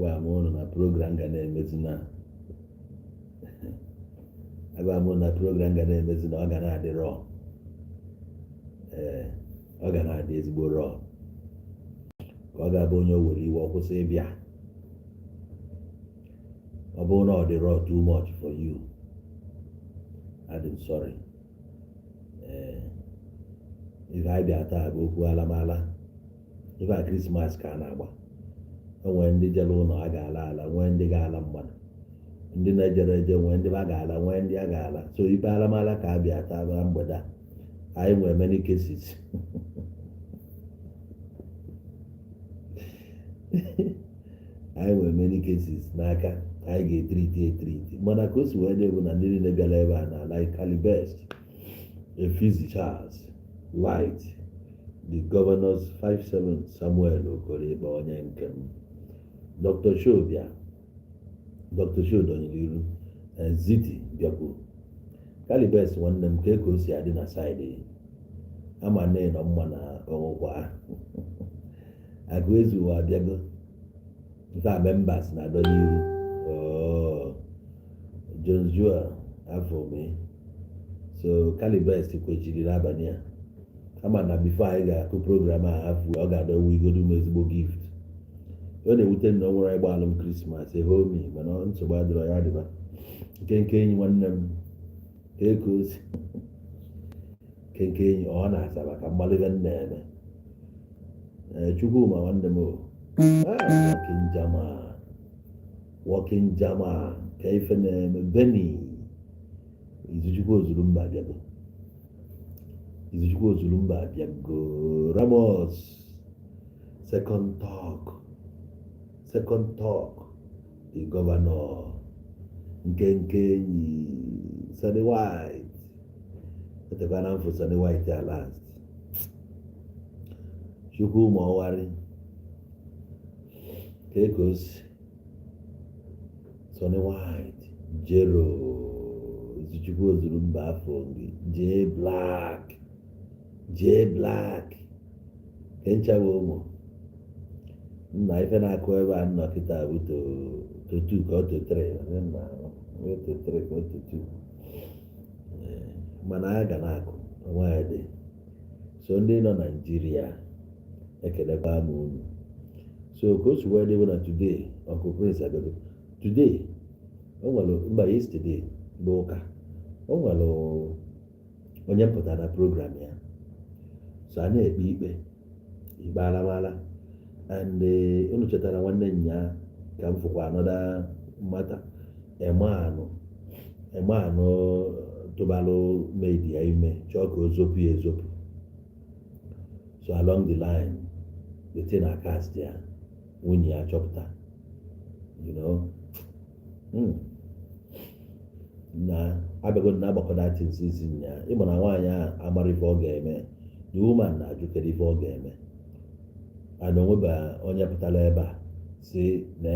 agwa m ụnụ na program ga na-emezi na agwa m na program ga na-emezi na ọ ga na-adị rọ ọ ga na-adị ezigbo rọ ka ọ ga-abụ onye o were iwe ọ kwụsị ịbịa ọ bụrụ na ọ dị rọ too much for you I'm sorry ife anyị bịa taa bụ okwu alamala ife a Krismas ka a na-agba enwere ndị jere ụlọ a ga-ala ala nwee ndị ga-ala mmadụ ndị na-ejere eje nwee ndị a ga-ala nwee ndị a ga-ala so ife alamala ka a bịa taa na mgbede anyị nwere many cases anyị nwere many cases n'aka anyị ga-etriti mana ka o si wee dị bụ na ndị niile bịara ebe a na like Calibest, Charles, White, the governors 57 Samuel Okoriba onye nke m Dr. Shobia, Dr. Shodonyeliru, Ziti bịakwu Calibest nwanne m ka o si adị na saịdị ama nne nọ mma na ọnwụkwa agụ ezu ụwa abịago nke a members na-adọ n'iru Jones Joel afọ mee so Calibest kwechiri n'abalị a ama na before anyị ga-akụ program a afọ ọ ga-adọwa igodo m ezigbo gift ọ na-ewute na ọ nwere ịgba alụm Krismas ehomi mana nsogbu adịrọ ya dịba nke enyi nwanne m ka ozi nke enyi ọ na-asaba ka mmalite na-eme Chukwuma nwanne m working German ka ife na-eme Beni Izuchukwu Ozulumba abịago Ramos second talk the governor nke enyi Sunny White etekwana mfụ Sunny White ya last Chukwuma ọwarị ka ozi Sunny White Jero Izuchukwu Ozulumba afọ gị J Black kenchawa ụmụ nna ife na-akụ ebe a nọ kịta bụ totu ka ọ totere ka ọ totu mana ya ga na-akụ nwaanyị dị so ndị nọ Naịjirịa ekelekwa m unu so ka o si wee dị bụ na today Uncle Prince abịago today o nwere mba yesterday bụ ụka o nwere onye mpụtara na program ya so a na-ekpe ikpe alamala and unu chetara nwanne nya ka m fụkwa anọda mmata emanụ tụbalụ made ya ime chọọ ka o zopụ ya ezopụ so along the line the thing cast ya nwunye ya chọpụta na abịago na agbakọda tinsizi ya ịmụ na nwaanyị a amara ife ọ ga-eme the woman na-ajụkere ife ọ ga-eme ana onweba onye pụtara ebe a si na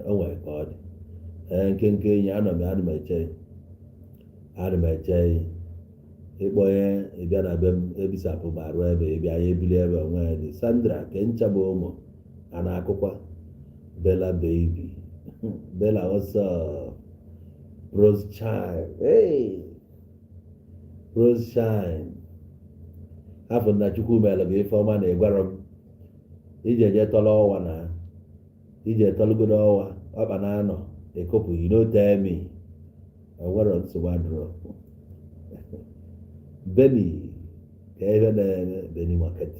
o nwere ka ọ dị nke enyi ana m eche ịkpọnye ịbịa na be m ebisapụ ma ruo ebe ịbịa ya ebili ebe nwanyị dị Sandra ke nchaba ụmụ a na-akụkwa Bella baby Bella what's up Rose Shine Rose Shine afọ na Chukwu mere bụ ife ọma na-egwara m ije je tọrọ ọwa na ije tọrọgodo ọwa ọkpa na anọ ekopụghị n'otemi enwere nsogbu adụrọ Beni ka ihe na-eme Beni market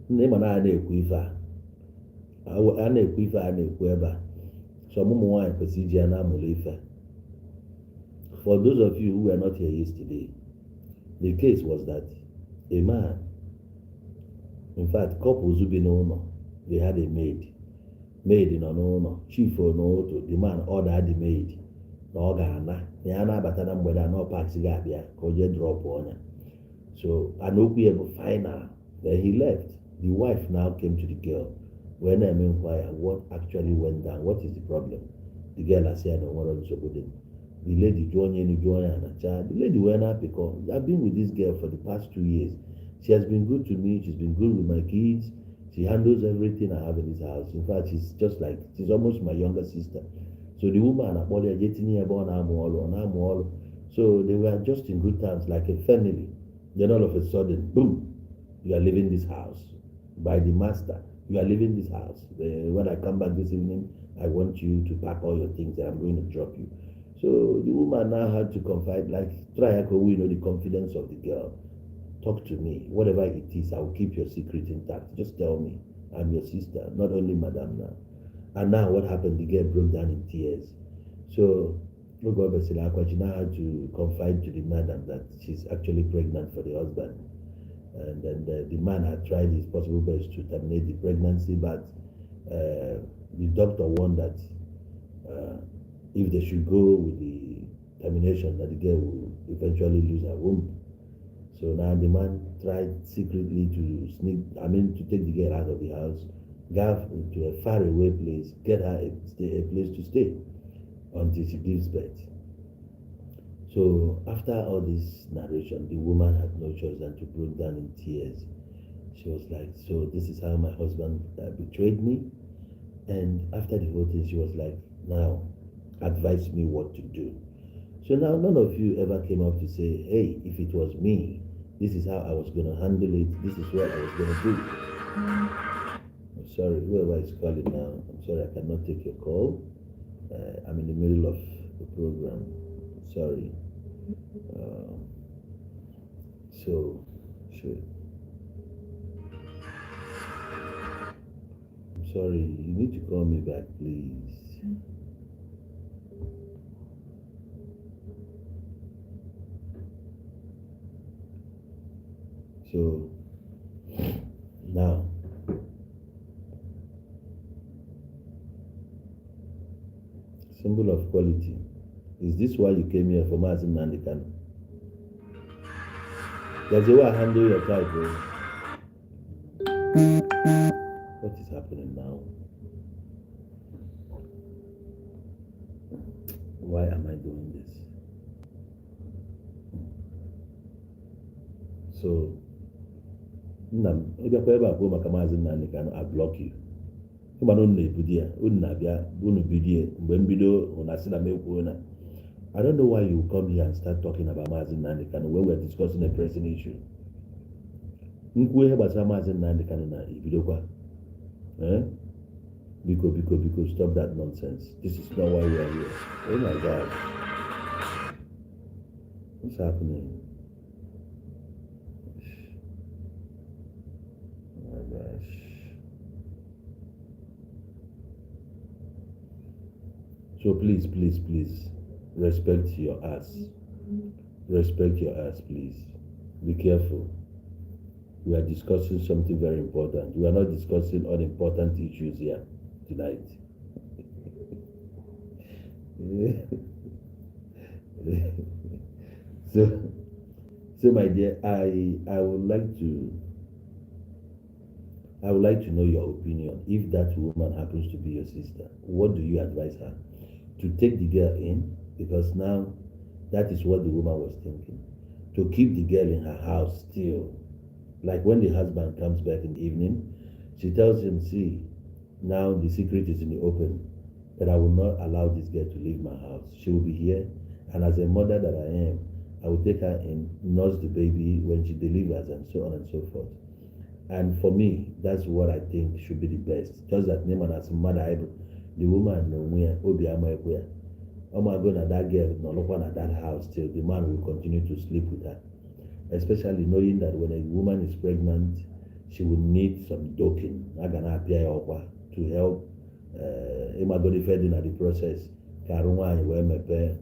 nna ịma na a na-ekwu ife a na-ekwu ebe a so ụmụ nwaanyị kwesịrị iji ya na-amụrụ ife for those of you who were not here yesterday the case was that a man in fact couples bi n'ụlọ they had a maid nọ n'ụlọ chief n'otu the man ordered the maid na ọ ga-ana na ya na-abata na mgbede anọ paks ga-abịa ka o jee drọpụ ọnya so anokwu ya bụ final then he left the wife now came to the girl wee na-eme inquire what actually went down, what is the problem. The girl asị ya na onwere nsogbu dị the lady jụọ onye anacha the lady wee na-apịkọ I've been with this girl for the past 2 years. She has been good to me. She's been good with my kids. She handles everything I have in this house. In fact, she's almost my younger sister. So the woman akpọrọ getting here born amụọlụ. So they were just in good terms like a family. Then all of a sudden, boom, you are leaving this house by the master. You are leaving this house. When I come back this evening, I want you to pack all your things and I'm going to drop you. So the woman now had to confide, like, try to win the confidence of the girl. Talk to me. Whatever it is, I will keep your secret intact. Just tell me. I'm your sister, not only madam now. And now what happened? The girl broke down in tears. So she now had to confide to the madam that she's actually pregnant for the husband. And then the man had tried his possible best to terminate the pregnancy, but the doctor warned that if they should go with the termination, that the girl will eventually lose her womb. So now the man tried secretly to take the girl out of the house, go to a faraway place, get her a place to stay until she gives birth. So after all this narration, the woman had no choice than to break down in tears. She was like, so this is how my husband betrayed me. And after the whole thing, she was like, now advise me what to do. So now none of you ever came up to say, hey, if it was me, this is how I was going to handle it. This is what I was going to do. I'm sorry, whoever is calling now, I'm sorry I cannot take your call. I'm in the middle of the program. Sorry. Sure. I'm sorry, you need to call me back, please. So now symbol of quality. Is this why you came here for Mazin Nandikan? There's a way I handle your type, bro. What is happening now? Why am I doing this? So maybe I go maka Mazin Nandikan, I block you. I don't know why you come here and start talking about Mazin Nandikan when we're discussing a pressing issue. Because stop that nonsense. This is not why we are here. Oh my God. What's happening? Oh my gosh. So please, respect your ass. Respect your ass, please. Be careful. We are discussing something very important. We are not discussing unimportant issues here tonight. So my dear, I would like to know your opinion. If that woman happens to be your sister, what do you advise her? To take the girl in, because now that is what the woman was thinking. To keep the girl in her house still. Like when the husband comes back in the evening, she tells him, see, now the secret is in the open, that I will not allow this girl to leave my house. She will be here, and as a mother that I am, I will take her in, nurse the baby when she delivers, and so on and so forth. And for me, that's what I think should be the best. Just that name and as Mmadu, the woman Nwunye obi amaekwe. I'm going to that girl no look at that house till the man will continue to sleep with her. Especially knowing that when a woman is pregnant, she will need some doking. I'm gonna appear to help Imagoni feeding at the process. Karunwa will mepe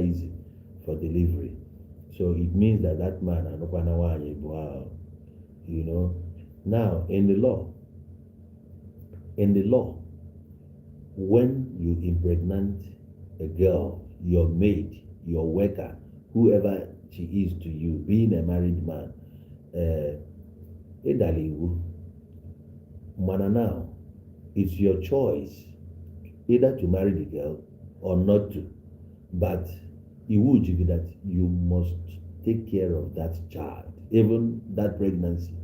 easy for delivery. So it means that man you know. Now in the law, when you impregnate a girl, your maid, your worker, whoever she is to you, being a married man, now, it's your choice either to marry the girl or not to. But it would be that you must take care of that child, even that pregnancy.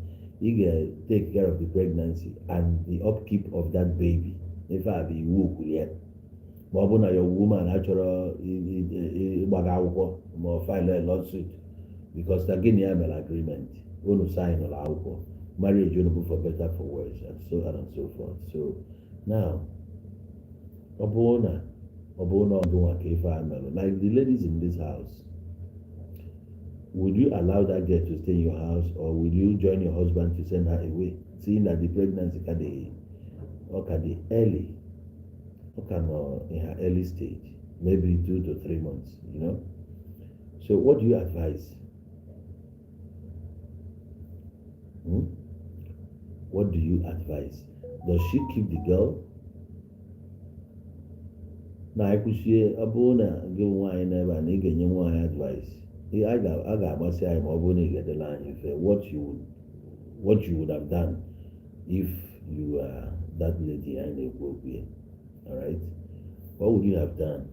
ị ga-take care of the pregnancy and the upkeep of that baby ife a bụ iwu kwuru ya ma ọ bụ na ya woman achọrọ ịgbaga akwụkwọ ma ọ file a lawsuit because na gịnị ya mere agreement unu sign ụlọ akwụkwọ marriage unu bụ for better for worse and so on and so forth. So now ọ bụrụ na ọgụnwa ka ife a mere like the ladies in this house, would you allow that girl to stay in your house or will you join your husband to send her away seeing that the pregnancy can be early or can in her early stage, maybe 2 to 3 months, you know? So what do you advise? What do you advise? Does she keep the girl? Na akwụsie ọ bụrụ na gị nwaanyị n'ebe a na ị ga-enye nwaanyị advice a ga-agbasị anyị ma ọ bụrụ na ị ga-edela anyị mfe what you would have done if you are that lady anyị na-ekwu okwu ya. Alright, what would you have done?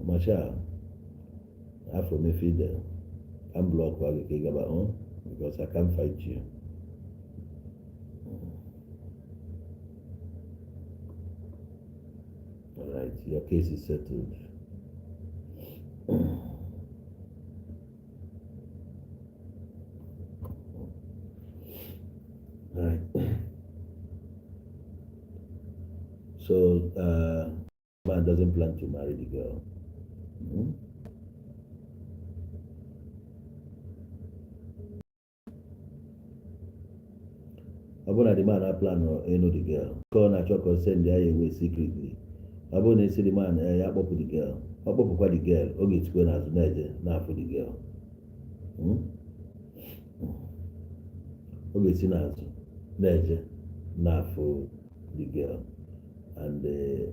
Masha afro me fidel I'm block while you gaba on because I can't fight you. Alright, your case is settled. Alright. So man doesn't plan to marry the girl. Ọ bụrụ na the man plan ịnụ the girl ka ọ na-achọ ka ọ send ya away secretly, ọ bụrụ na esi the man ya akpọpụ the girl, ọ kpọpụkwa the girl, ọ ga-etikwe n'azụ na-eje na-afụ the girl. Ọ ga-esi n'azụ na-eje na-afụ the girl and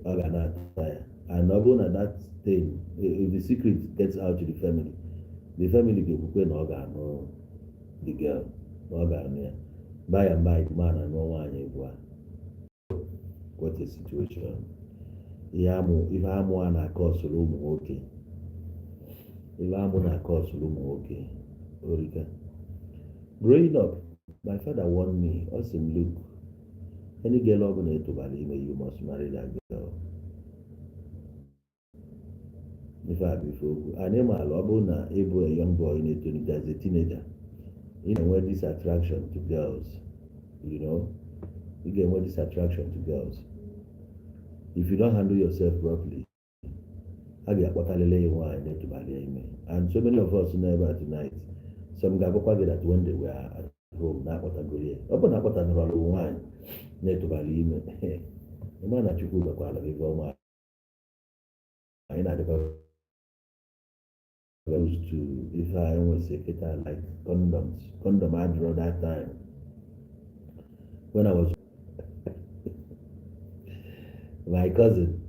ọ ga na-ata ya, and ọ bụrụ na that thing if the secret gets out to the family ga-ekwukwe na ọ ga-anụ the girl, na ọ ga-anụ ya. By and by, man and nwaanyị bụ what a situation. Ihe amụ a na-akọsụrụ ụmụ nwoke, orika. Growing up, my father warned me, ọ sị m, look, any girl ọ bụla etobara ime, you must marry that girl. Ife a bụ ife okwu. Anyị maara ọ bụrụ na ịbụ a young boy na-etolite as a teenager, you know, when this attraction to girls, you know, you get when this attraction to girls. If you don't handle yourself properly, and so many of us know tonight, some guy that when they were at home, not what I go here. Open up what I know wine, net to Balime. The man that you could have called a I know used to, if I always say it, like condom I draw that time when I was my cousin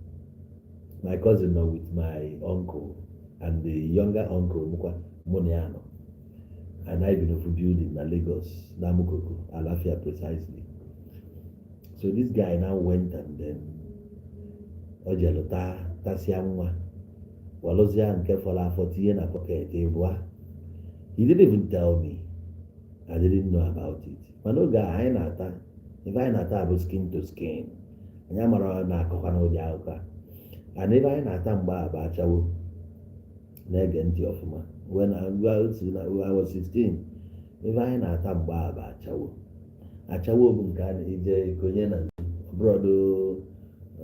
with my uncle and the younger uncle Moniano, and I been of building in Lagos, Namukoko, Alafia precisely. So this guy now went and then Ojelota Tasiamwa. Walozia and Kefola 40 years na pocket. He didn't even tell me. I didn't know about it. Manoga I nata. If I nata about skin to skin. And Yamara na kokano jauka. And if I nata mba abachawo. Negenti of ma. When I was 16. If I nata mba abachawo. Achawo bunkan ije konyena brodo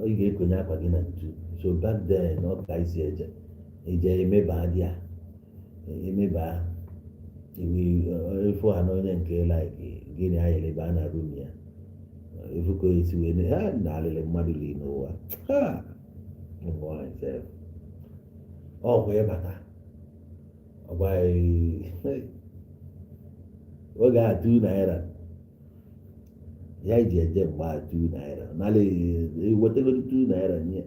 ige konya kwa gina ntu. So back then, not guys here. Emeba dia, emeba. If we are not like Guinea, Lebana Rumia. If you go to win, Mmadu no myself. Oh, where better? Why? What got 2 naira? Yeah, just buy 2 naira. Nale, whatever 2 naira near.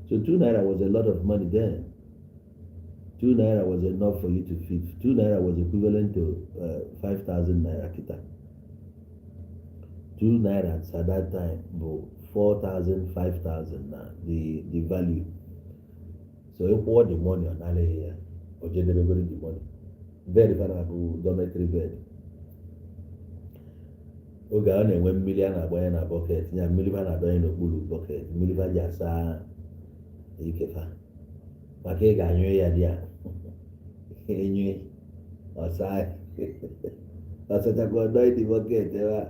So 2 naira was a lot of money then. 2 naira was enough for you to feed. 2 naira was equivalent to 5,000 naira kita. 2 naira at that time, 4,000, 5,000 now, the value. So you pour the money on Ale here. o jedebegoro the money bed fa na-abụ dormitory bed. Oge a na-enwe mmiri a na-agbanye na bọket ya mmiri fa na-adọnye n'okpuru bọket mmiri fa ji asa ikefa maka ị ga-anyụ ya dị ya enyu ọsa ọsachakwa ọdọ dị bọket ebe a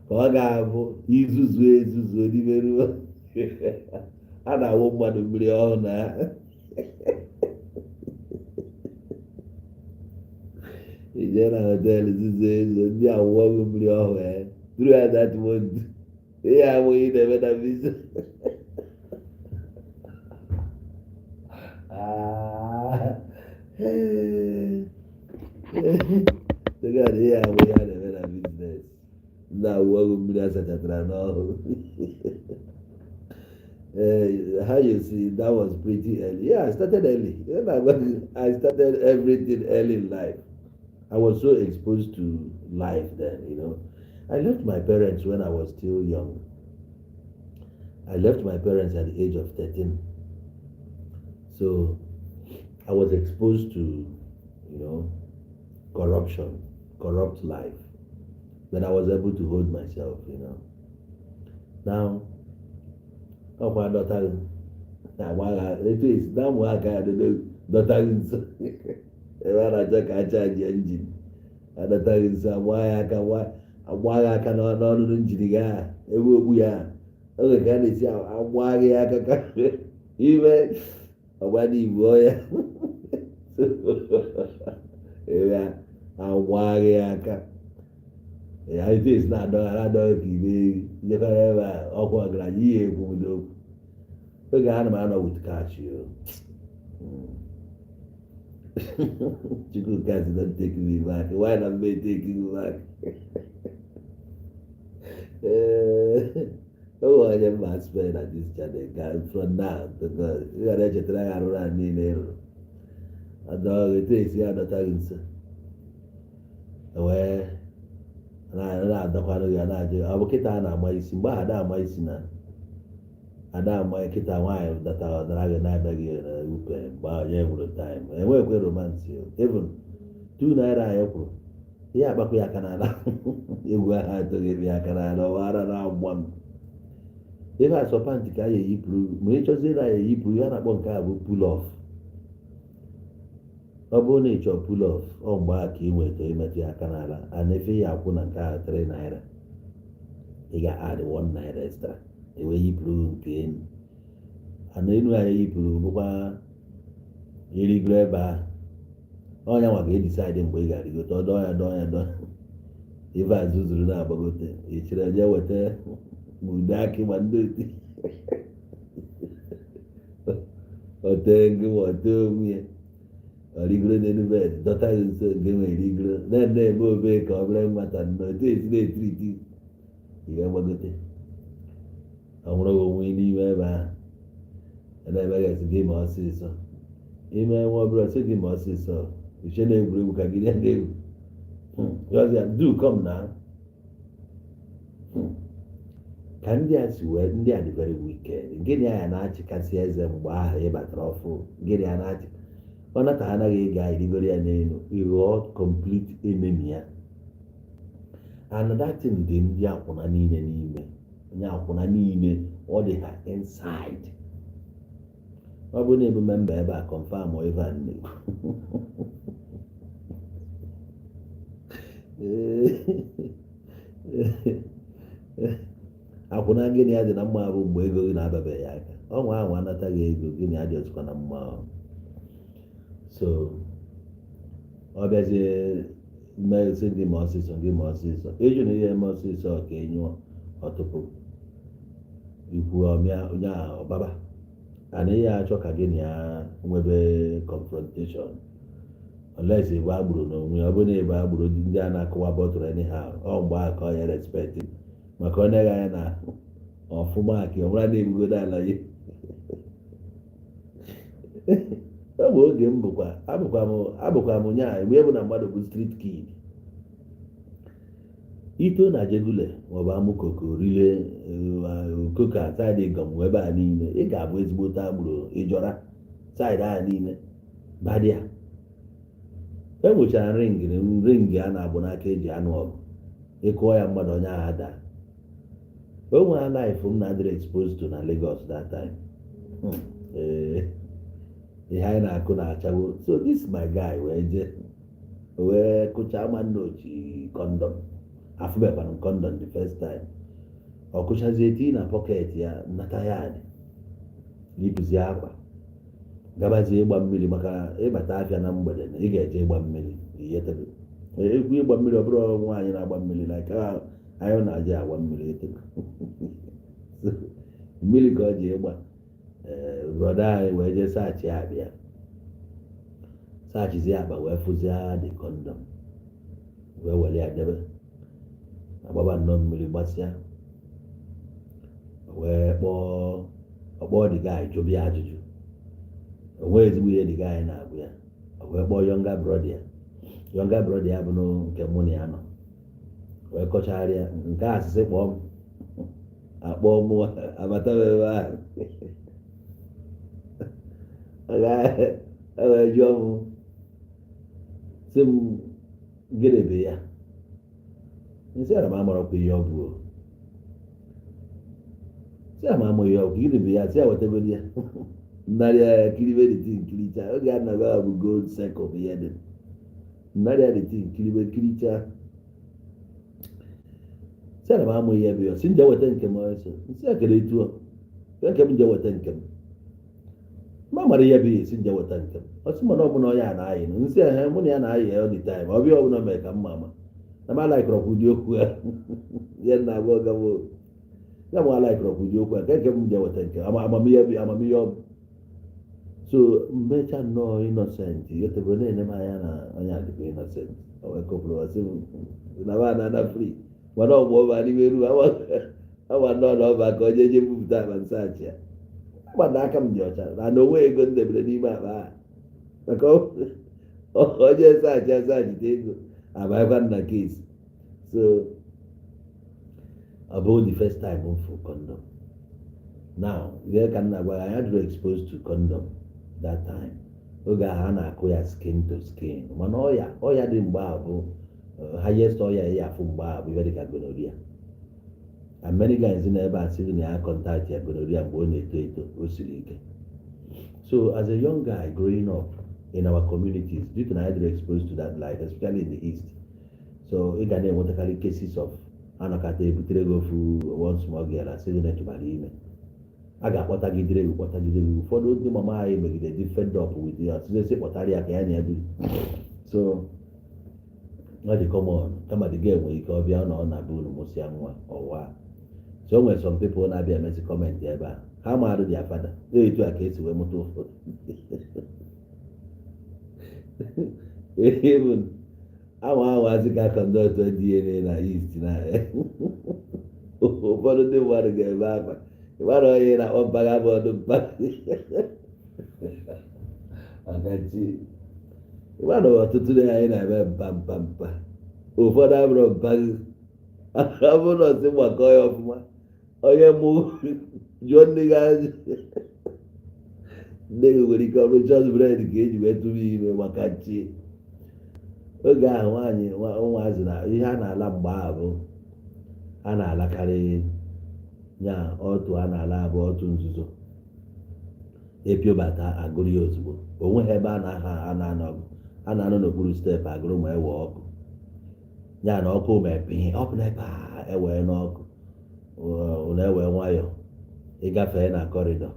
ka ọ ga-abụ izuzu ezuzu odiberuo a na-awụ mmadụ mmiri ọhụụ na ije na họteelụ zuzu ezu ndị awụọgụ mmiri ọhụụ tru ya that month ihe abụghị na-eme na visa God, yeah, we had a better business. Now, what would be as a how you see, that was pretty early. Yeah, I started early. I started everything early in life. I was so exposed to life then. I left my parents when I was still young. I left my parents at the age of 13. So I was exposed to, corruption, corrupt life. But I was able to hold myself. Now, of my daughter, it is now work I daughter when I check the engine. And the time is why I cannot engine guy. It will be a okay, can you see why I can even a wedding boy? Yeah, why I can. Yeah, it is not another TV. Never ever awkward graduate would do. The man would catch you. Chicken cats don't take me back. Why not me taking you back? Oh, I am not spend at this channel. From now to God, you are ready to try around me. And dog, it is the other times. Where na-adọkwara ya na-ajụ ọ bụ kịta a na-ama isi mgbe ada ama isi na ada ama kịta nwaanyị dara gị na-adaghị upe mgbe onye gwuru taịm enwekwe romansi even 2 naira anyị kwuru ihe akpakọ ya aka n'ala egwu ahụ atụghị ebe aka n'ala ọwara na agba m ebe asọpantị ka a ya eyipụrụ ma ị chọzie na ya eyipụrụ ya na-akpọ nke a bụ pull off. Ọ bụrụ na ị chọọ pull off ọ mgbe a ka ị nweta imetụ ya aka n'ala a na-efe ya akwụ na nke a 3 naira ị ga-add 1 naira extra ewe yipụrụ nke enu ana enu anyị yipụrụ bụkwa irigoro ebe ahụ ọnya nwa ga-edisaịdị mgbe ị ga-arịgote ọdọ ya ife azụ zuru na-agbagote echere je weta ma ude akị ma ndị oti ote ngị ma ote onwe ya rigoro n'elu bed dọta gị nso nke nwere rigoro na-eme obe ka ọ bụrụ nwata otu esi na-etiriti ị ga-agbagote ọ nwụrụ onwe n'ime ebe ahụ na-emeghasị gị ma ọsịsọ ime nwa ọbụla sị gị ma ọsịsọ uche na-egwuregwu ka gị na-egwu ya do come na ka ndị a si wee ndị a dị very wicked gịnị ya na-achịkasị eze mgbe ahụ ị batara ọfụ gịnị ya na-achị ọ nata ha anaghị ego anyị rigoro ya n'elu ịghọọ complete enemy ya and that thing dị ndị akwụna niile n'ime onye akwụna niile ọ dị ha inside ọ bụrụ na ebu memba ebe a confirm or even akwụna gịnị ya dị na mma bụ mgbe ego gị na-ababeghị aka ọnwa ahụ anataghị ego gịnị ya dị ọzọkwa na mma so ọ bịazie mmezi gị ma ọsịsọ eju na ihe eme ọsịsọ ka enyụọ ọtụpụ ikwu ọmịa onye ahụ ọbaba ana ihe achọ ka gị na ya nwebe confrontation unless ebe agburu n'onwe ọ bụ na ebe agburu ndị a na-akụwa bọtụrụ anyhow ọ mgbe aka ọ ya respect maka ọ na-eghe anya na ọfụma ka ọ mara na-ebugodo ala ya ọ bụ oge m abụkwa m nyaa mgbe bụ na mmadụ bụ street kid ito na jegule maọbụ amụkoko rile okoko a saịdị gọmụ ebe a niile ị ga-abụ ezigbote agbụrụ ịjọra saịdị a niile badịa enwechara ring a na-agbụ n'aka eji anụ ọgụ ịkụọ ya mmadụ onye agha daa. O nwere life m na-adịrị exposed to na Lagos that time. Ihe anyị na-akụ na-achawo. So this my guy wee kụchaa nwanne ochi kọndọm. Afụbekwana kọndọm the first time. Ọ kụchazie tii na pọket ya nnata ya adị yipụzi akwa gabazie ịgba mmiri, maka ịbata afịa na mgbede na ị ga-eje ịgba mmiri. Ekwu ịgba mmiri ọ bụrụ nwaanyị na-agba mmiri like anyị na-aje agba mmiri etego mmiri ka ọ ji ịgba. Brọda anyị wee jee saachị abịa saachịzie akpa wee fụzie dị kọndọm wee were ya debe agbaba nnọọ mmiri gbasịa wee kpọọ dịga anyị jụbịa ajụjụ. Onwe ezigbo ihe dịga anyị na-agụ ya. Wee kpọọ yọnga brọda ya bụ nke mụ na ya nọ wee kọcharịa nke asịsị kpọọ m akpọ mụ abata ebe ahụ wee jụọ m sị m gịnịbe ya. Nsị ara m amarọkwa ihe ọ bụ. Si ama amụ ihe ọgwụ gịnịbe ya, si awetagodi ya nnarị ya kiribe dịti nkiricha. Oge a na-agba bụ gold sekọp ihe dị nnarị ya dịti nkiribe kiricha. Si ana m amụ ihe bụ ya, si nje weta nke m ọsọ. Nsi a kere etu nke m nje weta nke m ma mara ihe bụ ya, si nje weta nke m. Ọsị mana ọ bụla onye a na-ayị nụ. Nsi ehe mụ na ya na-ayị ya all the time. Ọ bịa ọbụla mere ka mma ama na m alaikọrọkwa ụdị okwu ya ihe na-agba ọgabo ya mụ alaikọrọkwa ụdị okwu ya nke m nje weta nke amamihe ọ bụ. So mmecha nnọọ innocent yotebe na-ene m anya na onye adịkwa innocent. O wee kọpụrụ ọsị na ba na free mana ọgbụ ọba n'ime ru awa nnọọ na ọba ka onye je bupụta akpa nsaachị ya. Agbada aka m dị ọcha na onwe ego m debere n'ime akpa ha maka onye nsaachị ego abanyekwa na kesi. So ọ bụ the first time m fụ condom. Now ihe ka nna gwa anyị adịrị exposed to condom that time. Oge ahụ a na-akụ ya skin to skin mana ọya dị mgbe ahụ bụ highest ọya ya afụ mgbe ahụ bụ ihe dịka gonorrhea. And many guys in ebe a sịrị na ya contact ya gonorrhea mgbe ọ na-eto eto o siri ike. So as a young guy growing up in our communities, due to na I exposed to that life, especially in the East, so ị ga na-enwetakarị cases of anọkata ebutere gị ofu one small girl asịrị na etụbara ime. A ga-akpọtagidere gị ụfọdụ ndị mama anyị megide dị fed up with ya ọtụtụ kpọtara ya ka ya na-ebu. So ọ dị common kama dị ga-enwe ike ọbịa na ọ na-abụ unu mụsịa nwa ọwa. So o nwere some people na-abịa emesi kọmentị ebe a ha marụ dị afada etu a ka esi wee mụta ụfọdụ even ahụ ka kọndọktọ DNA na East na ụfọdụ ndị mmadụ ga-ebe akwa ịgbara onye na-akpọ mpaga bụ ọdụ mpaga ịgbara ọtụtụ ndị anyị na-eme mpa ụfọdụ abụrụ mpaga ọ bụrụ na ọsị gbakọ ya ọfụma onye mụ jụọ ndị ga-ajụ nne gị nwere ike ọ bụrụ chọs bred ka eji wee tụrụ ime maka chi. Oge ahụ nwaanyị ụmụazị na ihe a na-ala mgbe ahụ bụ a na-alakarị ya otu a na-ala abụ otu nzuzo epiobata agụrụ ya ozugbo. O nweghị ebe a na-anọ n'okpuru steepụ agụrụ ma ewe ọkụ ya na ọkụ ma epinye ọkụ na ebe a ewee n'ọkụ na-ewe nwayọọ ịgafee na kọrịdọ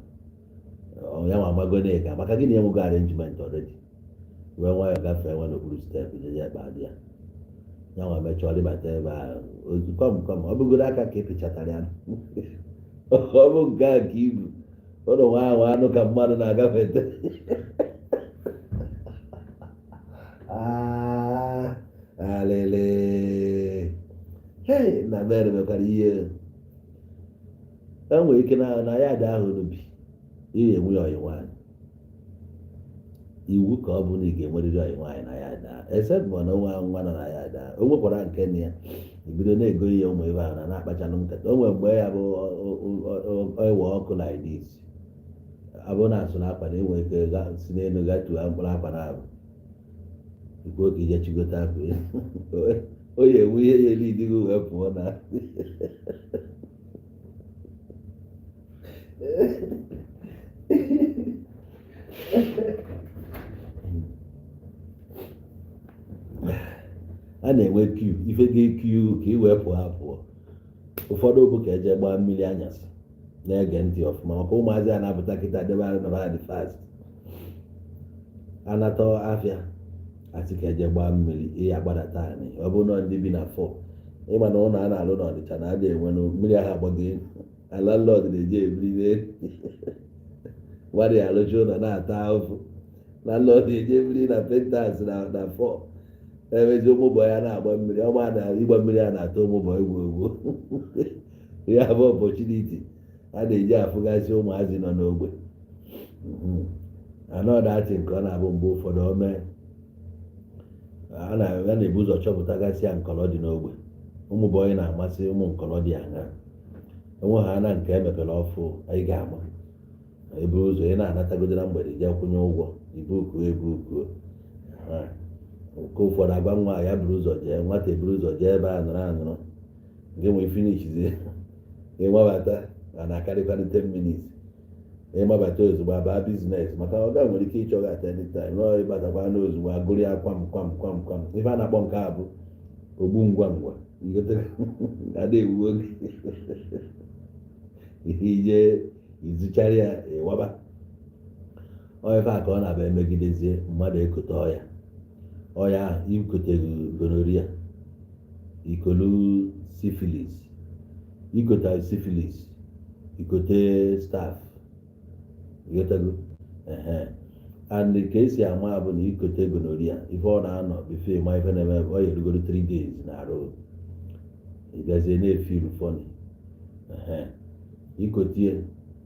ya nwa amagonega maka gịnị enwego arrangement already wee nwayọọ gafee nwe n'okpuru steepụ jeje ebe adị ya ya nwa mechaa dịbata ebe ahụ kọm ọ bụgoro aka ka epichatara ya ọ bụ nke a ka ibu ụlọ nwa ahụ anụ ka mmadụ na-agafete alele na mere mekwara ihe enwere ike na ya dị ahụ n'ubi ihe enwe ọyị nwaanyị iwu ka ọ bụ na ị ga-enwerịrị ọyị nwaanyị na ya daa except ma na nwa nwa nọ na ya daa o nwekwara nke na ya ebido na-ego ihe ụmụ ebe ahụ na-akpachanụ nkata. O nwere mgbe ya bụ ewe ọkụ like this abụ na-asụ na akpa na enwere ike si n'elu gatuo mkpụrụ akpa na abụ ikwu oge ije chigote akụ o ya enwe ihe ya elu idigo wee pụọ na a na-enwe kiu ife ga-ekiu ka ị wee pụọ apụọ. Ụfọdụ bụ ka eje gbaa mmiri anyasị na-ege ntị ọfụma maka ụmụazị a na-apụta kịta debe nọba dị fast anata afịa asị ka eje gbaa mmiri ihe agbadata anyị ọ bụrụ na ndị bi na fọ ịma na ụlọ a na-alụ n'Ọnịcha na adị enwe mmiri ahụ agbago ala lọd na-eje ebiri mmadụ ya arụcha ụlọ na-ata ahụhụ na lọd eje mmiri na pentas na fọ emezi ụmụbọ ya na-agba mmiri ọma na ịgba mmiri a na-atọ ụmụbọ egwu egwu ya bụ ọpọchuniti a na-eji afụgasị ụmụazị nọ n'ogbe anọdatị nke ọ na-abụ mgbe ụfọdụ o mee a na-ebu ụzọ chọpụtagasị ya nkọrọ dị n'ogbe ụmụbọ onye na-amasị ụmụ nkọrọ dị aṅa enwe ha na nke emepere ọfụ anyị ga-ama eburu ụzọ ị na-anatagodo na mgbede jee kwụnye ụgwọ ibukuo nke ụfọdụ agwa nwa ya buru ụzọ jee nwata eburu ụzọ jee ebe a nụrụ nke nwee finishizie ịmabata a na-akarịkwarị 10 minutes ịmabata ozugbo abaa biznes maka ọ ga nwere ike ịchọga at any time nọọ ịbatakwa n'ozugbo agụrụ ya kwam ife a na-akpọ nke a bụ ogbu ngwa ada ewu oge ije izuchara ya ịwaba ife a ka ọ na-abịa emegidezie mmadụ ekote ọya ikoteghị gonoria ikolu syphilis ikota syphilis ikote staph ịghọtago and ka esi ama bụ na ikote gonoria ife ọ na-anọ bife ma ife na-eme ọ ya erugoro 3 days na arụ ịbịazie na-efiru fọni ikotie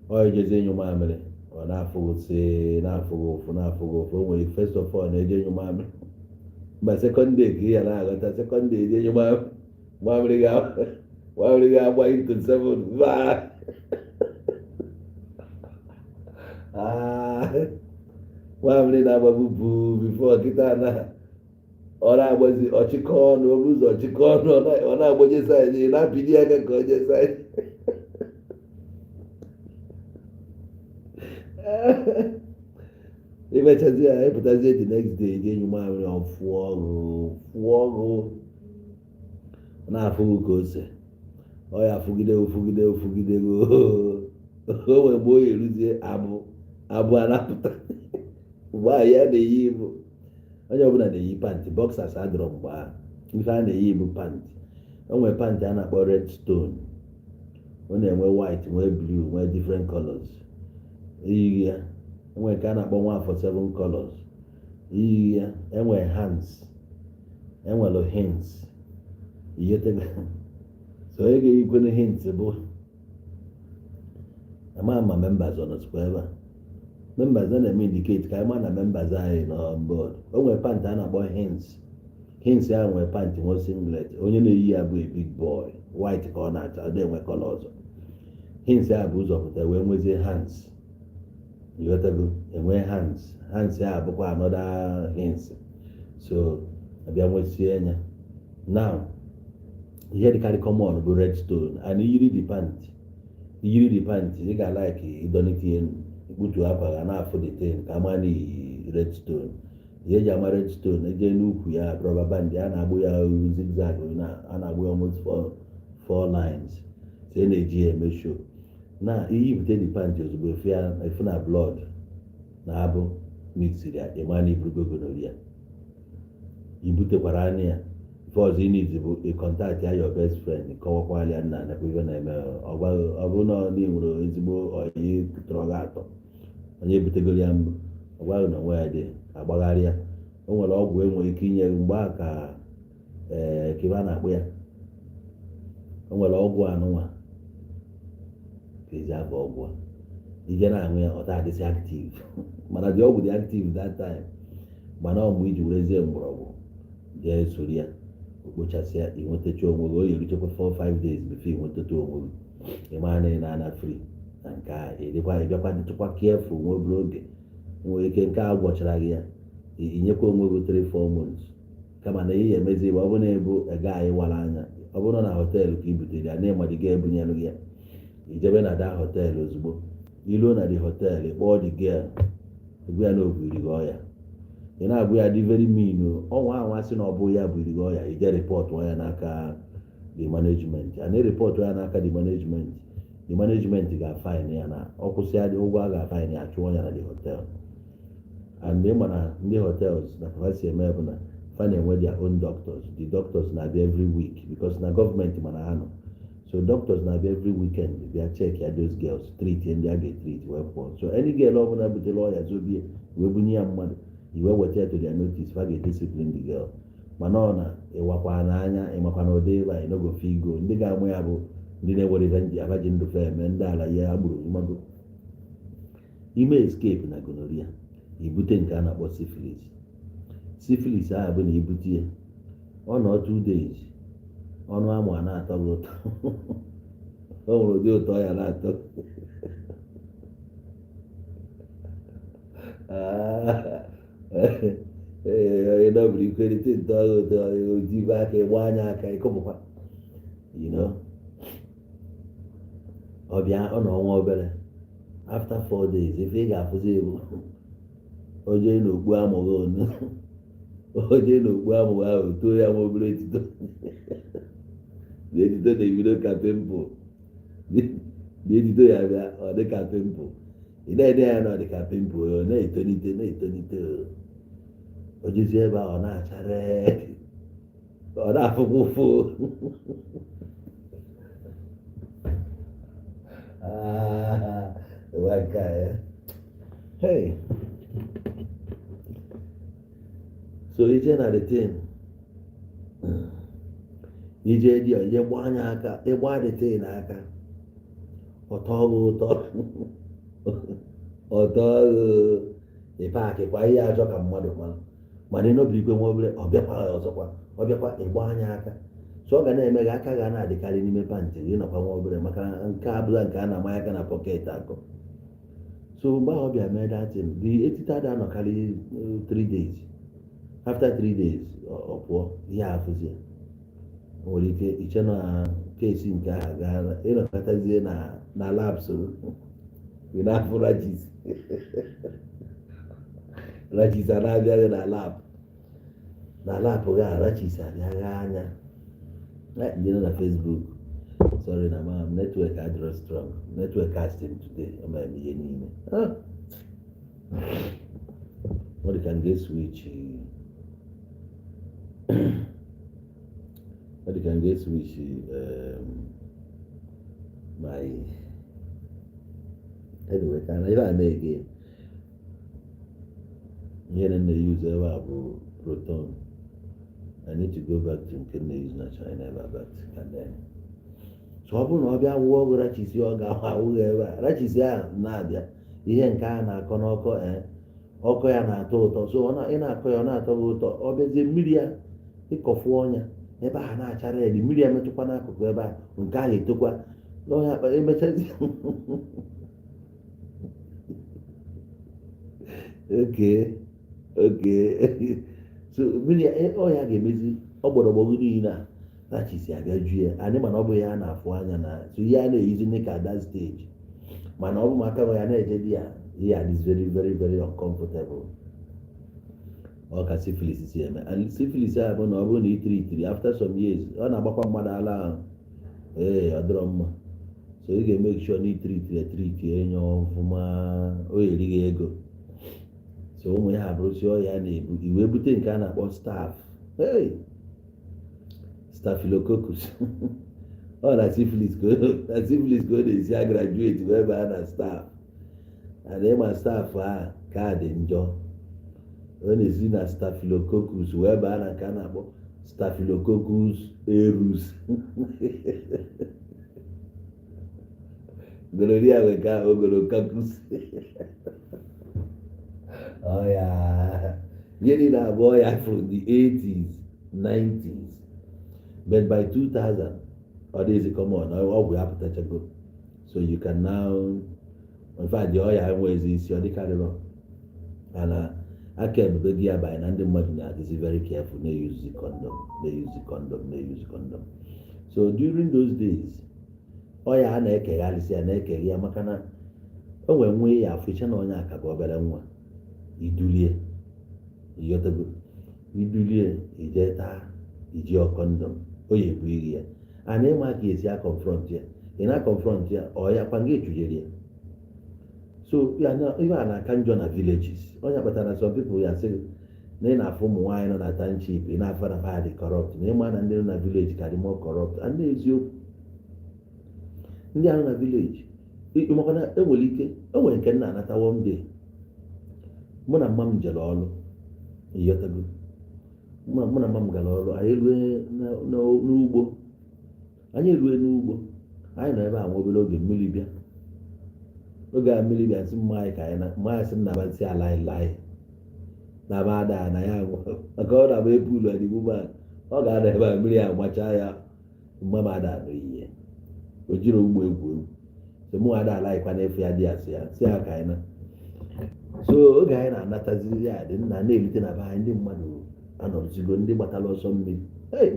ọ ejezi enyo mamịrị ọ na-afụghị ụfụ o nwere first of all na-eje enyo mamịrị mgbe sekọnd day ka ị ya na-aghọta sekọnd day eje enyo mamịrị ga-agba into 7 mamịrị na-agbabu bụ bifo kịta na ọ na-agbazi ọchịkọ ọnụ obu ụzọ ọchịkọ ọnụ ọ na-agbaje saịdị na-apịdi aka ka oje saịdị imechazi ya epụtazie the next day je enyi mamịrị ọfụọ ọgụ na-afụghị ka ose ọ ya afụgide o nwere mgbe o eruzie abụ anapụta mgbe ahụ ya na-eyi ibu onye ọbụla na-eyi pantị boxers adọrọ mgbe ahụ ife a na-eyi ibu pantị o nwere pantị a na-akpọ red stone ọ na-enwe white nwee blue nwee different colors iyi ya enwere nke a na-akpọ nwa afọ 7 colors iyi ya enwere hands enwere hints iyotego so ị ga-eyikwene hints bụ ama members ọ nọzikwa ebe a members a na-eme indicate ka ama na members anyị nọ board o nwere pantị a na-akpọ hints ahụ nwere pantị nwe singlet onye na-eyi ya bụ a big boy white ka ọ na-acha ọ na-enwe kọlọ ọzọ hints ahụ bụ ụzọ pụta wee nwezie hands ịghọtago enwe hands ahụ bụkwa another hints so abịa nwesie anya now ihe dịkarị common bụ red stone and iyiri the pant ị ga-like ịdọnite ikputu akwa ga na-afụ the ten ka ama na red stone ihe eji ama red stone eje n'ukwu ya rọba band a na-agbụ ya zigzag a na-agbụ ya almost 4 lines so ị na-eji ya eme show na iyipụta the pant ozugbo efu na blood na abụ mixiri ya ịma na iburugo gonorrhea ibutekwara anya ya ọzọ ị need bụ ịkọntaktị ya your best friend kọwakwala ya nna nakwa ife na-eme ọ bụrụ na ndị nwere ezigbo oyi tọrọ gị atọ onye ebutegoro ya mbụ ọ gwaghị na onwe ya dị agbagharịa o nwere ọgwụ enwere ike inye mgbe a ka kiba na-akpụ ya o nwere ọgwụ anụnwa ka eji abụ ọgwụ ije na-aṅụ ya ọ ta-adịsị active mana dị ọgwụ dị active that time mana ọ mgbe iji werezie mgbọrọgwụ jee soro ya okpochasị ya inwetacha onwe gị o yerichekwa 4-5 days before inwetacha onwe gị ịmara na ị na-ana free na nke a ịbịakwa dịchakwa careful nwe obere oge nwere ike nke a gwọchara gị ya inyekwa onwe gị 3-4 months kama na ihe emezi ọ bụrụ na ebu ega anyị wara anya ọ bụrụ na họteelụ ka i butere ya na ịmadị ga ebunyelu gị ya ijebe na da họteelụ ozugbo iluo na dị họteelụ kpọọ dị gel egwu ya na obiri gị ọya ị na-abụ ya dị very mean ọnwa anwa sị na ọ bụ ya biri gị ọya ije rịpọtụ ya n'aka the management a na-erepọtụ ya n'aka the management ga-afain ya na ọkwụsị adị ụgwọ a ga-afain ya chụọ ya na the hotel and ịma na ndị hotels na fa si eme bụ na fa na-enwe their own doctors the doctors na-abịa every week because na gọọmenti mana ha nọ so doctors na-abịa every weekend bịa check ya those girls treat ndị a ga-etreat wee pụọ so any girl ọbụla butere ọya zobie wee bunye ya mmadụ iwe weta ya to their notice fa ga-discipline the girl mana ọ na ịwakwa n'anya ịmakwa na ụdị ebe anyị n'ogofe igo ndị ga-amụ ya bụ ndị na-ewere ive abaji ndụ fe eme ndị ala ya agbụrụ ịmago ime escape na gonorrhea ibute nke a na-akpọ syphilis ahụ bụ na ibute ya ọ nọ 2 days ọnụ amụ a na-atọ gị ụtọ o nwere ụdị ụtọ ya na-atọ onye nọbụrụ ikwerite ntọ ọhụụ ụtọ ojibe aka ịgba anya aka ịkụpụkwa ọbịa ọ nọ ọnwa obere after 4 days ife ị ga-afụzi ebu oje n'okpu amụghị onu oje n'okpu amụghị ahụ too ya nwa obere etito etito na-ebido ka pimpụl etito ya bịa ọ dị ka pimpụl ị na-ede ya na ọ dị ka pimpụl ọ na-etonite ojizi ebe ahụ ọ na-achara ọ na-afụkwa ụfụ hey so ije na the thing ije dị ije gba anya aka ịgba the thing aka ọtọ ụtọ ịpakịkwa ihe ajọ ka mmadụ mana ịnọbiri ikwe nwa obere ọbịakwa ọzọkwa ọbịakwa ịgba anya aka so ọ ga na-eme gị aka ga na-adịkarị n'ime pantị gị nọkwa nwa obere maka nke abụla nke a na-amanya aka na pọket akọ so mgbe ahụ bịa mee datin the etita da anọkarị 3 days after 3 days ọ pụọ ihe afụzie nwere ike iche na kesi nke ahụ gaa ịnọkọtazie na labs gị na-afụ rachis a na-abịaghị na lab gị rachis abịaghị anya ndị nọ na Facebook sorry na ma network adịrọ strong network casting today ama m ihe niile ọ dị ka m ga-eswitch my anyway ka na ihe a na-ege ihe na-use ebe a bụ proton I need to go back to nke na-use na China ebe a but and then so ọ bụrụ na ọ bịa wụọ ọgụ rachisi ọ ga-ahụ awụghị ebe a rachisi ahụ na-abịa ihe nke a na-akọ n'ọkọ ọkọ ya na-atọ ụtọ so ị na-akọ ya ọ na-atọ gị ụtọ ọ bịazie mmiri ya ịkọfu ọnya ebe a na-achara edi mmiri ya metụkwa n'akụkụ ebe a nke ahụ etokwa n'ọnya emechazi okay so mmiri ọya ga-emezi ọgbọrọgbọgụ niile a rachisi abịa ju ya anyị mana ọ bụ ya a na-afụ anya na so ihe a na-eyizi dị ka that stage mana ọ bụ maka ya na-eje di ya ihe is very very very uncomfortable ọ ka syphilis si eme and syphilis a bụ na ọ bụrụ na itiri after some years ọ na-agbakwa mmadụ ala ahụ ọ dịrọ mma so ị ga-emeke sure na itiri enye ọfụma o erighị ego so ụmụ ya abụrụsi ọya na-ebu iwe bute nke a na-akpọ staphylococcus ọ na syphilis ka ọ na-esi a graduate wee baa na staph and ịma staph a ka dị njọ ọ na-esi na staphylococcus wee baa na nke a na-akpọ staphylococcus aureus gonorrhea wee ka ogolococcus ihe niile abụọ ya from the 80s 90s but by 2000 ọ dịghịzi common ọgwụ ya pụtachago so you can now in fact the ọya enwezi isi ọ dịkarịrọ mana aka ebube gị ya banye na ndị mmadụ na-adịzi very careful na-use condom. So during those days ọ ya a na-ekegharịsị ya na-ekeghe ya maka na o nwere nwa ya afụcha na onye aka bụ obere nwa idulie ije taa iji kondom o ya ebu iri ya a na-ịma ka esi a confront ya ị na-confront ya ọ ya kwa gị echujere ya. So ihe a na-aka njọ na villages onye kpatara some people ya sị na ị na-afụ ụmụ nwaanyị nọ na township ị na-afụ na ha dị corrupt na ịma na ndị nọ na village ka dị more corrupt and eziokwu ndị ahụ na village maka na enwere ike enwere nke nna anata one day mụ na mma m jere ọrụ iyotago mụ na mma m gara ọrụ anyị erue n'ugbo anyị nọ ebe a nwa obere oge mmiri bịa oge a mmiri bịa nsị mma anyị ka anyị na mma anyị sị m na-abazi ala anyị na ba ada na ya maka ọ na-agba epu ụlọ n'igbo ma ọ ga-ada ebe a mmiri a machaa ya mma m ada anụ ihe o jiri ugbo egwu so mụ ada ala ịkwa n'efu ya dị asị ya si ya ka anyị na so oge anyị na-anataziri ya dị nna na-elite na be anyị ndị mmadụ anọzigo ndị gbatara ọsọ mmiri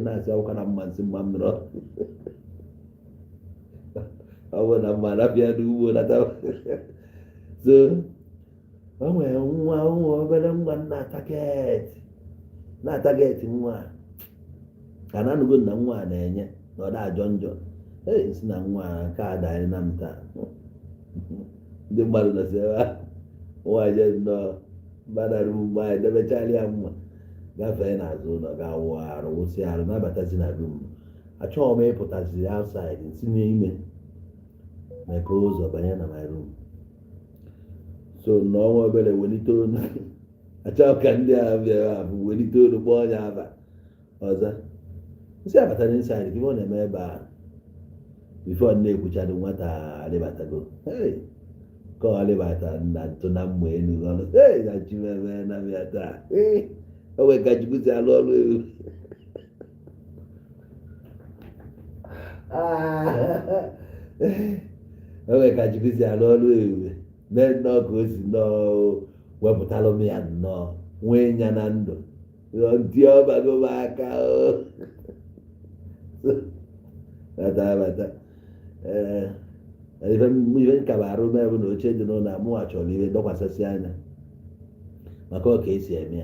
na-asị akwụkwọ na mma nsị mma mmiri ọ bụ na mma rapịa n'ugbo nata so o nwere nwa obere nwa na-atageti nwa ka na anụgo na nwa na-enye na ọ da-ajọ njọ si na nwa nke a daanyị na m taa ndị mmadụ na si ebe nwaje nnọọ badara ugbo anyị debechara ya mma gafee n'azụ ụlọ ga-awụ arụ wụsị arụ nabatazi na rum achọghị m ịpụtazi outside nsi n'ime mepee ụzọ banye na my room so n'ọnwa obere welite olu achọghị ka ndị a bịara abụ welite olu kpọọ onye aba ọzọ nsị abatara inside gị ọ na-eme ebe a bifo na-ekwuchado nwata alịbatago ka ọ alịbata na ntụ na mma elu ọrụ na chimeme na bịa taa o nwere ka jukwuzi alụ ọrụ ewu o nwere ka jukwuzi alụ ọrụ ewu nnọọ ka o si nnọọ wepụtalụ m ya nnọọ nwee nya na ndụ ntị ọbago m aka bata ihe nkaba arụ mebụ na oche dị n'ụlọ amụwa chọrọ ihe dọkwasịsị anya maka ọka esi eme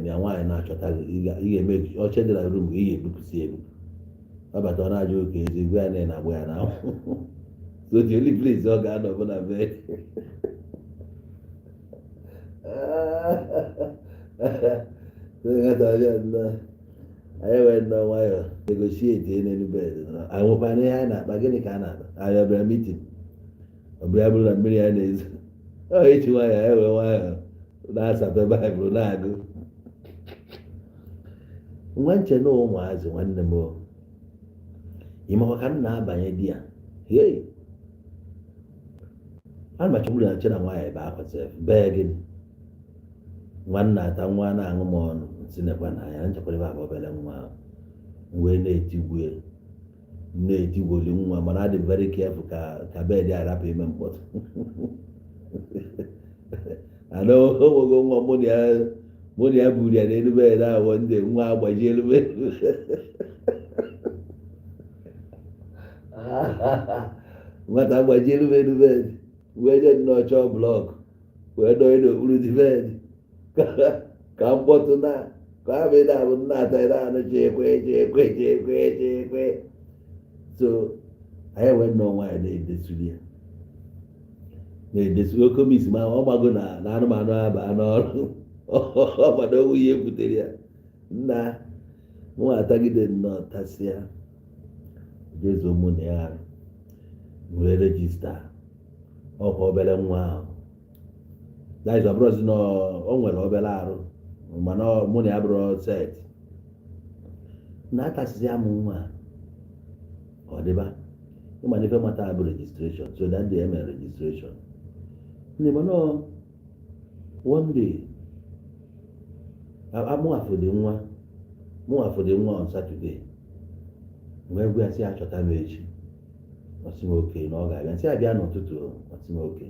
ya nwaanyị na-achọta ihe eme oche dị na rum ihe ebupụsi ebupụ ọbata ọ na-ajụ oke ezi gwa ya na agba ya na so the only place ọ ga-anọ bụ na bed anyị wee nọ nwayọ negotiate n'elu bed anwụkwana ihe anyị na-akpa gịnị ka a na-akpa anyị ọbịara mitin ọbịa bụrụ na mmiri ya na-ezo echi nwayọ anyị wee nwayọ na-asape baịbụl na-agụ nwa nche na ụmụazị nwanne m ịmakwa ka m na-abanye di ya a machọgburu na nche na nwaanyị ebe akwasịrị bee gịnị nwanna ata nwa na-aṅụ m ọnụ sinekwa na ya nchekwara ebe abụ obere nwa wee na-etigwoli nwa mana adị very careful ka bed arapụ ime mkpọtụ ana onwego nwa mụ na ya buru ya n'elu bed ahụ ndị nwa agbaji elu bed nwata agbaji elu bed wee je nnọọ chọọ blọk wee dọọ n'okpuru dị bed ka mkpọtụ na ka abụ na-abụ nna ata na-anụ chekwe so anyị wee nnọọ nwaanyị na-edesuri okomis ma ọ gbago na anụmanụ aba n'ọrụ ọgbado owu ihe butere ya nna nwa atagide nnọọ tasịa jezo mụ na ya wee rejista ọkwa obere nwa ahụ daiz ọbụrụzi na o nwere obere arụ mana mụ na ya bụrụ set na-atasịzi amụ nwa ọ dịba ịmana ife mata abụ registration so that day emere registration ndị mana one day mụwafụdị nwa on Saturday wee gwa ya sị achọta m echi ọsị m oke na ọ ga-abịa nsị abịa n'ụtụtụ ọsị m oke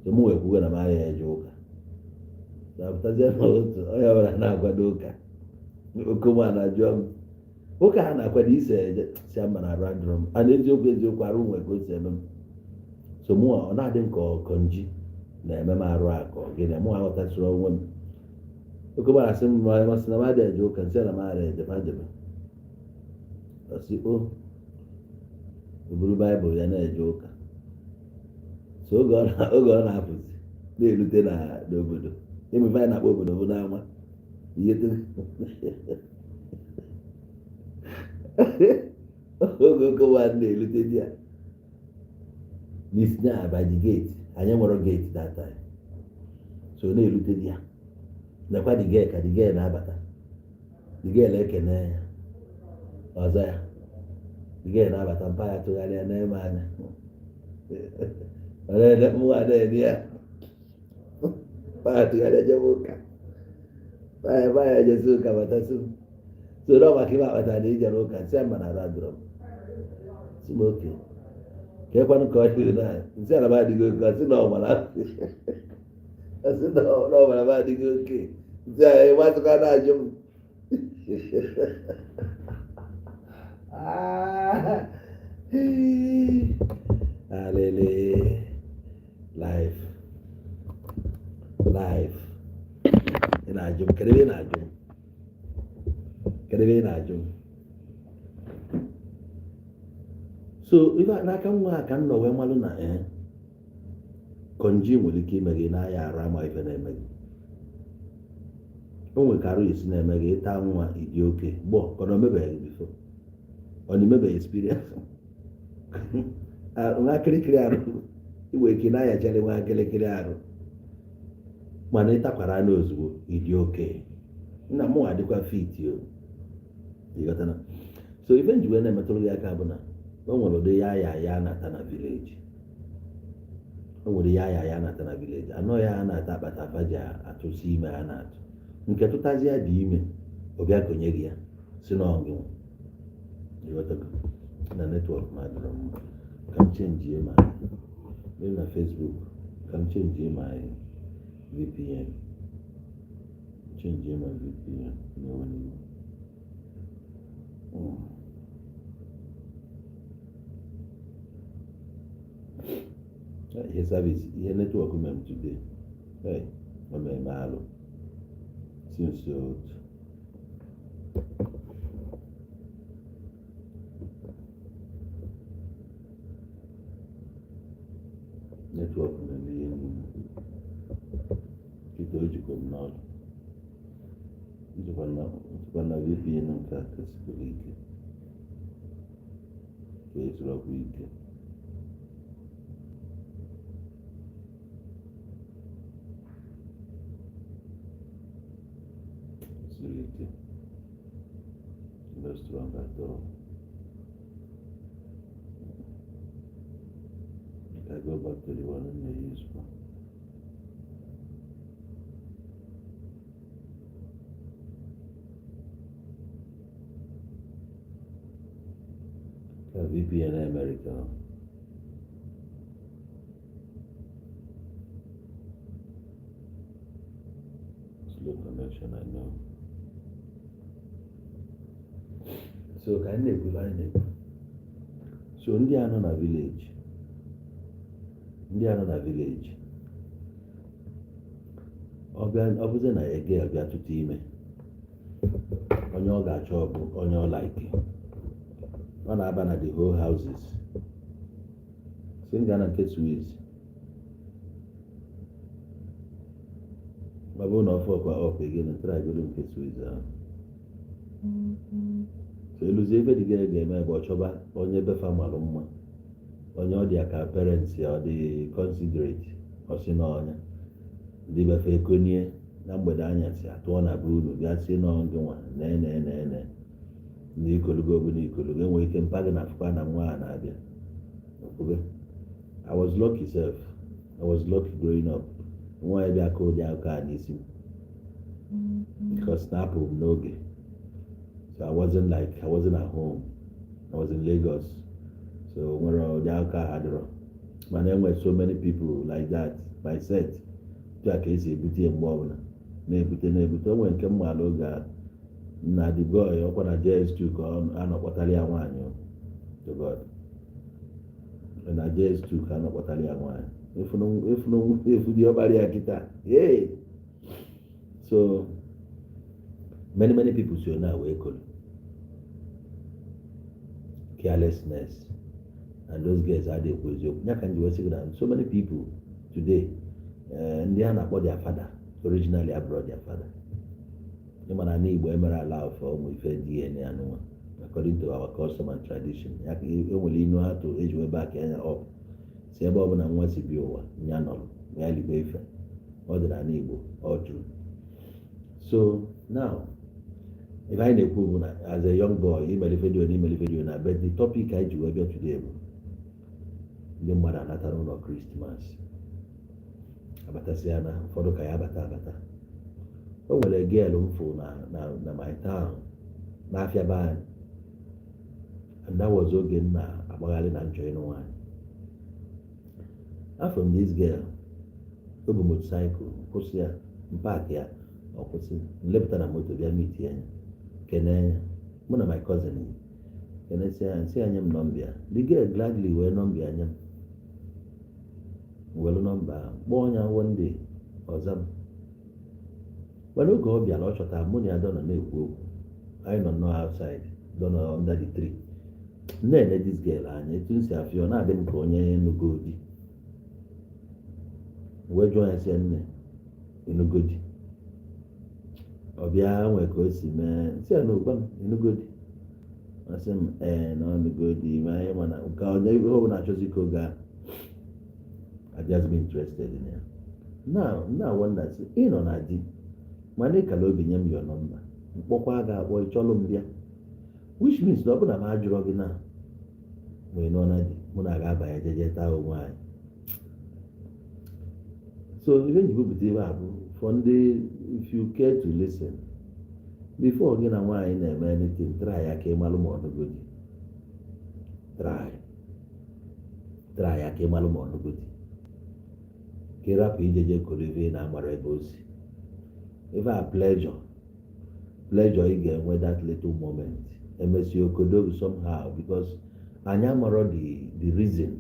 so mụ wee kwuwe na m ahịa eje ụka na-apụtazie n'otu onye ọbụla na-akwado ụka okoma na-ajụọ m ụka ha na-akwado ise eje si ama na arụ adịrọ m a na-eziokwu arụ nwe ka o si eme m so mụ ọ na-adị m ka ọkọnji na-eme m arụ akọ gịnị mụ aghọtasịrị onwe m okoma na-asị m masị na mmadụ eje ụka nsị na mmadụ eje ma jebe ọsị o buru baịbụl ya na-eje ụka so oge ọ na-apụzi na-erute n'obodo emefe anyị na-akpọ obodo bụ n'ama ihe oge okowa na-erute di ya n'isi na-abaji geeti anyị nwere geeti data so na-erute di ya nekwa digee ka digee na-abata digee na-ekene ya ọzọ ya digee na-abata mpa ya tụgharịa na-eme anya mụnwa na-edi ya mpa ya tụgharịa jebe ụka mpa ya jesi ụka batasị m so na maka ime akpata na ijere ụka nsị ama na arụ adịrọ m si m oke ka ekwanụ ka ọ dịrị na nsị ala m adịghị oke ọsị na ọgbara m adịghị oke nsị ala ịgbasịkwa na-ajụ m alele life ị na-ajụ m kedụ ebe ị na-ajụ m so ife n'aka nwa ka m nọ wee malụ na konji nwere ike ime gị n'ahịa arụ ama ife na-eme gị o nwere ka arụ esi na-eme gị ịta nwa ịdị oke gbọ ka ọ na-emebeghị bifo ọ na-emebeghị experience nwa kịrịkịrị arụ iwe ike na-ayachara nwa kịrịkịrị arụ mana ịtakwara anụ ozugbo ịdị oke nna m adịkwa fit ịghọtana so ife njiwe na-emetụrụ gị aka bụ na o nwere ụdị ya na-ata na vileji anọ ya a na-ata akpata afa ji atụsi ime ha na-atụ nke tụtazi ya dị ime ọbịa konye gị ya si n'ọgụ ịghọtago na netwọk ma dịrọ mma ka m chenjie ma na Facebook ka m chenjie ma VPN n'onwe ihe service ihe netwọk mem today o mere alụ since otu netwọk meme ihe niile kịta o jikwa m n'ọrụ njikwa na VPN nke a kesikwara ike ka ezurọkwa ike Silite strong at all. I go back to the one in the use for. VPN America. Slow connection, I know. So ka anyị na-ekwu so ndị a nọ na village ọ bụzie na ege abịa tụtụ ime onye ọ ga-achọ bụ onye ọ like ọ na-aba na the whole houses si nga na nke Swiss ma bụ na ọfọ kwa ọp gị na tragoro nke Swiss ahụ so eluzie ebe dịgara ga-eme bụ ọ chọba onye befa malụ mma onye ọ dị aka parents ya ọ dị considerate ọsị n'ọnya ndị befa ekonie na mgbede anyasị atụọ na be unu bịa si n'ọgị nwa na ndị ikologo ọbụla ikologo enwere ike mpa gị na afụkwa na nwa a na-abịa okpube I was lucky growing up nwa ya bịa ka ụdị aka a n'isi because na apụ m n'oge. So I wasn't at home. I was in Lagos. So when I had but then with so many people like that, my set, to a case, a beauty and woman. na-ebute onwe nke mmalụ oge na the boy ọkwa na JS2 ka a nọkpọtara ya nwaanyị to God na JS2 ka a nọkpọtara ya nwaanyị efu dị ọbara ya kịta hey so many people so now wee kolu carelessness and those girls are the eziokwu ya ka ndị wee sị na so many people today ndị a na-akpọ their father originally abroad their father ịmana na Igbo emere ala for ụmụ ife DNA anụnwa according to our custom and tradition ya ka enwere inu atụ eji wee back anya up si ebe ọ bụla nwa si bi ụwa ya nọrọ ya ligbo ife ọ dị na Igbo all true. So now if I na-ekwu na as a young boy imeli video na but the topic I ji wee bịa today bụ ndị mmadụ anatara ụlọ Christmas abatasị ya na ụfọdụ ka ya abata o nwere girl mfụ na my town n'afịa be anyị and that was oge m na-agbagharị na njọ ịnụ nwaanyị afọ m this girl o bụ motorcycle kwụsị ya mpaaki ya ọ kwụsị nlepụta na moto bịa meet ya kene ya mụ na my cousin kenesị ya nsị anya m nọmba ya the girl gladly wee nọmba ya anya m welu nọmba kpọọ ya one day ọza m mana oge ọ bịara ọ chọtara mụ na ya dọnọ na-ekwu okwu anyị nọ nnọọ outside dọnọ under the tree na-ele this girl anya etu m si afịa ọ na-adị m ka onye nnukwu di wee jụọ ya sị nne nnukwu di ọ bịa nwee ka o si mee nsị ya na ụgba m nnukwu di asị m na nnukwu di ma anyị mana nke onye ihe ọ bụla achọzi ka oge I just be interested in ya now wonder sị ị nọ na di mana ịkala obi nye m your number mkpọkwa ga-akpọ ịchọlụ m bịa which means na ọ bụla m ajụrọ gị na wee nọ na di mụ na ga-abanye jeje taa onwe anyị so ihe njibu bute ebe a bụ for ndị if you care to listen before gị na nwaanyị na-eme anything try ya ka ịmalụ ma ọnụgodi try ya ka ịmalụ ma ọnụgodi ka ịrapụ ijeje koro ebe na-agbara ebe ozi ebe a pleasure ị ga-enwe that little moment emesi okodo somehow because anyị amarọ the reason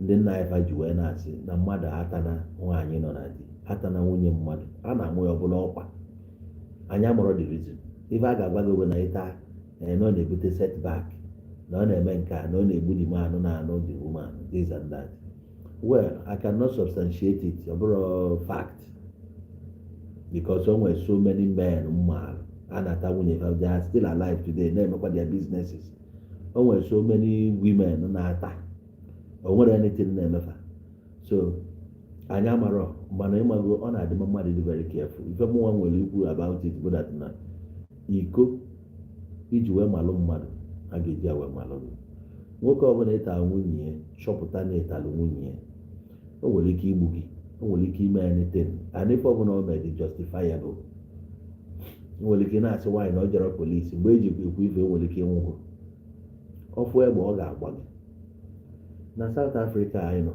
ndị nna anyị ji wee na-asị na mmadụ atana nwaanyị nọ na di atana nwunye mmadụ a na-amụ ya ọbụla ọkwa anyị amarọ the reason ife a ga-agwa gị na ịta na ọ na-ebute setback na ọ na-eme nke a na ọ na-egbu the man na-anụ the woman this and that well I cannot substantiate it ọ bụrụ fact because o nwere so many men mmadụ a na-ata nwunye ha they are still alive today na-emekwa their businesses o nwere so many women na-ata o nwere anything na-emefa so anyị amarọ mana ịmago ọ na-adị mmadụ dị very careful ife mụnwa nwere ikwu about it bụ that na iko iji wee malụ mmadụ a ga-eji ya wee malụ nwoke ọbụla ịta nwunye ya chọpụta na ịtalụ nwunye ya o nwere ike igbu gị o nwere ike ime anything and ife ọbụla o mere dị justifiable o nwere ike na-asị nwaanyị na ọ jere polisi mgbe eji ekwu ife o nwere ike ịnwụgụ ọfụ egbe ọ ga-agba gị na South Africa anyị nọ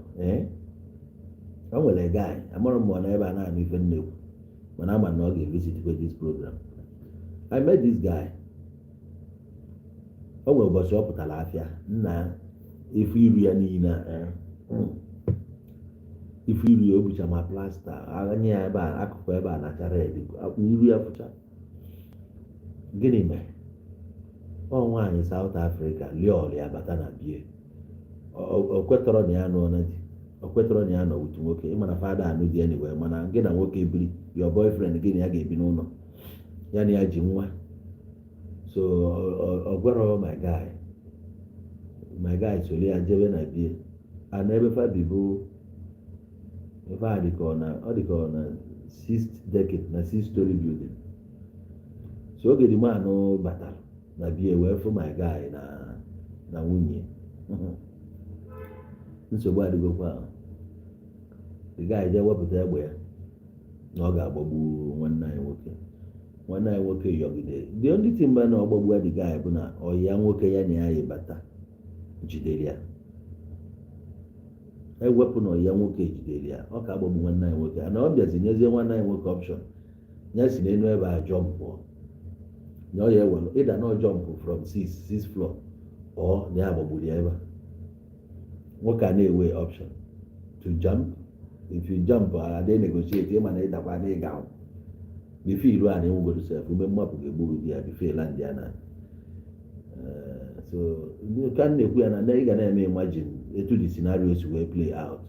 o nwere guy amara m na ebe a na-anụ ife nnekwu mana ama na ọ ga-evisit this program I met this guy o nwere ụbọchị ọ pụtara afịa nna ife iru ya niile ife iru ya o bucha ma plasta anya ya ebe a akụkụ ebe a na-achara ya iru ya fụcha gịnị mere ọ nwaanyị South Africa lịọlụ ya bata na bie o kwetọrọ na ya nọ na di o kwetọrọ na ya nọ otu nwoke ịmana fada anụ di anyway mana gị na nwoke ebiri your boyfriend gị na ya ga-ebi n'ụlọ ya na ya ji nwa so ọ gwara my guy soli ya jebe na bie a na ebe fabi bụ ebe a dịka ọ na 6th decade na 6 story building so oge dị manụ batara na bie wee fụ my guy na nwunye nsogbu adịgokwa ahụ the guy je wepụta egbe ya na ọ ga-agbagbu nwanne anyị nwoke yọgide the only thing mgbe na ọ gbagbu the guy bụ na ọyị ya nwoke ya na ya yi bata jidere ya ewepụ na ya nwoke ejidere ya ọ ka agbagbu nwanne anyị nwoke na ọ bịazi nyezie nwanne anyị nwoke option ya si n'elu ebe a jọmpụ na ọ ya ewere ịda na jọmpụ from 6 floor ọ na ya agbagburu ya ebe nwoke a na-ewe option to jump. If you jump they negotiate ịma na ịdakwa na ịga bife iru a na-enwegoro sef mgbe mmapụ ga-egburu di ya bife land ya na so ka m na-ekwu ya na ị ga na-eme imagine etu the scenario si wee play out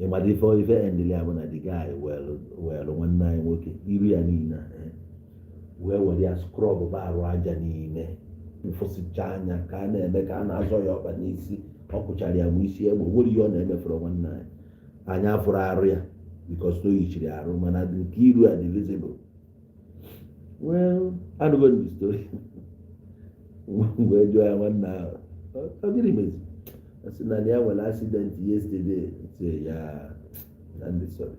ịmada ife endili ya bụ na the guy were nwanne anyị nwoke iru ya niile wee were ya scrub arụ aja niile mfụsịcha anya ka a na-eme ka a na-azọ ya ọkpa n'isi ọ kụchara ya nwe isi egbe nwere ihe ọ na-emefere nwanne anyị anya afụrụ arụ ya because o yichiri arụ mana nke iru a dị visible. Well, anụgo the story wee jụọ ya nwanne ahụ ọ gịnị mezi asị na ya nwere accident yesterday say ya ndị sorry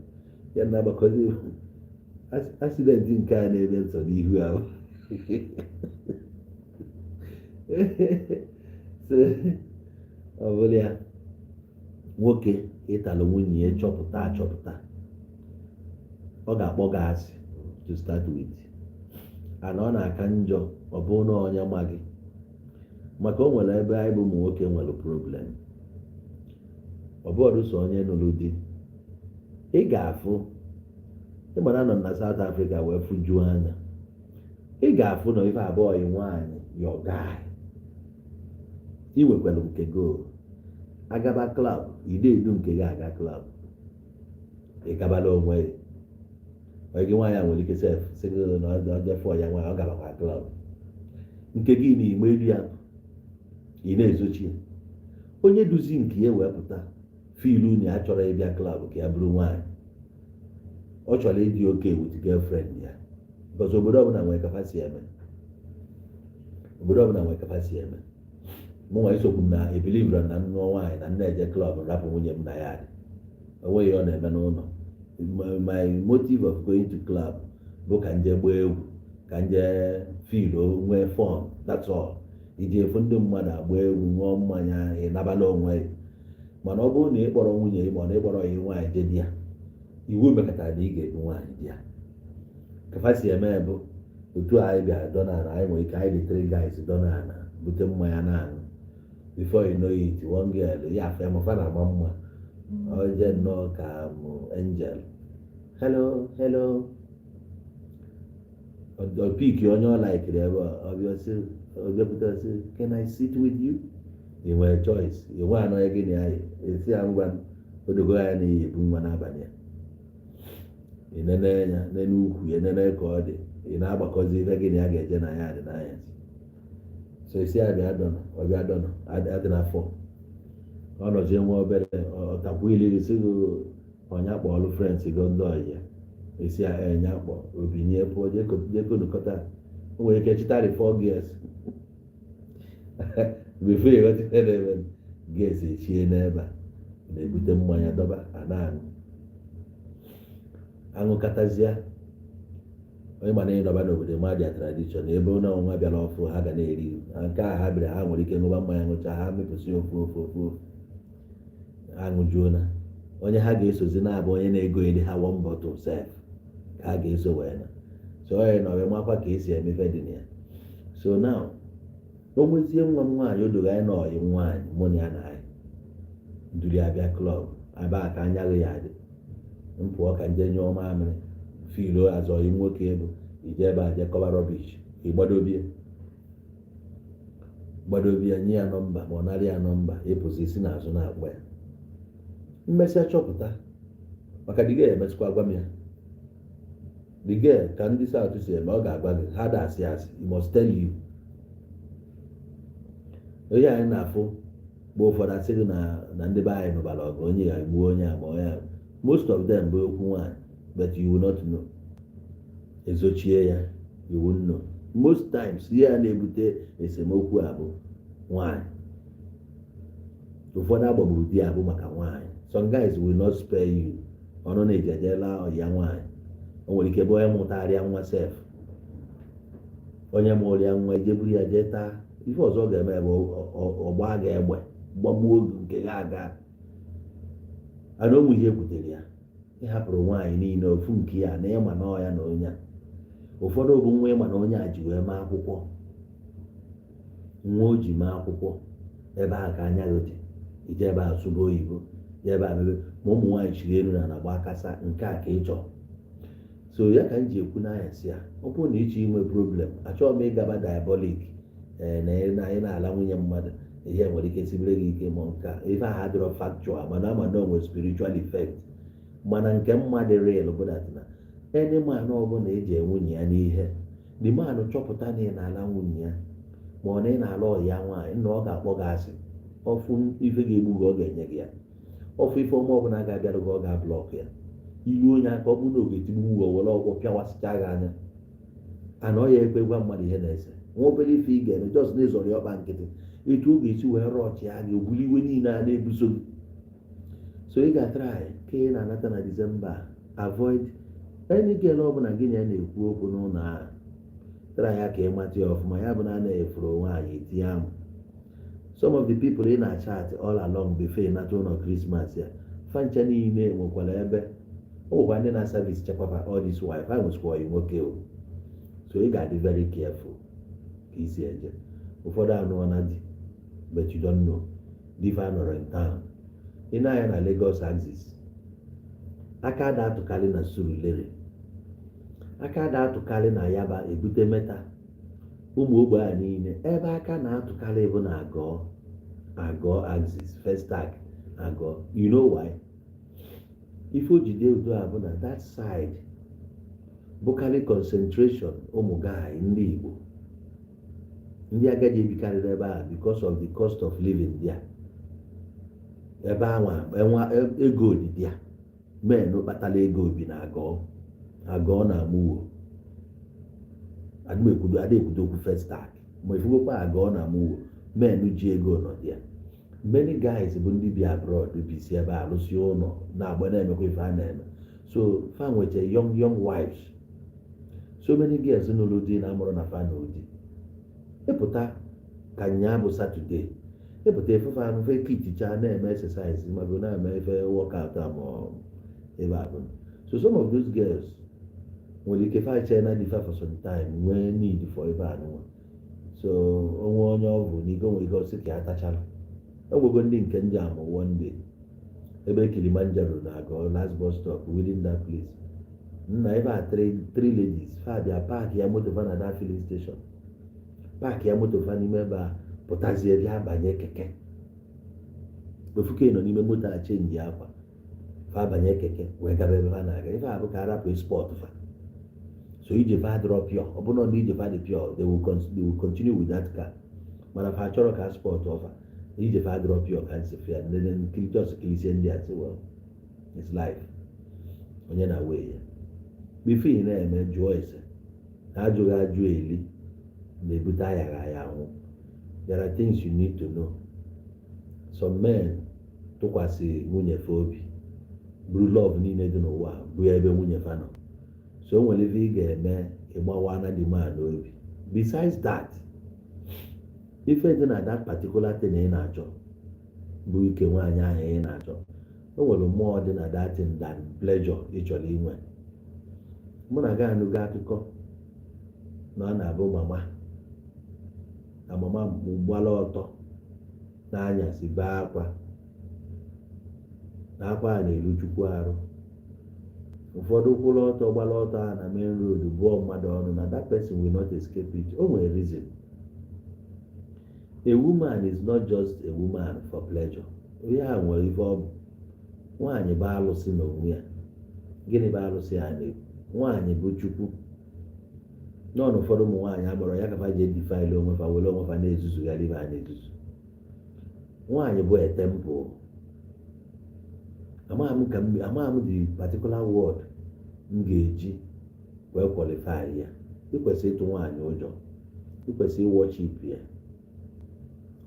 ya na-agbakọzi accident nke a na-eme nsọ n'ihu ahụ ọ bụrụ ya nwoke ịtalụ nwunye ya achọpụta ọ ga-akpọ gị asị to start with ana ọ na-aka njọ ọ bụrụ na onye ma gị maka o nwere ebe anyị bụ ụmụ nwoke nwere problem ọ bụrụ so onye nụrụ di ị ga-afụ ịmara nọ na South Africa wee fụjuo anya ị ga-afụ na ife abụọ yi nwaanyị your guy iwekwara nke go agaba klab ide edu nke gị aga klab ịgabala onwe gị nwaanyị nwere ike sef sịgị na ọjefọ ya nwaanyị ọ gabakwa klab nke gị na ime elu ya ị na-ezochi onye duzi nke ya wee pụta filu na ya chọrọ ịbịa klab ka ya bụrụ nwaanyị ọ chọrọ ịdị oke with girlfriend ya because obodo ọbụla nwere kapasiti eme mụ nwa isokwu m na ebilivra na nnụọ nwaanyị na nna eje klọb rapụ nwunye m na ya dị onweghị ọ na-eme n'ụlọ. My motive of going to club bụ ka nje gbaa egwu ka nje filo nwee fọn, that's all. Iji efu ndị mmadụ agba egwu ṅụọ mmanya ịnabala onwe mana ọ bụrụ na ị kpọrọ nwunye ị ma na ị kpọrọ ya nwaanyị je di ya iwu mekọtara na ị ga-ebu nwaanyị di ya kafasi eme bụ otu anyị bịa dọnala anyị nwere ike anyị dị 3 guys dọnala bute mmanya na-aṅụ before you know it one girl ya afọ ya mafa na-agba mma oje nnọọ ka angel hello opiki onye ọ laikiri ebe ọ bịapụta sị can I sit with you? ị nwere choice ị nwe anọghị gị na ya esi ya ngwa odogo ya na iyi ebu nwa n'abalị ya ị nene ya nene ukwu ya nene ka ọ dị ị na-agbakọzi ife gị na ya ga-eje na ya dị n'anya so isi abịa dọnọ adị n'afọ ọ nọzie nwa obere ọtakwu iliri si gị ọnya kpọọlụ frens go ndị ọyịa esi enya kpọ obinye pụọ jekonukọta o nwere ike chịtarị 4 gears before ịghọta na-eme gears echie n'ebe a na-ebute mmanya dọba a na-aṅụ aṅụkatazịa onye mana ịnọba n'obodo madịa tradishọn ebe ụlọ ọnwa bịara ọfụ ha ga na-eri nke a ha bịara ha nwere ike ṅụba mmanya ṅụcha ha mepụsị ofu aṅụjuona onye ha ga-esozi na-abụ onye na-ego edi ha 1 bottle sef ka ha ga-eso wee na so onye na ọbịa makwa ka esi emefe dị na ya so now o nwezie nwa m nwaanyị o dogo anyị na ọyị nwaanyị mụ na ya na anyị nduri abịa klọb aba ka anyaghị ya dị mpụọ ka nje nyụọ mamịrị filo azọghị nwoke ego ije ebe a je kọba rọbish ịgbadobie nye ya nọmba ma ọ narị ya nọmba ịpụzi isi n'azụ na-akpọ ya mmesịa chọpụta maka dịga emesịkwa gwa m ya dịga ka ndị South si eme ọ ga-agwa gị ha da asị he must tell you onye anyị na-afụ bụ ụfọdụ asị gị na ndị be anyị nụbara ọgụ onye ya gbuo onye a ma onye most of them bụ okwu nwaanyị but you will not know ezochie ya you will know most times ihe a na-ebute esemokwu a bụ nwaanyị ụfọdụ agbagburu di abụ maka nwaanyị some guys will not spare you ọnụ na-ejejela ọya nwaanyị o nwere ike bụ onye mụtarịa nwa sef onye mụrịa nwa ijeburu ya jee taa ife ọzọ ga-eme bụ ọgba ga egbe gbagbuo oge nke ga aga ana ụmụ ihe butere ya ịhapụrụ nwaanyị niile ofu nke ya na ịma na ya na onye a ụfọdụ bụ nwa ịma na onye a ji wee maa akwụkwọ nwa o ji maa akwụkwọ ebe a ka anya gị dị ije ebe a sụba oyibo ebe a mebe ma ụmụ nwaanyị chiri elu na na-agba akasa nke a ka ị chọrọ so ya ka m ji ekwu n'anya si ya ọ bụrụ na ịchọ inwe problem achọghị m ịgaba diabolik na ị na-ala nwunye mmadụ ihe nwere ike sibere gị ike ma nka ife ahụ adịrọ factual mana ama na onwe spiritual effect mana nke mmadụ real bụ na any man ọbụla eji nwunye ya n'ihe the man chọpụta na ị na-ala nwunye ya ma ọ na ị na-ala ọya nwaanyị na ọ ga-akpọ gị asị ọfụ ife ga-egbu gị ọ ga-enye gị ya ọfụ ife ọma ọbụla ga-abịara gị ọ ga-ablọk ya ilu onye aka ọ bụ na ogetigbu uwe were ọgwụ pịawasịcha gị anya ana ọ ya ekwe gwa mmadụ ihe na-ese nwa obere ife ị ga-eme jos na ịzọrọ ya ọkpa nkịtị etu ọ ga-esi wee rụọ ọchị ya ga-ebuli iwe niile a na-ebuso gị so ị ga-atrai ka ị na-anata na Disemba avoid any girl ọbụla gị na ya na-ekwu okwu n'ụlọ ahụ tara ya ka ị mata ya ọfụma ya bụ na a na-efuru nwaanyị etinye amụ some of the people ị na-achat all along before nata ụlọ Krismas ya fancha niile nwekwara ebe ọgwụkwa ndị na-service chekwaba all this wife ha nwesịkwa nwoke o so ị ga-adị very careful ka isi eje ụfọdụ anụọ na di but you don't know diva nọrọ in town ị na-anya na Lagos axis aka ada atụkarị na Surulere aka ada atụkarị na Yaba ebute meta ụmụ ogbe a niile ebe aka na-atụkarị bụ na agọ axis first tag agọ you know why ife o jide udo a bụ na that side bụkarị concentration ụmụ gaanyị ndị Igbo ndị agadi ebikarịrị ebe a because of the cost of living there ebe enwa ego dị ya men kpatara ego obi na agọ na amụwo adịmekwudo okwu first tag ma ifugokwa agọ na amụwo men ji ego nọ dị ya many guys bụ ndị bi abroad bisi ebe a lụsi ụlọ na-agba na-emekwa ife a na-eme so fa nweta young wives so many girls n'ụlọ di na amụrụ na fa na odi ịpụta ka nya bụ Saturday ịpụta efefe anụ fe kiticha na-eme exercise mago na-eme efe workout ma ebe abụ so some of those girls nwere ike fa chena dị fa for some time nwee need for ebe anụnwa so onwe onye ọ bụ na igo nwere ike ọsị ka ya tachara ogwego ndị nke nje amụ one day ebe Kilimanjaro na-agọ last bus stop within that place nna ebe a three ladies fa bịa paakị ya moto fa na that filling station paakị ya moto fa n'ime ebe a pụtazie bịa banye keke ofuke nọ n'ime moto a chenji akwa fa banye keke wee gaba ebe ha na-aga ife a bụ ka arapụ sport fa so ije fa drop pure ọ bụrụ na ije fa dị pure they will continue with that car mana fa chọrọ ka sport ọfa ije fa drop pure ka nsi fia ndị nkiritos kilisie ndị a sị well it's life onye na wee ya bifo ị na-eme jụọ ese ha ajụghị ajụ eli na-ebute ayaghị anwụ. There are things you need to know. Some men tụkwasị nwunye fa obi buru love niile dị n'ụwa bụ ebe nwunye fa nọ so o nwere ife ị ga-eme ịgbawa na dị man obi. Besides that, ife dị na that particular thing ị na-achọ bụ ike nwaanyị ahụ ị na-achọ o nwere mmụọ dị na that thing than pleasure ị chọrọ inwe. Mụ na ga anụgo akụkọ na ọ na-abụ mama gbala ọtọ n'anyasị bee akwa na akwa a na-eru Chukwu arụ. Ụfọdụ kwụrụ ọtọ gbala ọtọ a na main road bụọ mmadụ ọnụ na that person will not escape it. O nwere reason. A woman is not just a woman for pleasure. Onye a nwere ife ọ bụ. Nwaanyị bụ alụsị n'onwe ya. Gịnị bụ alụsị a na-ekwu? Nwaanyị bụ Chukwu. N'ọnụ ụfọdụ ụmụ nwaanyị amụrụ ya ka fa ji edifile onwe fa were onwe fa na-ezuzugharị ibe a na-ezuzu. Nwaanyị bụ a temple. Amaghị m the particular word m ga-eji wee qualify ya. Ikwesị ịtụ nwaanyị ụjọ. Ikwesị worship ya.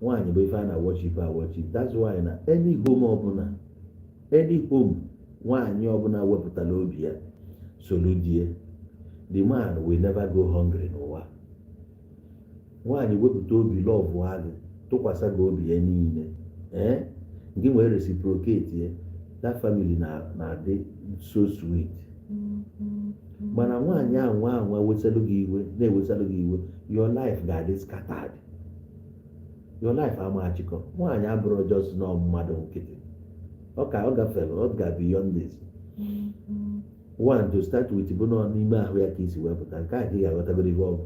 Nwaanyị bụ ife a na worship. That's why na any home ọbụla, any home nwaanyị ọbụla wepụtara obi ya solu die, the man will never go hungry n'ụwa. Nwaanyị wepụta obi love ha gị tụkwasị gị obi ya niile nke nwere reciprocate ya that family na-adị so sweet. Mana nwaanyị ahụ na-ewesalụ gị iwe, your life ga-adị scattered. Your life ama achịkọ. Nwaanyị abụrụ just nọ mmadụ nkịtị. Ọ gafere, ọ ga beyond this. One, to start with, bụ nọ n'ime ahụ ya ka isi wepụta, nke a ka ị ga-aghọtabere ihe ọ bụ.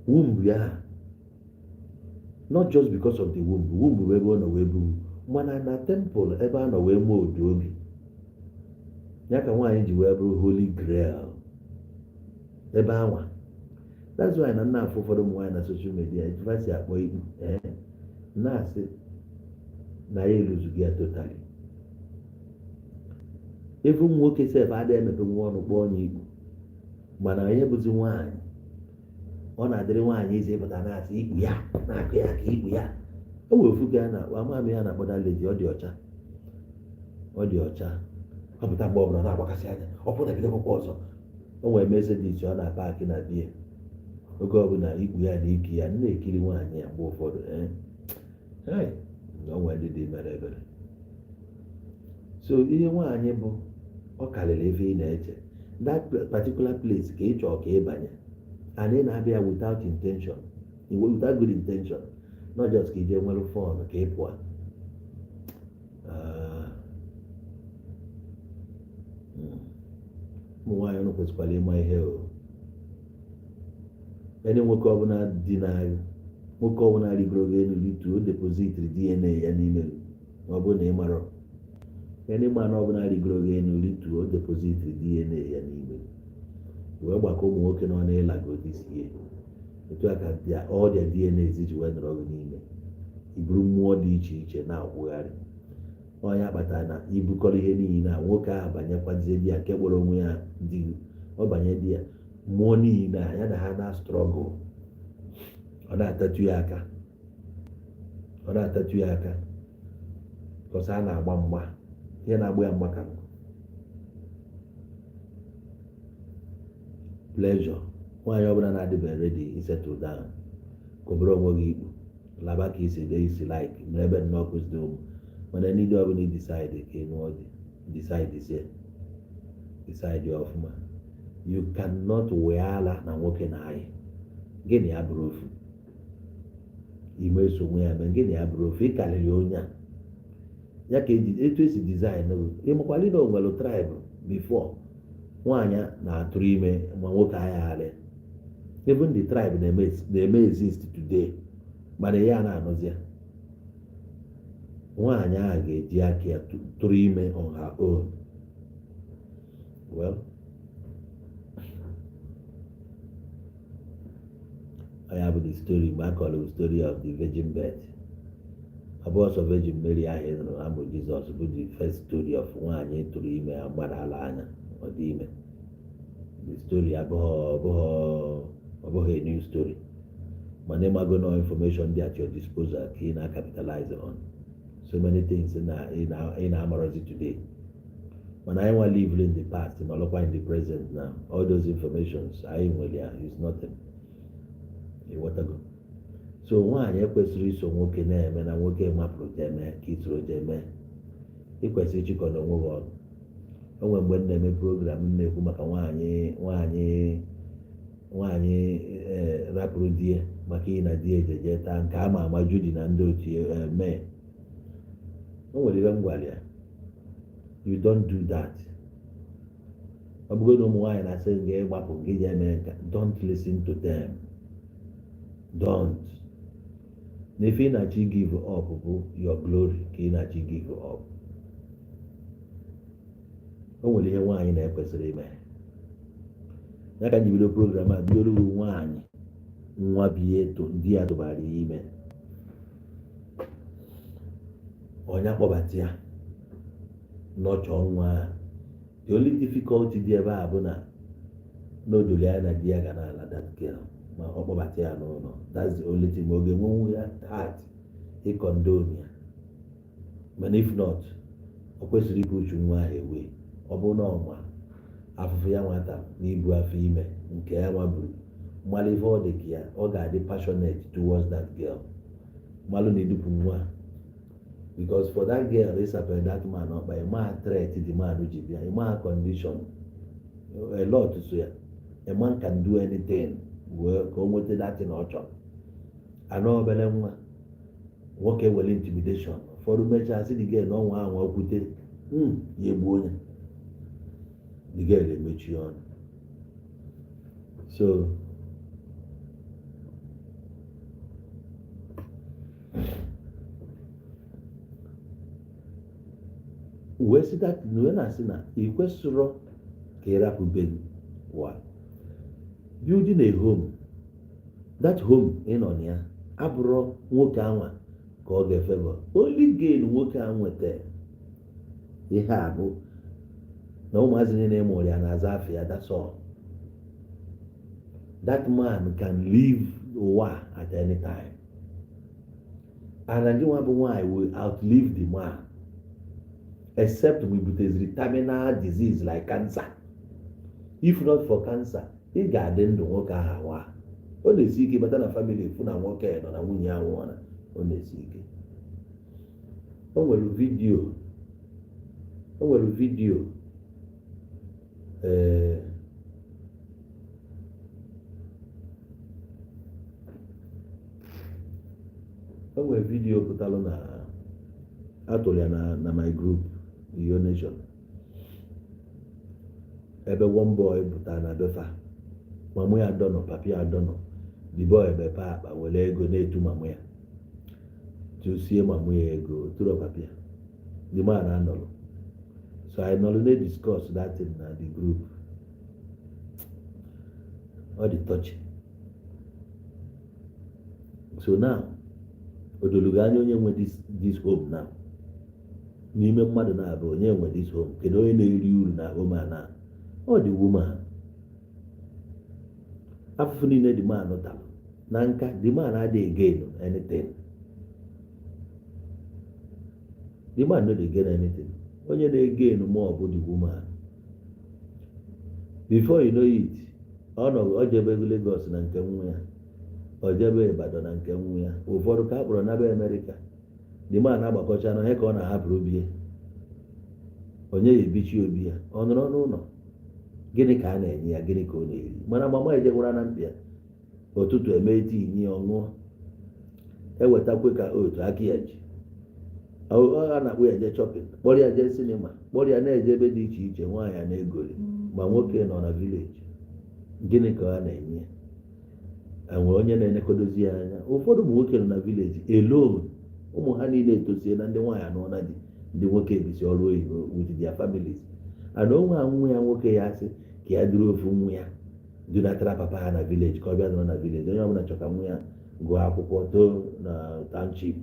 Womb ya, not just because of the womb bụ ebe ọ nọ wee buru, mana na temple ebe a nọ wee mụọ odu obi. Ya ka nwaanyị ji wee bụrụ holy grail ebe anwa. That's why na nna afọ ụfọdụ ụmụ nwaanyị na social media ejivasi akpọ ikpu na-asị na ya eluzughị ya totally. Ebe ụmụ nwoke sef adịghị emepe nwa ọnụ kpọọ onye ikpu, mana onye bụzi nwaanyị ọ na-adịrị nwaanyị ezi ịpụta na-asị ikpu ya na-akụ ya ka ikpu ya. O nwere ofu ga na amaghị ya na-akpọda ledi, ọ dị ọcha ọ pụta mgbe ọbụla na-agbakasị anya, ọ pụta gide akwụkwọ ọzọ. O nwere Mercedes ọ na-paakị na bie, oge ọbụla ikpu ya na iki ya na-ekiri nwaanyị ya mgbe ụfọdụ o nwere ndị dị mere ebere. So ihe nwaanyị bụ ọ karịrị ebe ị na-eche. That particular place ka ị chọọ ka ị banye, and ị na-abịa without intention, without good intention, not just ka ị jee nwere fọn ka ị pụọ. Ụmụ nwaanyị ọnụ kwesịkwara ịma ihe o. Ndị nwoke ọbụla dị n'agha, nwoke ọbụla rigoro gị elu litu, o depozitiri DNA ya n'ime ma ọ bụ na ị marọ. Ndị mmanụ ọbụla rigoro gị elu litu, o depozitiri DNA ya n'ime wee gbakọ ụmụ nwoke nọ n'ịlago disie. Etu a ka all their DNA ji wee nọrọ gị n'ime. Iburu mmụọ dị iche iche na-akwụgharị. Onye kpatara na ibukọrọ ihe niile na nwoke ahụ banyekwazie di ya nke kpọrọ onwe ya di, ọ banye di ya, mmụọ niile ya na ha na strọgụl. Ọ na-atatu ya aka kọsa a na-agba mgba, ihe na-agba ya mgba ka pleasure. Nwaanyị ọbụla na-adịbeghị ready isettle down, kobere onwe gị ikpu, laba ka isi dee isi like n'ebe nnọọ kwụsịrị ụmụ. Mana ndị ọbụla decide ka ịnụọ dị, decide ọfụma. You cannot wee ala na nwoke na anyị gịnị ya bụrụ ofu. Ime eso nwe ya mee gịnị ya bụrụ ofu, ị karịrị onye a. Ya ka etu esi design ịmakwali na onwere tribe before nwaanyị na-atụrụ ime ma nwoke agagharị. Even the tribe na-eme exist today, mana ya na-anụzi ya. Nwaanyị ahụ ga-eji aka ya tụrụ ime on her own. Well, I have the story, I call it the story of the virgin birth. About the Virgin Mary ahụ nụrụ amụ Jizọs bụ the first story of nwaanyị tụrụ ime agbara ala anya ọ dị ime. The story abụghị a new story, mana ịmago no information dị at your disposal ka ị na-capitalize on so many things ị na-amarozi today. Mana anyị nwa live in the past ma ọlọkwa in the present now. All those informations anyị nwere ya is nothing. Ịghọtago? So nwaanyị ekwesịrị iso nwoke na-eme na nwoke mapụrụ jeme ka isoro jeme. Ị kwesịrị ịchịkọ n'onwe gị ọnụ. O nwere mgbe m na-eme program na-ekwu maka nwaanyị rapụrụ di ya maka iyi na di ejeje taa nke ama ama Judi na ndị otu mee. O nwere ihe m gwara ya, you don't do that. Ọ bụgo na ụmụ nwaanyị na-asị gị ịgbapụ gị je eme nka, don't listen to them. Don't. Na ife ị na-achị give up bụ your glory ka ị na-achị give up. O nwere ihe nwaanyị na-ekwesịrị ime. Ya ka anyị bido program a bidoro nwaanyị nwa biye di ya tụbara ime. Onye akpọbata ya nọchọ nwa. The only difficulty dị ebe a bụ na n'odoli ya na di ya ga na-ala that girl ma ọ kpọbata ya n'ụlọ. That's the only thing. Ma ọ ga-enwenwu ya heart ịkọndon ya. Mana if not, o kwesịrị ibu uchu nwa ahụ ewe. Ọ bụ na ọma afụfụ ya nwata na ibu afọ ime nke ya nwa buru, mmalụ ife ọ dị ka ya, ọ ga-adị passionate towards that girl. Mmalụ na-edupụ nwa because for that girl ịsapere that man ọkpa ịma threat the man ji bịa ịma condition a lot so ya a man can do anything wee ka o nweta that thing ọ chọrọ anọ obere nwa nwoke were intimidation ụfọdụ mechaa sị the girl na ọnwa ahụ okwute ya egbuo onye the girl emechi ọnụ so wee sị that wee na-asị na ị kwesịrọ ka ị rapụbeghị why building a home that home ị nọ na ya abụrụ nwoke anwa ka ọ ga-efebọ only gain nwoke a nweta ihe a bụ na ụmụazị niile mụrụ ya na-aza afọ ya that's all that man can leave ụwa at any time and ndị nwa bụ nwaanyị will outlive the man except we buteziri terminal disease like cancer if not for cancer ị ga-adị ndụ nwoke ahụ awa ọ na-esi ike bata na family fụ na nwoke nọ na nwunye ahụ nwụrụ ọ na-esi ike o nwere vidio o nwere vidio pụtalụ na atụrụ ya na my group Iyo Nation ebe one boy pụtara na befa mama ya dọnọ papi ya dọnọ the boy ebepe akpa were ego na-etu mama ya tụsie mama ya ego tụrụ papi ya the man anọrọ so I nọrọ na-discuss that thing na the group ọ dị touching so now odolugo anya onye nwe this home now n'ime mmadụ na-abụ onye nwe this home kedu onye na-eri uru na home a na ọ dị woman afụfụ niile dị man tara na nka the man adịghị gain anything the man no dey gain anything onye na-again ma ọ bụ the woman before you know it ọ jebe Lagos na nke nwa ya ọ jebe Ibadan na nke nwa ya ụfọdụ ka a kpọrọ n'aba Amerịka the man agbakọcha na ihe ka ọ na-ahapụrụ obi ya onye ya ebichi obi ya ọ nọrọ n'ụlọ gịnị ka a na-enye ya gịnị ka ọ na-eri mana mama ejegwara na mkpịa ụtụtụ eme tii nye ya ọṅụọ ewetakwe ka otu aka ya ji a na-akpụ ya je shopping kpọrọ ya je sinima kpọrọ ya na-eje ebe dị iche iche nwaanyị a na-egoli ma nwoke nọ na village gịnị ka a na-enye ya enwere onye na-enekodozi ya anya ụfọdụ ụmụ nwoke nọ na village alone ụmụ ha niile etosie na ndị nwaanyị anọ na ndị nwoke ebisi ọrụ oyibo with their families ana onwe a nwa ya nwoke ya asị ka ya duru ofu nwa ya dunatara papa ha na village ka ọ bịa nọ na village onye ọbụla chọka nwa ya gụọ akwụkwọ too na township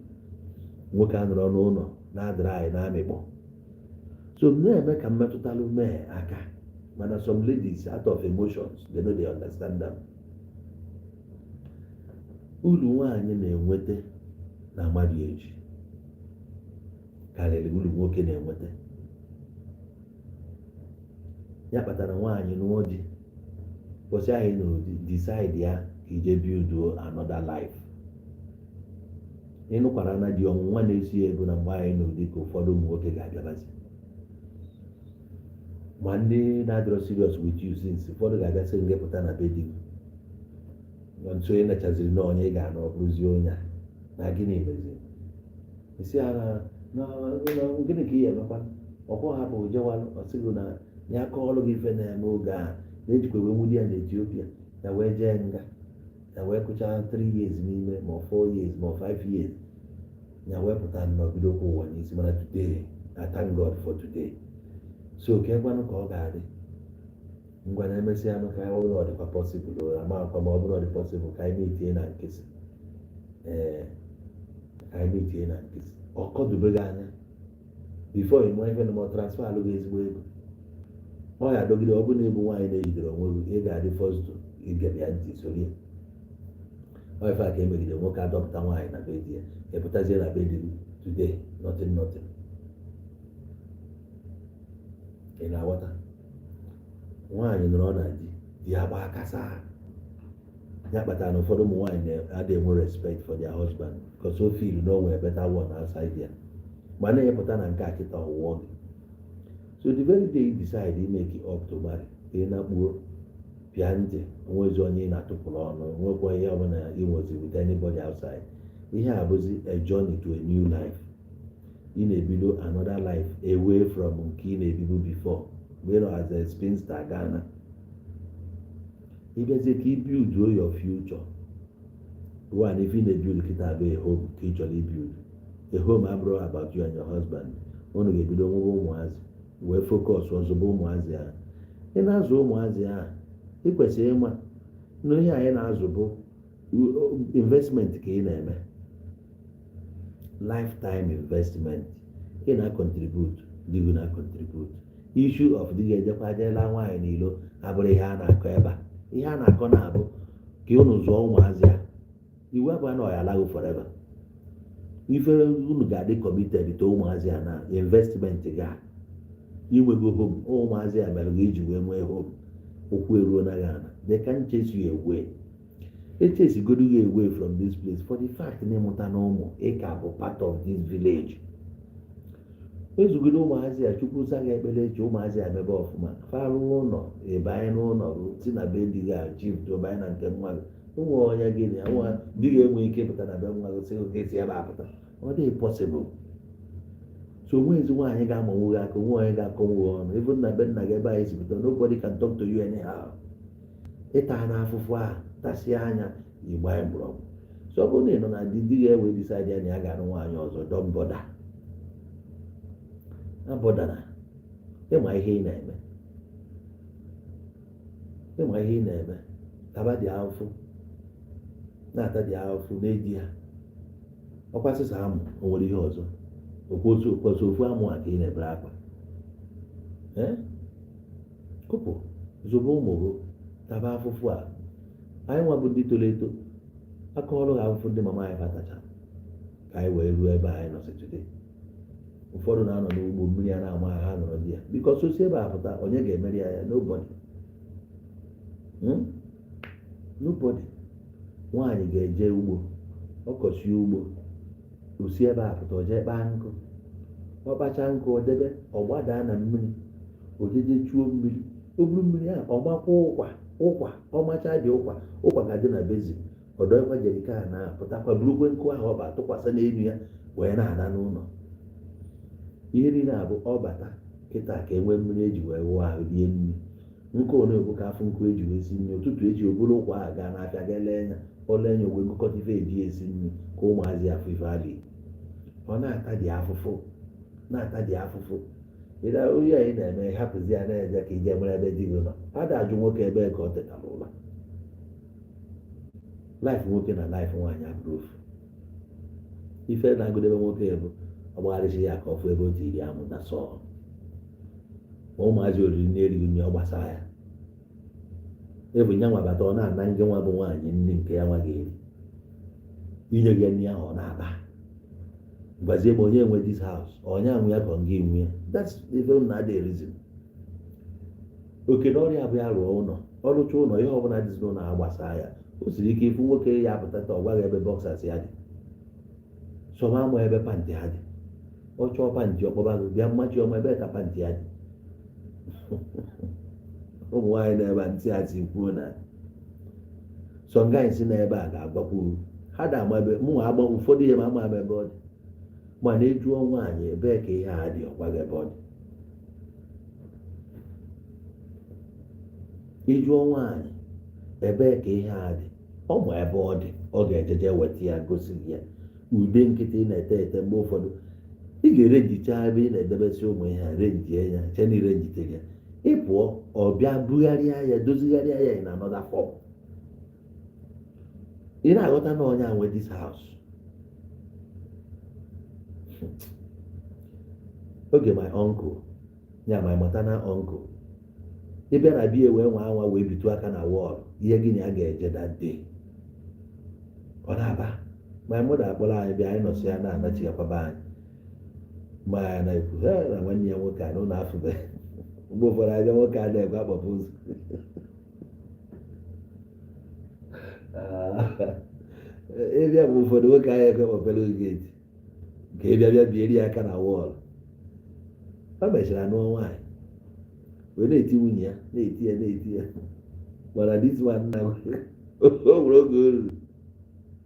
nwoke a nọrọ n'ụlọ na-adịrị anyị na-amịkpọ so na-eme ka mmetụtalụ mee aka mana some ladies out of emotions they know they understand them uru nwaanyị na-enweta na marriage karịrị uru nwoke na-enweta ya kpatara nwaanyị n'ụọ di ụbọchị ahụ n'ụdị decide ya ka ije build another life ịnụkwara na di ọnwụnwa na-esi ego na mgbe anyị n'ụdị ka ụfọdụ ụmụ nwoke ga-abịabazi ma ndị na-adịrọ serious with you since ụfọdụ ga-agasị ngepụta na be di nso onye nechaziri na onye ga-anọ bụrụzi onye a na gịnị meziri isi agha gịnị ka ị ya emekwa ọkwọ hapụ jewalụ ọsịgụ na ya kọọlụ gị ife na-eme oge a na-ejikwa wee nwuli ya na Etiopia ya wee jee nga ya wee kụchaa 3 years n'ime ma 4 years ma 5 years ya wee pụta n'obido okwu ụwa n'isi mana today I thank God for today so ka ekwanụ ka ọ ga-adị ngwa na-emesịa ka ọ bụrụ ọ dịkwa possible amakwa ma ọ bụrụ ọ dị possible ka anyị metie na nkịsị ka anyị metie na nkịsị ọkọdubego anya before ịnwe ife na ma transfer alụghị ezigbo ego ọ ya adọgide ọ bụrụ na ịbụ nwaanyị na-ejidere onwe gị ị ga-adị first igebe ya ntị sorie ọ ife a ka emegide nwoke adọpụta nwaanyị na be di ya epụtazie na be di today nothing ị na-aghọta nwaanyị nọrọ na di ya gba akasa ya kpatara na ụfọdụ ụmụ nwaanyị na-adịghị enwe respect for their husband because o feel na o nwere better one outside ya ma na-epụta na nke a kịta ọwụwa gị. So the very day you decide you make it up to marry, ị na-akpuo pịa ntị, onwezi onye ị na-atụpụrụ ọnụ, nwekwa ihe ọbụla inwezi with anybody outside. Ihe a bụzi a journey to a new life. Ị na-ebido another life away from nke ị na-ebido before, mgbe nọ as a spinster Ghana. Ị bịazie ka ị build your future. One, if ị na-ebuild kịta abụ a home ka ị chọrọ ibuild. A home abụrụ about you and your husband. Unu ga-ebido nwebe ụmụazị wee focus ozugbo ụmụazị ahụ. Ị na-azụ ụmụazị ahụ, ị kwesịrị ịma na ihe anyị na-azụ bụ investment ka ị na-eme, lifetime investment. Ị na-contribute, di gị na-contribute. Issue of di ga-ejekwa jela nwaanyị n'ilo abụrụ ihe a na-akọ ebe a. Ihe a na-akọ na-abụ ka unu zụọ ụmụazị a, iwu abụọ na ọya alaghị forever. Ife unu ga-adị committed to ụmụazị a na investment ga inwego home. Ụmụazị a mere iji wee nwee home. Okwu eruo na Ghana, they can chase you away. They chase you away from this place for the fact na ịmụta na ụmụ ịka bụ part of this village. Ezugodo ụmụazị a, Chukwu saghị ekpere echi ụmụazị a mebe ọfụma, farụ ụlọ, ịbanye n'ụlọ, si na be di gị achieve to banye na nke nwa gị. Ụmụ onye gị na nwa di gị enweghị ike pụta na be nwa gị, sị oge si ebe a pụta. Ọ dịghị possible. So onwezi nwaanyị ga-amanwu gị aka, onwe onye ga-akọnwu gị ọnụ. Even na be nna gị ebe anyị si pụta, nobody can talk to you anyhow. Ịta na afụfụ a, tasịa anya, igba anyị mgbọrọgwụ. So ọ bụrụ na ị nọ na di gị ewe decide ya na ya ga-anụ nwaanyị ọzọ, don't bother. Abọdana, ịma ihe ị na-eme. Ịma ihe ị na-eme. Taba dị afụfụ, na-ata dị afụfụ n'eji ya. Ọkwa sịsa amụ, o nwere ihe ọzọ. Okwoso ofu amụ a ka ị na-ebere akwa. Kụpụ, zobe ụmụ gị, taba afụfụ a. Anyị nwa bụ ndị toro eto, aka ọrụ ha afụfụ ndị mama anyị batacha ka anyị wee ruo ebe anyị nọsị today. Ụfọdụ na-anọ n'ugbo mmiri a na-ama ha nọrọ di ya. Bikos osi ebe a pụta, onye ga-emeri ya? Nobody. Nobody. Nwaanyị ga-eje ugbo, ọkọchie ugbo, osi ebe a pụta, o jee kpaa nkụ. Ọ kpachaa nkụ, o debe, ọ gbadaa na mmiri, o jeje chuo mmiri. O buru mmiri ahụ, ọ gbakwa ụkwa, ọ machaa dị ụkwa ga-adị na bezi. Ọdọkwa jerikan na pụtakwa burukwe nkụ ahụ ọ ba tụkwasị n'elu ya wee na-ana n'ụlọ. Ihe niile a bụ ọ bata kịta ka enwee mmiri eji wee wụọ ahụ rie nri. Nkụ onye ka afụ nkụ eji wee si nri. Ụtụtụ eji oburu ụkwa ahụ gaa n'afịa gaa lee anya, ọ lee anya wee gụkọta ife eji esi nri ka ụmụazị afọ ife adị. Ọ na-ata dị afụfụ. Ịda oyi anyị na-eme, hapụzi ya na-eje ka ije mere ebe di gị nọ. A da-ajụ nwoke ebe ka ọ tetara ụla. Laịf nwoke na laịf nwaanyị abụrụ ofu. Ife na-agụdebe nwoke bụ ọgbagharịsị ya ka ọ fụ ebe o tiri amụ na sọọ. Ma ụmụazị oriri na-erighị nri, ọ gbasara ya. Ebu nya nwa bata, ọ na-ana nge nwa bụ nwaanyị nri nke ya nwa ga-eri. Inye gị nri ahụ ọ na-aba. Gwazie m onye nwe this house, onye anwụ ya ka ọ ga enwe ya. That's even not the reason. Oke na ọrịa bụ ya rụọ ụlọ, ọrụcha ụlọ, ihe ọbụla dịzi n'ụlọ agbasa ya. O siri ike ịfụ nwoke ya apụtata, ọ gwaghị ebe bọksas ya dị, sọma amụ ebe pantị ha dị. Ọ chọọ pantị ọkpọba gị, bịa mmachi ọma ebe ka pantị ya dị. Ụmụ nwaanyị na-ebe a ntị asị kwuo na sọngaị si n'ebe a ga-agbakwuru ha da-ama ebe mụnwa agba ụfọdụ ihe ma ama ebe ọ dị. Mana ịjụọ nwaanyị ebee ka ihe a dị, ọ gwaghị ebe ọ dị. Ịjụọ nwaanyị ebee ka ihe a dị, ọ ma ebe ọ dị, ọ ga-ejeje weta ya gosi gị ya. Ude nkịtị na-ete ete mgbe ụfọdụ ị ga-erejicha ebe ị na-edebesi ụmụ ihe a, renjie ya, che na irejite ya. Ị pụọ, ọ bịa bugharịa ya, dozigharịa ya in another form. Ị na-aghọta na onye a nwe this house. Oge my uncle, ya my maternal uncle, ị bịara bịa wee nwa anwa wee bitu aka na wọl, ihe gị na ya ga-eje that day. Ọ na-aba my mother akpọrọ anyị bịa, anyị nọsị ya na-anachigakwaba anyị. Ma ya na-ekwu na nwanne ya nwoke a n'ụlọ afụbe. Mgbe ụfọdụ anya nwoke a na-ekwe akpọpụ ụzọ. Ịbịa bụ ụfọdụ nwoke ahụ ekwe kpọpere geti. nke bịa bieri ya aka na wọl. O mechara nụọ nwaanyị wee na-eti nwunye ya na-eti ya mana dis one na o nwere oge o ruru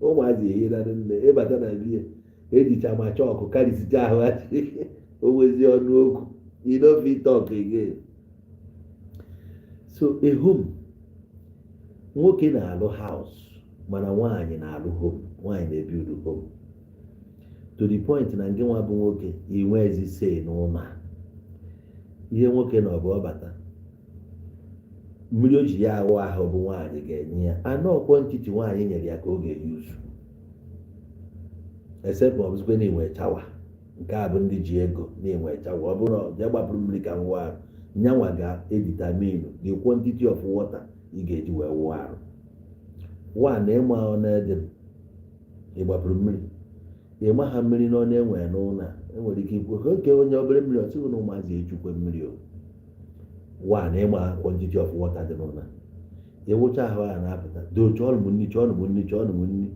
ụmụazị ehirarị nne ịbata na biya ejicha ma chọọkụ karịsịcha ahụ o wezi ọnụ okwu you no fit talk again. So a home, nwoke na-alụ house mana nwaanyị na-alụ home, nwaanyị na-ebuild home to the point na nke nwa bụ nwoke inwezi say n'ụlọ ihe nwoke na ọbụ ọbata mmiri o ji ya ahụ ahụ bụ nwaanyị ga-enye ya anọ kwọntiti nwaanyị nyere ya ka ọ ga-eyuzu except ma ọ bụzikwe na-enwe chawa nke a bụ ndị ji ego na-enwe chawa ọ bụrụ na je gbapụrụ mmiri ka nwa ahụ nyanwa ga-editaminu the quantity of water ị ga-eji wee wụọ arụ wa na ịma ọ na-ede ịgbapụrụ mmiri ịma ha mmiri na ọ na-enwe n'ụlọ enwere ike ikwu oke onye obere mmiri ọsịghị na ụmụazị echukwe mmiri o wa na ịma quantity of water dị n'ụlọ ewucha ahụ a na-apụta do chọọnụ m nri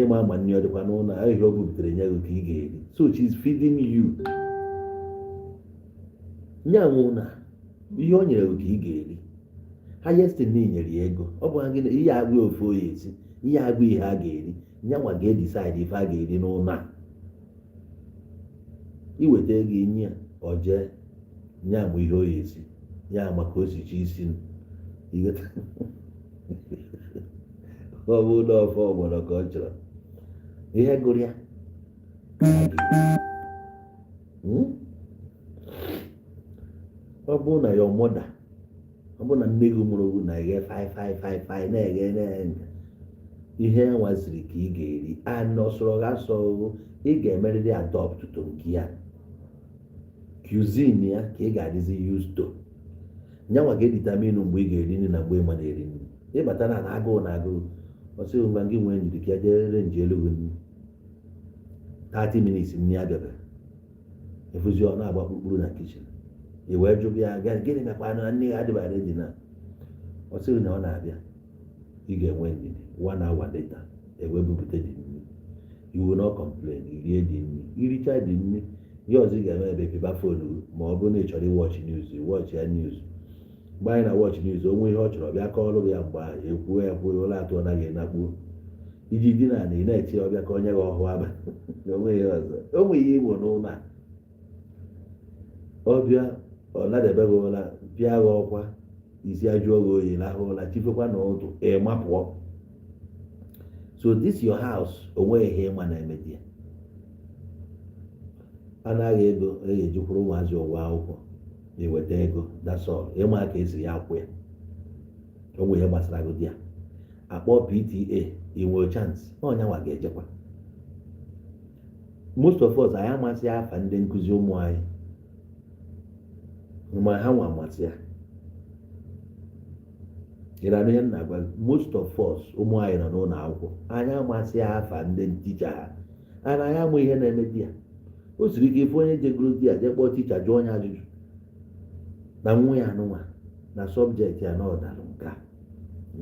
ịma ma nri ọ dịkwa n'ụlọ ahịhịa o bubutere nye gị ka ị ga-eri so she is feeding you nyanwụ na ihe o nyere gị ka ị ga-eri highest na nyere ya ego ọ bụ gị ihe agụ ofe oyi esi ihe agụ ihe a ga-eri nyanwa ga-edisaidi ife a ga-eri n'ụlọ a iweta ego inye ya ọ jee nya mụ ihe oyi esi ya maka osichi isi ọ bụ na ofe ọgbọrọ ka ọ chọrọ ihe gụrụ ya ọ bụ na ya ọmụda ọ bụ na nne gị mụrụ ogwu na-eghe 5 na-eghe ihe nwaziri ka ị ga-eri anọsọrọ gasọrụ ị ga-emerịrị adopt to nke ya cuisine ya ka ị ga-adịzi used to nyanwa ga-editaminu mgbe ị ga-eri nri na mgbe ị ma na-eri nri ịbata na agụụ ọsịghị ngwa gị nwee njiri ka ejere nji elu gị nri 30 minutes nri abịabe efuzi ọ na-agba kpukpuru na kichin i wee jụbụ ya gịnị mekwa na nne ya adịbara eji na ọ sịrị na ọ na-abịa ị ga-enwe ndidi 1 hour later ewee bupụta dị nri you will not complain irie dị nri iricha dị nri ihe ọzọ ị ga-eme ebe pipa fonu ma ọ bụrụ na ị chọrọ iwọchị news iwọchị ya news mgbe anyị na wọchị news onwe ihe ọ chọrọ bịa kọọrụ gị ya mgbe ahụ ekwuo ya kwuo ụlọ atụ ọ naghị enakpuo iji dina na ị na-eche ọbịa ka onye gị ọhụụ abalị na onwe ihe ọzọ o nwe ihe igbo n'ụlọ a ọbịa ọ ladebe gị ụra pịa gị ọkwa isi ajụọ gị oyi lahụ ụra chifekwa na ụtụ ịmapụọ so this your house onweghị ihe ịma na-eme di ya anaghị ego ejikwuru ụmụazị ụwa akwụkwọ na-eweta ego that's all ịma ka esi ya akwụ ya onwe ihe gbasara gị di ya akpọ PTA inwe chance ọnyanwa ga-ejekwa most of us anyị amasị afa ndị nkụzi ụmụ anyị ma ha nwa amasị ya ịranụ ihe nna gwa most of us ụmụ anyị nọ n'ụlọ akwụkwọ anyị amasị afa ndị ticha ha ana anyị amụ ihe na-eme di ya o siri ike ife onye jegoro di ya jee kpọọ ticha jụọ onye ajụjụ na nwa ya anụnwa na sọbjekti ya na ọdalụ nka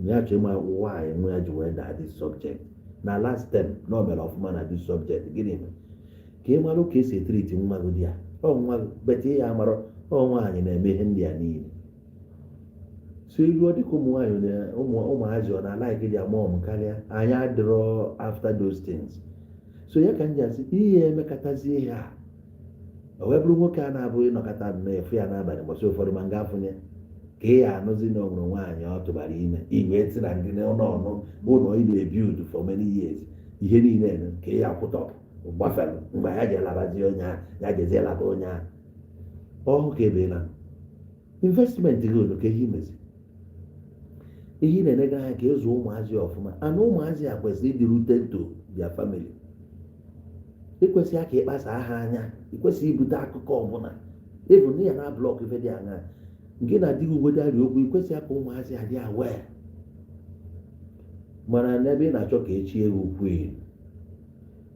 ya chọ ịma nwaanyị nwa ya ji wee daa dis subject na last term na o mere ọfụma na dis subject gịnị mere ka ị marụ ka esi etriti nwa gị di ya ọ nwa bete ya mara ọ nwaanyị na-eme ihe ndị ya niile so ilu ọ dịka ụmụ nwaanyị na ụmụazị ọ na-alaiki dị ama ọmụ karịa anyị adịrọ after those things so ya ka m ji asị ihe emekọtazi ihe a o wee bụrụ nwoke a na-abụghị nọkọta na-efu ya n'abalị mbọsị ụfọdụ ma nga afụnye ka ị ya anụzi na ọnwụrụ nwaanyị ọ tụbara ime igwe eti na ndị n'ọnụ ụlọ ị na-ebild for many years ihe niile ka ị ya kwụtọpụ gbafere mgbe ya ji labazi onye ahụ ya jezie laba onye ahụ ọhụ ka ebeela investment gị olu ka ihe imezi ihe na-enega ha ka ịzụ ụmụazị ọfụma ana ụmụazị a kwesịrị ịdị rooted to their family ikwesịghị ka ịkpasa aha anya ikwesịghị ibute akụkọ ọbụla ịbụ na ya na blọk ife dị anya nke na-adịghị ugwedari okwu ikwesịghị ka ụmụazị adị aware mana n'ebe ị na-achọ ka echi ewu ukwu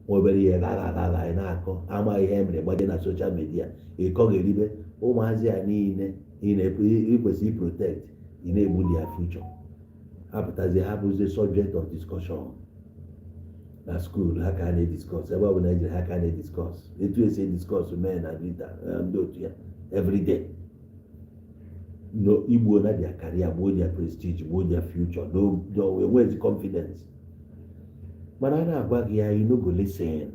nwebere ihe lalala ị na-akọ amaghị ihe mere gbaje na soshal midia ịkọgheribe ụmụazị a niile ikwesị protect ị na-egbu dia future hapụtazie hapụzie subject of discussion na school ha ka na-ediscuss ebe ọ bụla ejiri ha ka na-ediscuss etu esi ediscuss men na ndị otu ya everyday no igbo na their career gbuo their prestige gbuo their future no enwezi confidence mana a na-agwa gị ya no go listen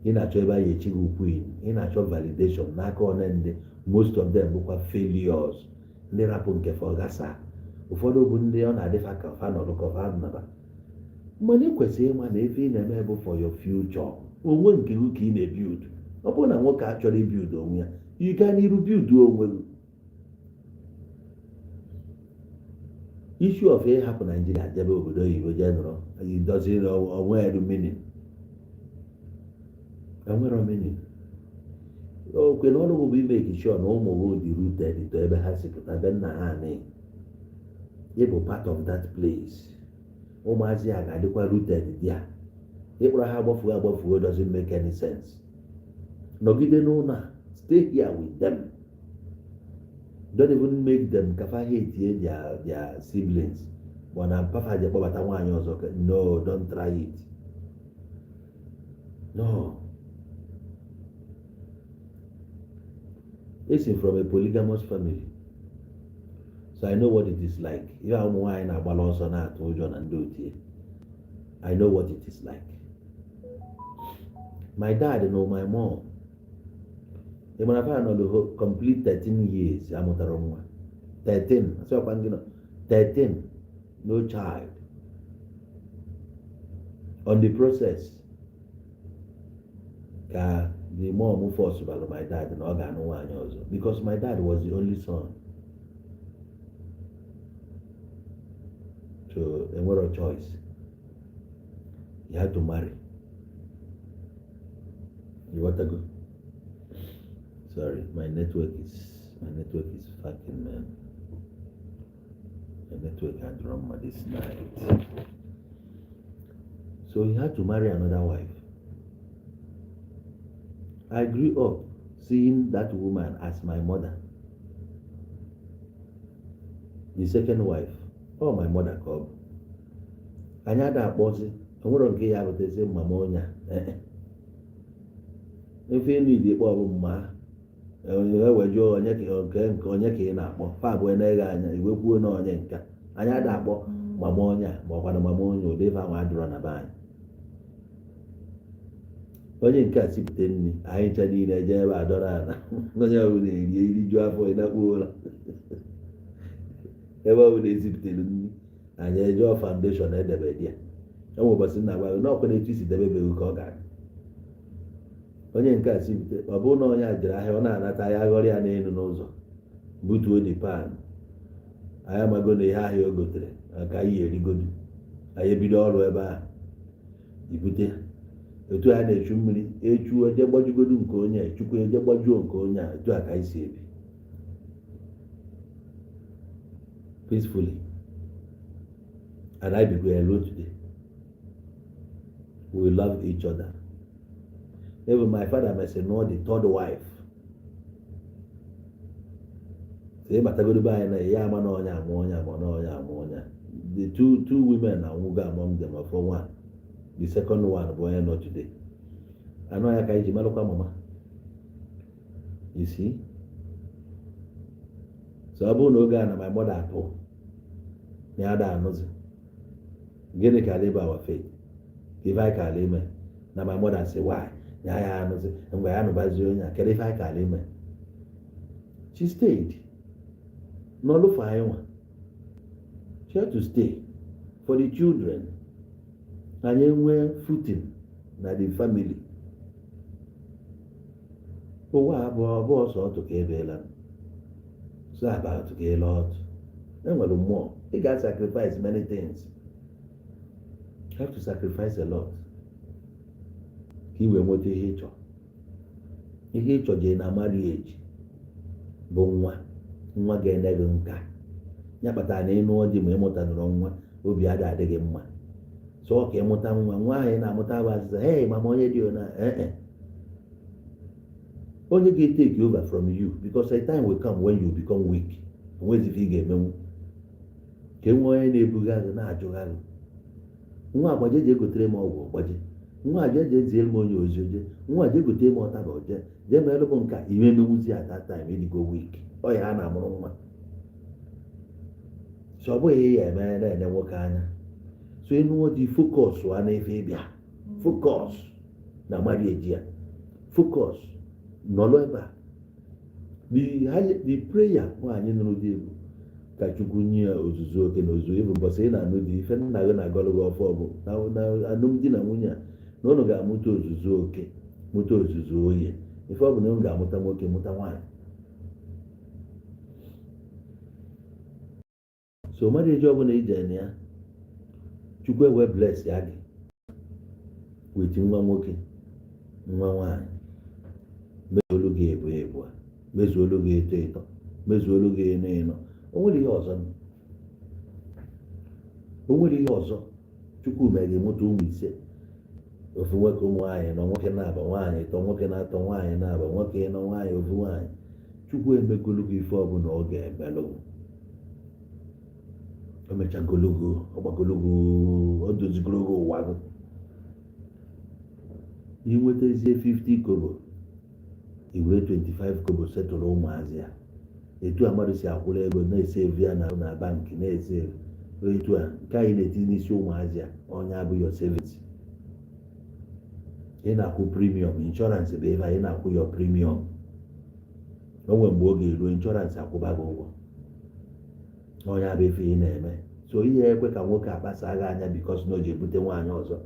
ị na-achọ ebe a ya echi gị ukwu ị na-achọ validation n'aka one ndị most of them bụkwa failures ndị rapụ nke fọgasa ụfọdụ bụ ndị ọ na-adịfa ka fa nọrọ ka fa naba mana ị kwesịrị ịma na efe ị na-eme bụ for your future onwe nke gị ka ị na-ebild ọ bụrụ na nwoke a chọrọ ibild onwe ya ị gaa n'iru bild onwe gị issue of ịhapụ Naijiria jebe obodo oyibo jee nọrọ idoziri onwe edu meaning enwero meaning okwe na ọrụ bụ imeki sure na ụmụ gị dị rooted to ebe ha si pụta be nna ha na ịbụ part of that place ụmụazị a ga-adịkwa rooted there ịkpọrọ ha agbafuo doesn't make any sense nọgide n'ụlọ a stay here with them don't even make them kafa hate their siblings mana papa je kpọbata nwaanyị ọzọ no don't try it no it's from a polygamous family so I know what it is like ihe ụmụ nwaanyị na-agbala ọsọ na-atụ ụjọ na ndị otie I know what it is like my dad and my mom ịmara fa nọ complete 13 years amụtara nwa 13 asịkwa gị nọ 13 no child on the process ka the mom force balụ my dad na ọ ga-anụ nwaanyị ọzọ because my dad was the only son so enwere choice he had to marry you want to go sorry my network is fucking man my network had drama this night so he had to marry another wife. I grew up seeing that woman as my mother. The second wife, oh my mother come. Anyada akpọzi, onwere nke ya bụtezi mama onya. Ife enu ide kpọ bụ mma. Ewejuo onye nke onye ka ị na-akpọ. Fa bụ na-eghe anya, iwekwuo na onye nka. Anyada akpọ mama onya, ma ọkwa na mama onya ụdị fa nwa adịrọ na be anyị. Onye nke a sipụta nri anyị ncha niile eje ebe adọrọ ala onye ọbụla eri ju afọ ịnakpuo ụra ebe ọbụla ezipụtara nri anyị eje foundation edebe dị ya enwe ụbọchị nna gwa na ọkwa na-etu isi debebeghị ka ọ ga-adị onye nke a sipụta ọ bụrụ na onye a jere ahịa ọ na-anata ya aghọrọ ya n'elu n'ụzọ butuo dị pan anyị amago na ihe ahịa o gotere ka anyị erigodu anyị ebido ọrụ ebe ahụ ibute ya etu a na-echu mmiri echuo eje gbajugodu nke onye echukwu eje gbajuo nke onye a etu a ka anyị si ebi peacefully and I be alone today we love each other even my father may say no the third wife say batagodu ba anyị na ya ama na onye amụ onye ama na onye amụ onye the two women anwụgo among them for one. The second one bụ onye nọ today. Anọ ya ka iji malụkwa mama. You see? So ọ bụrụ na oge a na my mother apụ na ya da anụzi. Gịnị ka ala our faith? Ife anyị ka ala ime na my mother say why? Na ya anụzi mgbe ya anụbazi onye a kedu ife anyị ka ala ime? She stayed. N'ọlụ for anyị nwa. She had to stay for the children. And enwe footing na the family. Ụwa abụọ ọsọ ọtụ ka ebeela. So about to get a lot. Enwere mmụọ. You got to sacrifice many things. You have to sacrifice a lot. Ka iwe nweta ihe ịchọ. Ihe ịchọ jee na marriage bụ nwa ga-enye gị nka. Ya kpatara na ịnụ ọjị ma ịmụta nụrụ nwa obi adịghị mma. So ka ịmụta nwa ahụ na-amụta bụ azịza hey mama onye dị ona onye ga-take over from you because a time will come when you become weak onwezi ife ị ga-emenwu ka enwe onye na-ebugharị na-ajụgharị nwa agbaje je gotere m ọgwụ ọgbaje, nwa aje je ziere m onye ozi oje, nwa aje gotere m ọtaba oje, jee merụ m nka iwe emewuzi at that time ịdịgo week. Ọ ya a na-amụrụ nwa. So ọ bụghị ya eme na-enye nwoke anya. So ịnụọ dị focus a na-efe ịbịa. Focus na mmadụ eji ya. Focus nọrọ ebe a. The prayer nwaanyị nụrụ dị egwu ka Chukwu nye ya ozuzu oke na ozuzu ịbụ mbọsị ị na-anụ dị ife nna gị na-agọlụ gị ọfọ bụ na alụmdi na nwunye a na ụnụ ga-amụta ozuzu oke, mụta ozuzu oye. Ife ọ bụ na ụnụ ga-amụta nwoke mụta nwaanyị. So mmadụ eji ọbụla ije na ya, Chukwu ewe bless ya gị weti nwa nwoke, nwa nwaanyị, mezuolu gị ebu ebu a, mezuolu gị eto eto, mezuolu gị eno eno. O nwere ihe ọzọ. O nwere ihe ọzọ. Chukwu mere gị mụta ụmụ ise. Ofu nwoke ụmụ nwaanyị nọ, nwoke na-aba nwaanyị ịtọ, nwoke na-atọ nwaanyị na-aba, nwoke nọ nwaanyị ofu nwaanyị. Chukwu emegolu gị ife ọbụla ọ ga-emelụ. O mechagologo, ọ gbagologo, ọ dozigologo ụwa gị. Ị nwetazie 50 kobo, i were 25 kobo setụrụ ụmụazị ya. Etu a mmadụ si akwụrụ ego na-esevu ya na bankị na-esevu. Etu a nke anyị na-eti n'isi ụmụazị ya, onye abụghị your savings. Ị na-akwụ premium, insurance bụ ebe anyị na-akwụ your premium. O nwere mgbe oge eruo insurance akwụba gị ụgwọ. Onye abụ ife ị na-eme. So ihe ekwe ka nwoke akpasa gị anya because na o ji ebute nwaanyị ọzọ.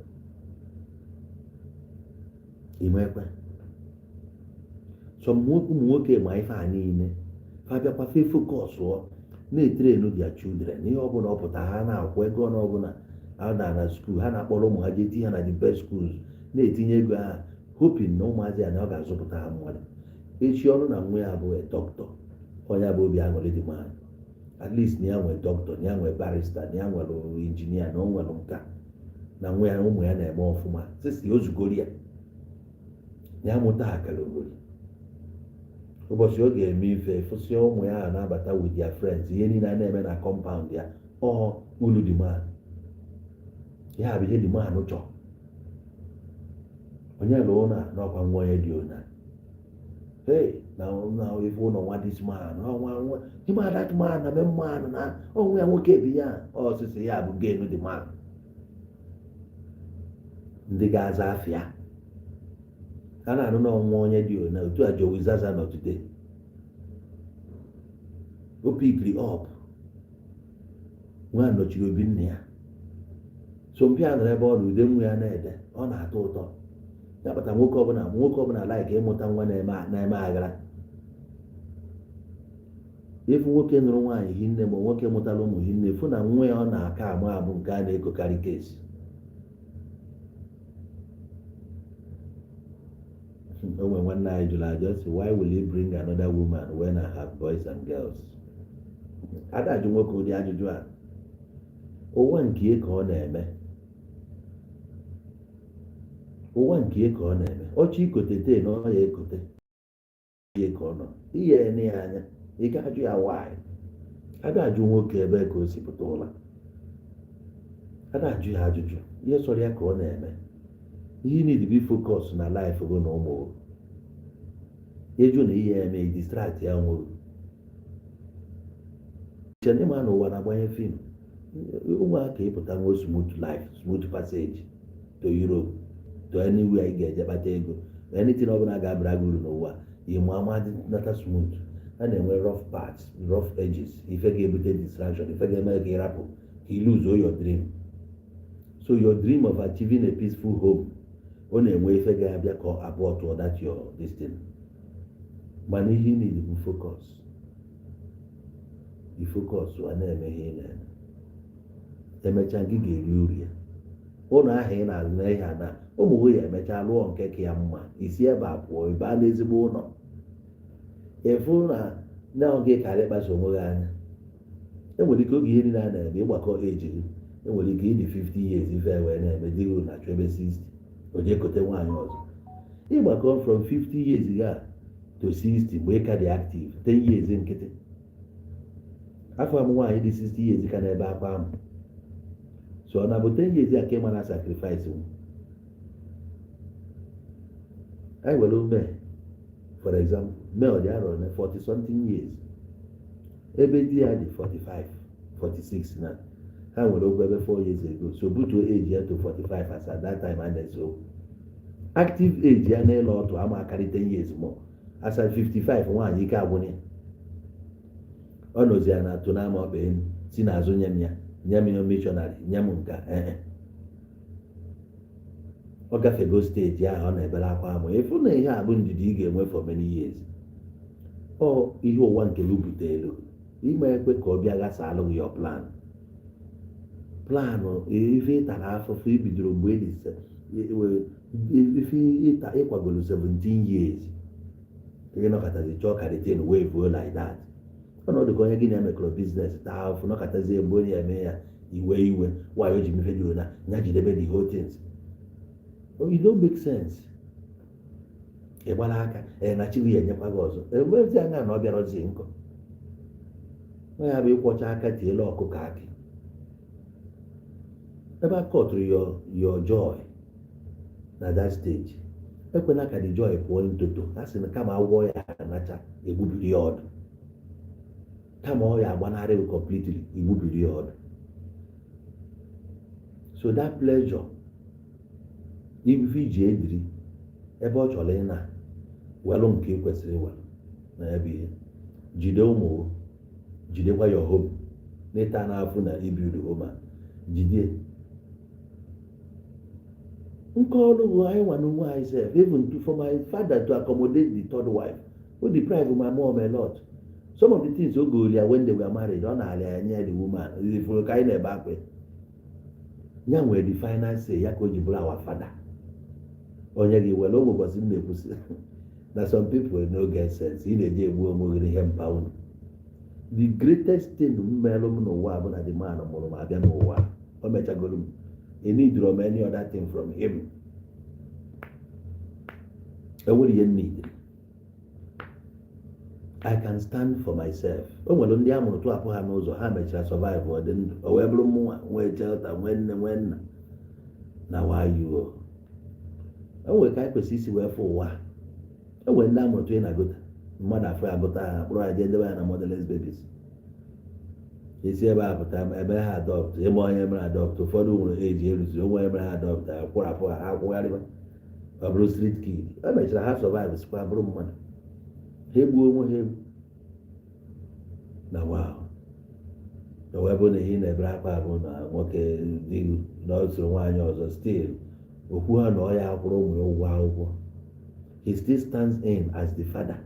Ime ekwe. So ụmụ nwoke ma ife a niile. Ha bịakwa fe focus na-etrenu their children. Ihe ọbụla ọ pụta ha na-akwụ ego ọbụla ha na school, ha na-akpọrọ ụmụ ha jee tinye ha na the best schools, na-etinye ego ha hoping na ụmụazị anya ọ ga-azụpụta ha mmadụ. Echi ọrụ na nwa ya bụ dọkịta, onye bụ obi aṅụrị dị mmadụ. At least na ya nwere dọkịta, na ya nwere barista, na ya nwere injinia, na o nwere nka, na nwa ya ụmụ ya na-eme ọfụma. Sisi ozugoro ya, ya mụta akara ogori. Ụbọchị ọ ga-eme ife fụsị ụmụ ya na-abata with their friends, ihe niile a na-eme na compound ya, ulu dị man. Ya bụ ihe dị man chọọ. Onye lụọ na n'ọkwa nwa onye dị ona. Hey, na ife ụlọ nwa this man, nwa ịma that man na me man na onwe ya nwoke bi ya, ọsịsị ya bụ genu dị man. Ndị ga-aza afịa. A na-anụ n'ọnwa onye dị ona, otu a Joey Zaza nọ today. O pikiri up. Nwa nọchiri obi nne ya. So mpịa nọrọ ebe ọ na ude nwa ya na-ede, ọ na-atọ ụtọ. Ya kpata nwoke ọbụla like ịmụta nwa na-eme aghara. Efu nwoke nụrụ nwaanyị hinne ma nwoke mụtara ụmụ hinne, fụ na nwa ya ọ na-aka amụ abụ nke a na-ekokarị kesi. O nwere nwanne anyị jụrụ ajụ sị, why will he bring another woman when I have boys and girls? Ada ajụ nwoke ụdị ajụjụ a. Ụwa nke ka ọ na-eme. Ụwa nke ka ọ na-eme. Ọchị ikote tee na ọ ya ekote. Ihe ka ọ nọ. Ihe ene ya anya. Ị ga-ajụ ya why. Ada ajụ nwoke ebe ka o si pụta ụla. Ada ajụ ya ajụjụ. Ihe sọrọ ya ka ọ na-eme. Ihe need to be focus na life go na ụmụ. Eju na ihe eme distract ya nwụrụ. Chene ma n'ụwa na-agbanye fim. Ụmụaka ịpụta nwe smooth life, smooth passage to Europe, to anywhere ị ga-eje kpata ego. Anything ọbụla ga-abara gị uru n'ụwa, ịmụ amadị nata smooth. A na-enwe rough parts, rough edges, ife ga-ebute distraction, ife ga-eme ka ịrapụ, ka you lose all your dream. So your dream of achieving a peaceful home, ọ na-enwe ife ga-abịa ka abụọ to that your destiny. Mana ihe need bụ focus. The focus a na-eme ihe na-eme. Emechaa gị ga-eri uru ya. Ụlọ ahụ ị na-alụ na ihe na ụmụ nwunye emechaa lụọ nke ka ya mma, isi ebe a pụọ ebe a n'ezigbo ụlọ. Efu na oge karịa ịkpaso onwe gị anya. Enwere ike oge ihe niile a na-eme ịgbakọ eji gị. Enwere ike ịdị 50 years ife wee na-eme dị gị na chọbe 60. Onye kote nwaanyị ọzọ. Ịgbakọ from 50 years ga to 60 mgbe ị ka dị active, 10 years nkịtị. Afọ amụ nwaanyị dị 60 years ka na-ebe akwa amụ. So na bụ 10 years ya ka ị mara sacrifice m. I will mee, for example, mee ọ dị arọ na 40 something years. Ebe di ya dị 45, 46 na. Ha nwere okwu ebe 4 years ago. So butuo age ya to 45 as at that time and so. Active age ya n'ịlụ ọtụ ama akarị 10 years more. As at 55 nwaanyị ike agwụnye. Ọ nọzi ya na atụ n'ama ọkpa enu si n'azụ nye m ya. Nye m ya missionary, nye m nka ọ gafego steji ahụ ọ na-ebere akwa amụ efu na ihe a bụ ndidi ị ga-enwe for many years. Ọ ihe ụwa nke gị butelu ime ekwe ka ọ bịa ghasalụ gị your planụ ife ịtara afụfụ ibidoro mgbe ife ịkwagoro 17 years ị nọkọtazi chọọ ka retain wee vuo like that. Ọnọdụ ka onye gị na-emekọrọ biznes taa afụ nọkọtazie mgbe onye eme ya iwe why o ji mefe dịro na ya jidebe the whole things. It don't make sense. Ịgbara aka na chiwi ya enyekwa gị ọzọ emezi anya na ọ bịarọzie nkọ ya bụ ịkwọcha aka tiela ọkụkọ akị ebe a kọtụrụ your joy na that stage. Ekwena ka the joy pụọ ntoto a sị na kama agwọ ya anacha egbubiri ya ọdụ, kama ọ ya agbanarị gị completely egbubiri ya ọdụ. So that pleasure ife iji ediri ebe ọ chọrọ ị na welụ nke kwesịrị welụ na ebe ihe jide ụmụ jidekwa your home n'ịta n'afọ na ibuild home jide nke ọrụ bụ anyị nwa n'onwe anyị sef. Even for my father to accommodate the third wife o deprive my mom a lot. Some of the things o gori ya when they were married ọ na-arị ya nye the woman ifuru ka anyị na-ebe akwa ya nwere the final say ya ka o ji bụrụ our father. Onye gị were ụmụ ụbọchị m na-ekwusi na some people no get sense ị na-eji egbu omoghere ihe mpa unu. The greatest thing mmerụ m n'ụwa bụ na the man mụrụ m abịa n'ụwa o mechagoro m. I need from any other thing from him. Enwere ihe need. I can stand for myself. O nwere ndị a mụrụ tụapụ ha n'ụzọ ha mechara survive ọ dị ndụ o wee bụrụ mụnwa nwee chelta nwee nne nwee nna na wayuo. Enwere ka anyị kwesịrị isi wee fụ ụwa. Enwere ndị a mụrụ tụ ị na-agụta mmadụ afọ ya agụta ha kpụrụ ha jee debe ya na motherless babies. Esi ebe a pụta ebe ha adopt ịma onye mere adopt ụfọdụ nwere eji eruziri onwe ebe ha adopt akwụrapụ ha akwụgharịba ọ bụrụ street kid. E mechara ha survive sikwa bụrụ mmadụ ha egbuo onwe ha egbu na wow. O wee bụ na ihe na-ebere akwa bụ na nwoke dị na o soro nwaanyị ọzọ still okwu ha na ọ ya akwụrụ ụmụ ya ụgwọ akwụkwọ. He still stands in as the father.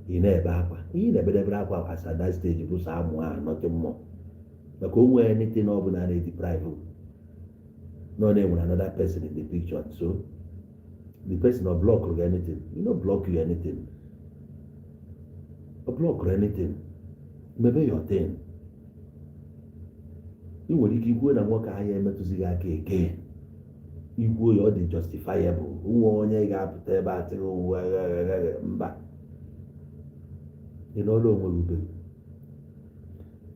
Ị na-ebe akwa ihe na-ebedebere akwa as at that stage bụ so amụ ha nothing more maka o nwere anything ọ bụla na-deprive no na-enwere another person in the picture. So the person or block or anything block you anything or block or anything maybe your thing. Ị nwere ike ikwuo na nwoke ahịa emetụzighị aka eke ikwuo ya ọ dị justifiable nwa onye ga-apụta ebe atịghị uwe mba ị n'ọrụ onwe ube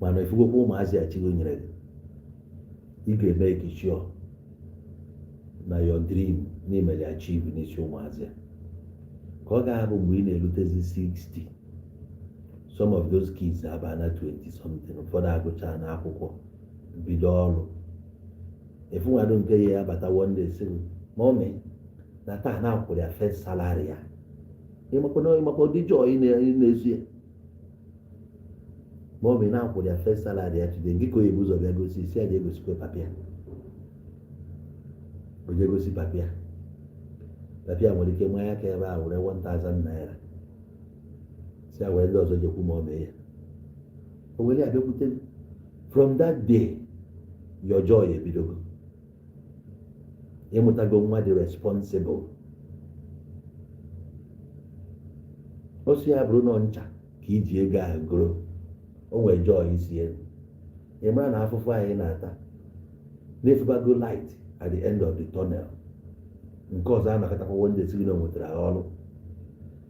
mana ifugokwa ụmụazị achigo nyere gị ị ga-eme ikechio na your dream n'ime ya achieve n'isi ụmụazị ka ọ ga-abụ mgbe ị na-erutezi 60 some of those kids aba na 20 something ụfọdụ agụcha na akwụkwọ bido ọrụ efu nwado nke ya abata one day sị mommy na taa na-akwụrụ ya first salary ya ịmakwa ụdị joy na-esu ya mommy na-akwụrụ ya first salary ya today gị ka oyibo ụzọ bịa gosi isi ya ga-egosikwe papịa o je gosi papịa nwere ike nwa ya ka ebe a were 1000 naira si ya were ndị ọzọ jekwu ma ọ mee ya o were ya bịakwute. From that day your joy ebidogo ịmụtago nwa dị responsible. O si ya bụrụ nọ ncha ka iji ego ahụ goro o nwere joy isi elu ị mara na afụfụ anyị na-ata na-efubago light at the end of the tunnel. Nke ọzọ a nakọtakwa one day sigi na o nwetara ọrụ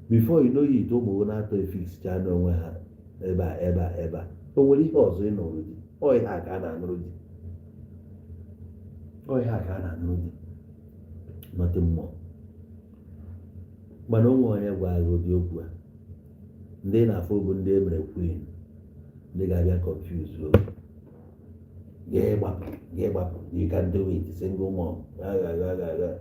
before you know it ụmụ na-atọ efixcha n'onwe ha ebe a o nwere ihe ọzọ ị nụrụ di ọ ihe a ka a na-anụrụ di ọ ihe a ka a na-anụ dị nothing more. Mana onwe onye gwara gị ụdị okwu a, ndị na-afụ bụ ndị emere queen, ndị ga-abịa confuse oge. Ga-ịgbapụ, you can do it, single mom, agha.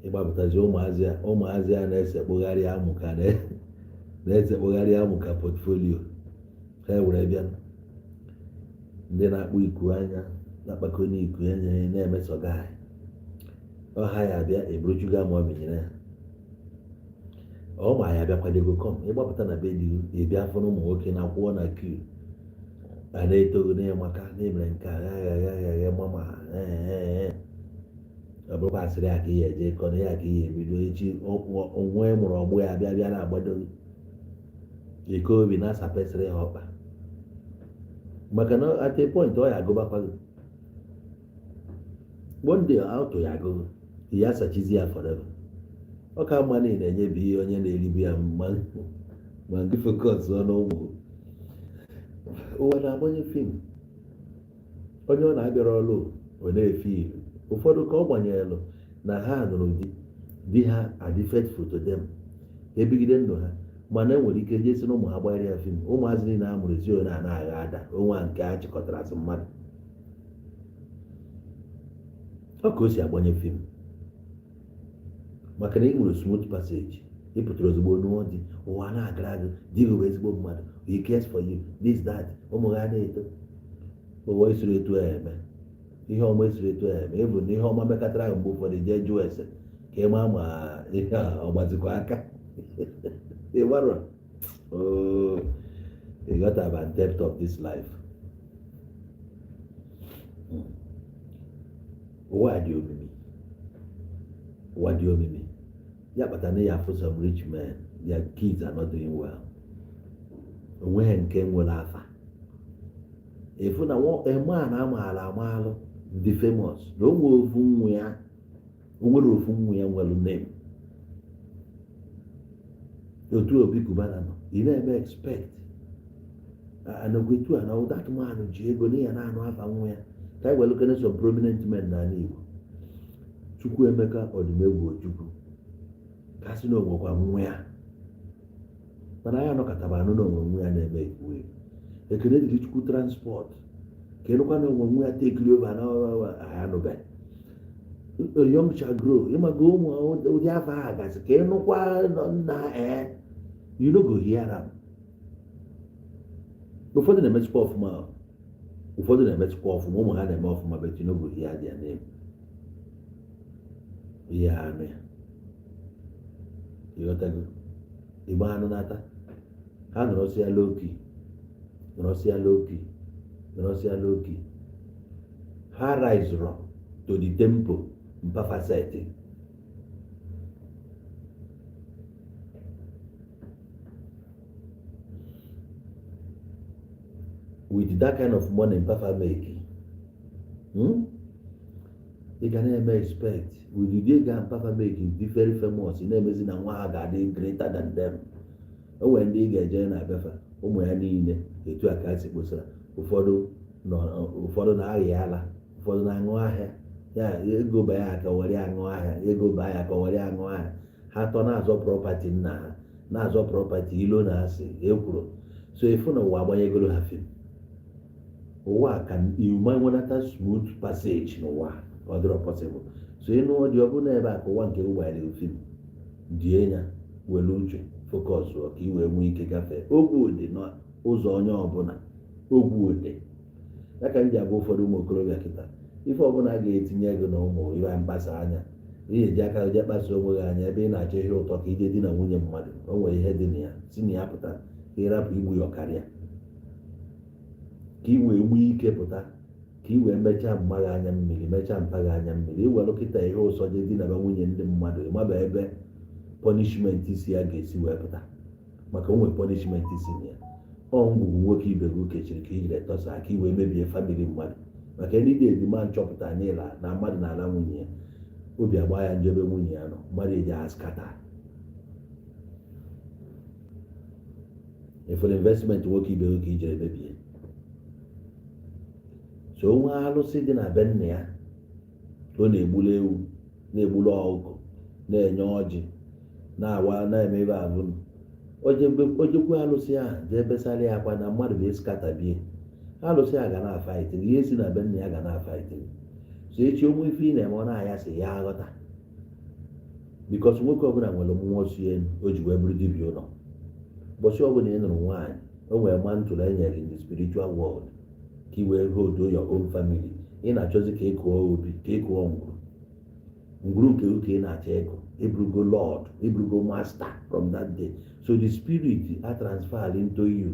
Ịgbapụtazi ụmụazị a na-esekpogharị amụ ka portfolio ha were bịa, ndị na-akpụ iku anya na-akpakọ n'iku anya na-emesoga anyị ọha ya abịa eburuchuga ma ọ menyere ya ọma ya abịakwadego kọm. Ịgbapụta na be di ịbịa afọ na ụmụ nwoke na-akwụọ na kiu a na-etogo na-emaka na-emere nke agha mama ọ bụrụkwa asịrị aka ihe eje kọ na ya ka ihe ebido echi onwe mụrụ ọgbụ ya bịa na-agbado iko obi na-asapesịrị ha ọkpa, maka na at a point ọ ya agụbakwa gị one day auto ya agụgụ ya asachizi ya forever. Ọ ka mma na ị na-enyebi ihe onye na-eribu ya ma gị focus n'ụmụ ụwa na-agbanye fim. Onye ọ na-abịara ọrụ ọ na-efe ilu ụfọdụ ka ọ gbanyelụ na ha nụrụ di ha adị faithful to them, ebigide ndụ ha, mana enwere ike jesi na ụmụ ha gbanyere ya fim. Ụmụazị niile a mụrụ ezi onye na-agha ada onwe nke a chịkọtara asị mmadụ. Ọ ka o si agbanye fim maka na ị nwere smooth passage, ị pụtara ozugbo n'ụọ dị ụwa na-agara gị, di gị bụ ezigbo mmadụ, he cares for you, this that, ụmụ ha na-eto ụwa isiri etu ya eme ihe ọma esiri etu ya eme ebu na ihe ọma mekọtara ahụ mgbe ụfọdụ jee jụọ ese ka ị maa ma ihe a ọ gbazikwa aka ịgbara you got to have a depth of this life. Ụwa dị omimi ya kpatara na ya afụ some rich men their kids are not doing well. Onweghị nke nwere afa efu na ema na amaala amalụ dị famous na o nwere ofu nwa ya nwere name otu Obi Kubana nọ ị na-eme expect anagwetu a na that man ji ego na ya na-anụ afa nwa ya ka anyị welukene some prominent men n'ala Igbo. Chukwuemeka Odumegwu Ojukwu kasị na onwekwa nwa ya mana ya nọkọtaba anụ na onwe nwa ya na-eme Ikpu. Ekene dịrị Chukwu transport ka ịnụkwa na onwe nwa ya tekiri over na anụbeghị young shall grow. Ịmaga ụmụ ụdị afọ ha gasị ka ịnụkwa nna you no go hear am. Ụfọdụ na-emechikwa ọfụma ụmụ ha na-eme ọfụma but you no go hear their name. Ihe anụ ya ịghọtago Igbo anụ nata ha nọrọsịa loki ha rise to the tempo mpafa setting. With that kind of money mpafa making ị ga na-eme expect with the day ga mpafa making dị very famous na-emezi na nwa ha ga-adị greater than them. O nwere ndị ị ga-eje na befa ụmụ ya niile etu a ka si kposara ụfọdụ na-aghị ala, ụfọdụ na-aṅụ ahịa ya ego baa ya aka were aṅụ ahịa ha atọ na-azọ property nna ha na-azọ property ilo na asị ekwuru so efu na ụwa agbanyegoro ha fim. Ụwa ka iwuma nwenata smooth passage n'ụwa ọ dịrọ possible. So ịnụ ọdị ọ bụ na ebe a ka ụwa nke ụgbọala fim die ya were uche focus ka i wee nwee ike gafee ogwe ode n'ụzọ onye ọbụla ogwe ode. Ya ka m ji agwa ụfọdụ ụmụ okorobịa kịta ife ọbụla a ga-etinye ego na ụmụ iwe mkpasa anya ihe eji aka je kpasa onwe gị anya ebe ị na-achọ ihe ụtọ ka ije di na nwunye mmadụ o nwere ihe dị na ya si na ya pụta ka ịrapụ igbu ya ọkarịa ka i wee nwee ike pụta ka i wee mechaa mma gị anya mmiri mechaa mpa gị anya mmiri iwere kịta ihe ụsọ je di na nwunye ndị mmadụ ịmaba ebe punishment isi ya ga-esi wee pụta maka o nwere punishment isi na ya ọ ngwugwu nwoke ibe gị kechiri ka i jiri tọsa ka i wee mebie famili mmadụ maka ndị dị ejima nchọpụta n'ịla na mmadụ na-ala nwunye ya obi agba ya njebe nwunye ya nọ mmadụ eji askata efere investment nwoke ibe nwoke ijere mebie so onwe alụsị dị na be nna ya ọ na-egbulu ewu na-egbulu ọkụkọ na-enye ọjị na-awa na-eme ebe abụ ojekwe alụsị ahụ jee besara ya akwa na mmadụ bụ eskata bie alụsị a ga na-afaitin ihe si na be nna ya ga na-afaitin so echi onwe ife ị na-eme ọ na-aya si ya aghọta bikos nwoke ọbụla nwere mmụọ si elu o ji wee bụrụ dibịa ụlọ ụbọchị ọbụla ị nụrụ nwaanyị o nwere mantụl e nyere in the spiritual world ka i wee hold your own family ị na-achọzi ka ị kụọ obi ka ị kụọ ngwuru nke uke ị na-achọ ịkụ eburugo lord eburugo master from that day so the spirit are transferred into you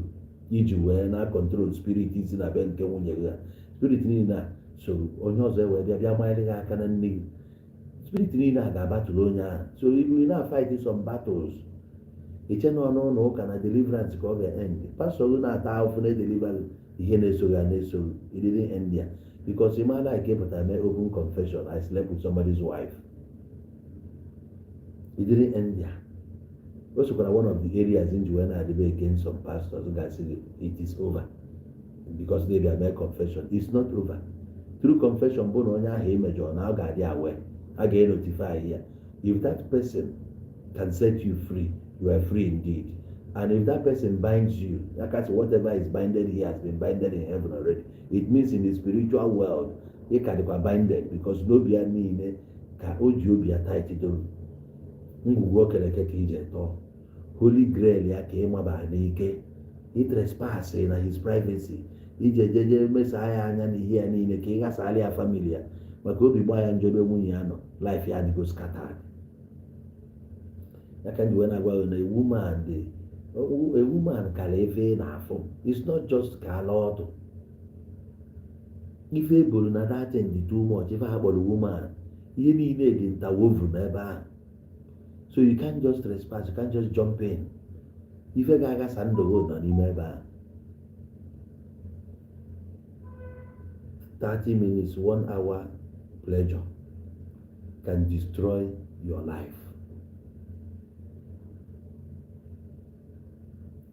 iji wee na control spirit si na be nke nwunye gị spirit niile a so onye ọzọ wee bịa manyere gị aka na nne gị spirit niile a ga-abatụrụ onye ahụ so you na fight some battles iche na ọnụ ụlọ ụka na deliverance ka ọ ga-end pastọ gị na-ata ahụfụ na deliver ihe na-esoghi ya na-esoghi it didn't end there because ị mara like ịpụta mee open confession I slept with somebody's wife it didn't end there o sokwara one of the areas in wee na-adịbe against some pastors ga-asị it is over because they bịa mee confession it's not over through confession bụ na onye ahụ emejọ na ọ ga-adị aware a ga-notify ya if that person can set you free you are free indeed and if that person binds you whatever is binded here has been binded in heaven already it means in the spiritual world ị ka dịkwa binded because n'obi ya niile ka o ji obi ya taitidoro ngwugwu okereke ka ije tọọ holy grail ya ka ị mabara n'ike ị trespass na his privacy ije jeje mesa ya anya na ihe ya niile ka ị ghasara ya family ya maka obi gbaa ya njọbe nwunye ya nọ life ya adịgo scattered ya ka ndị wee na-agwa na a woman kara efe na-afụ it's not just ka ala ọtụ ife eboro na datin dị too much ife ha kpọrọ woman ihe niile dị ntawovu n'ebe ahụ so you can't just trespass you can't just jump in ife ga-agasa ndụ nọ n'ime ebe ahụ 30 minutes 1 hour pleasure can destroy your life.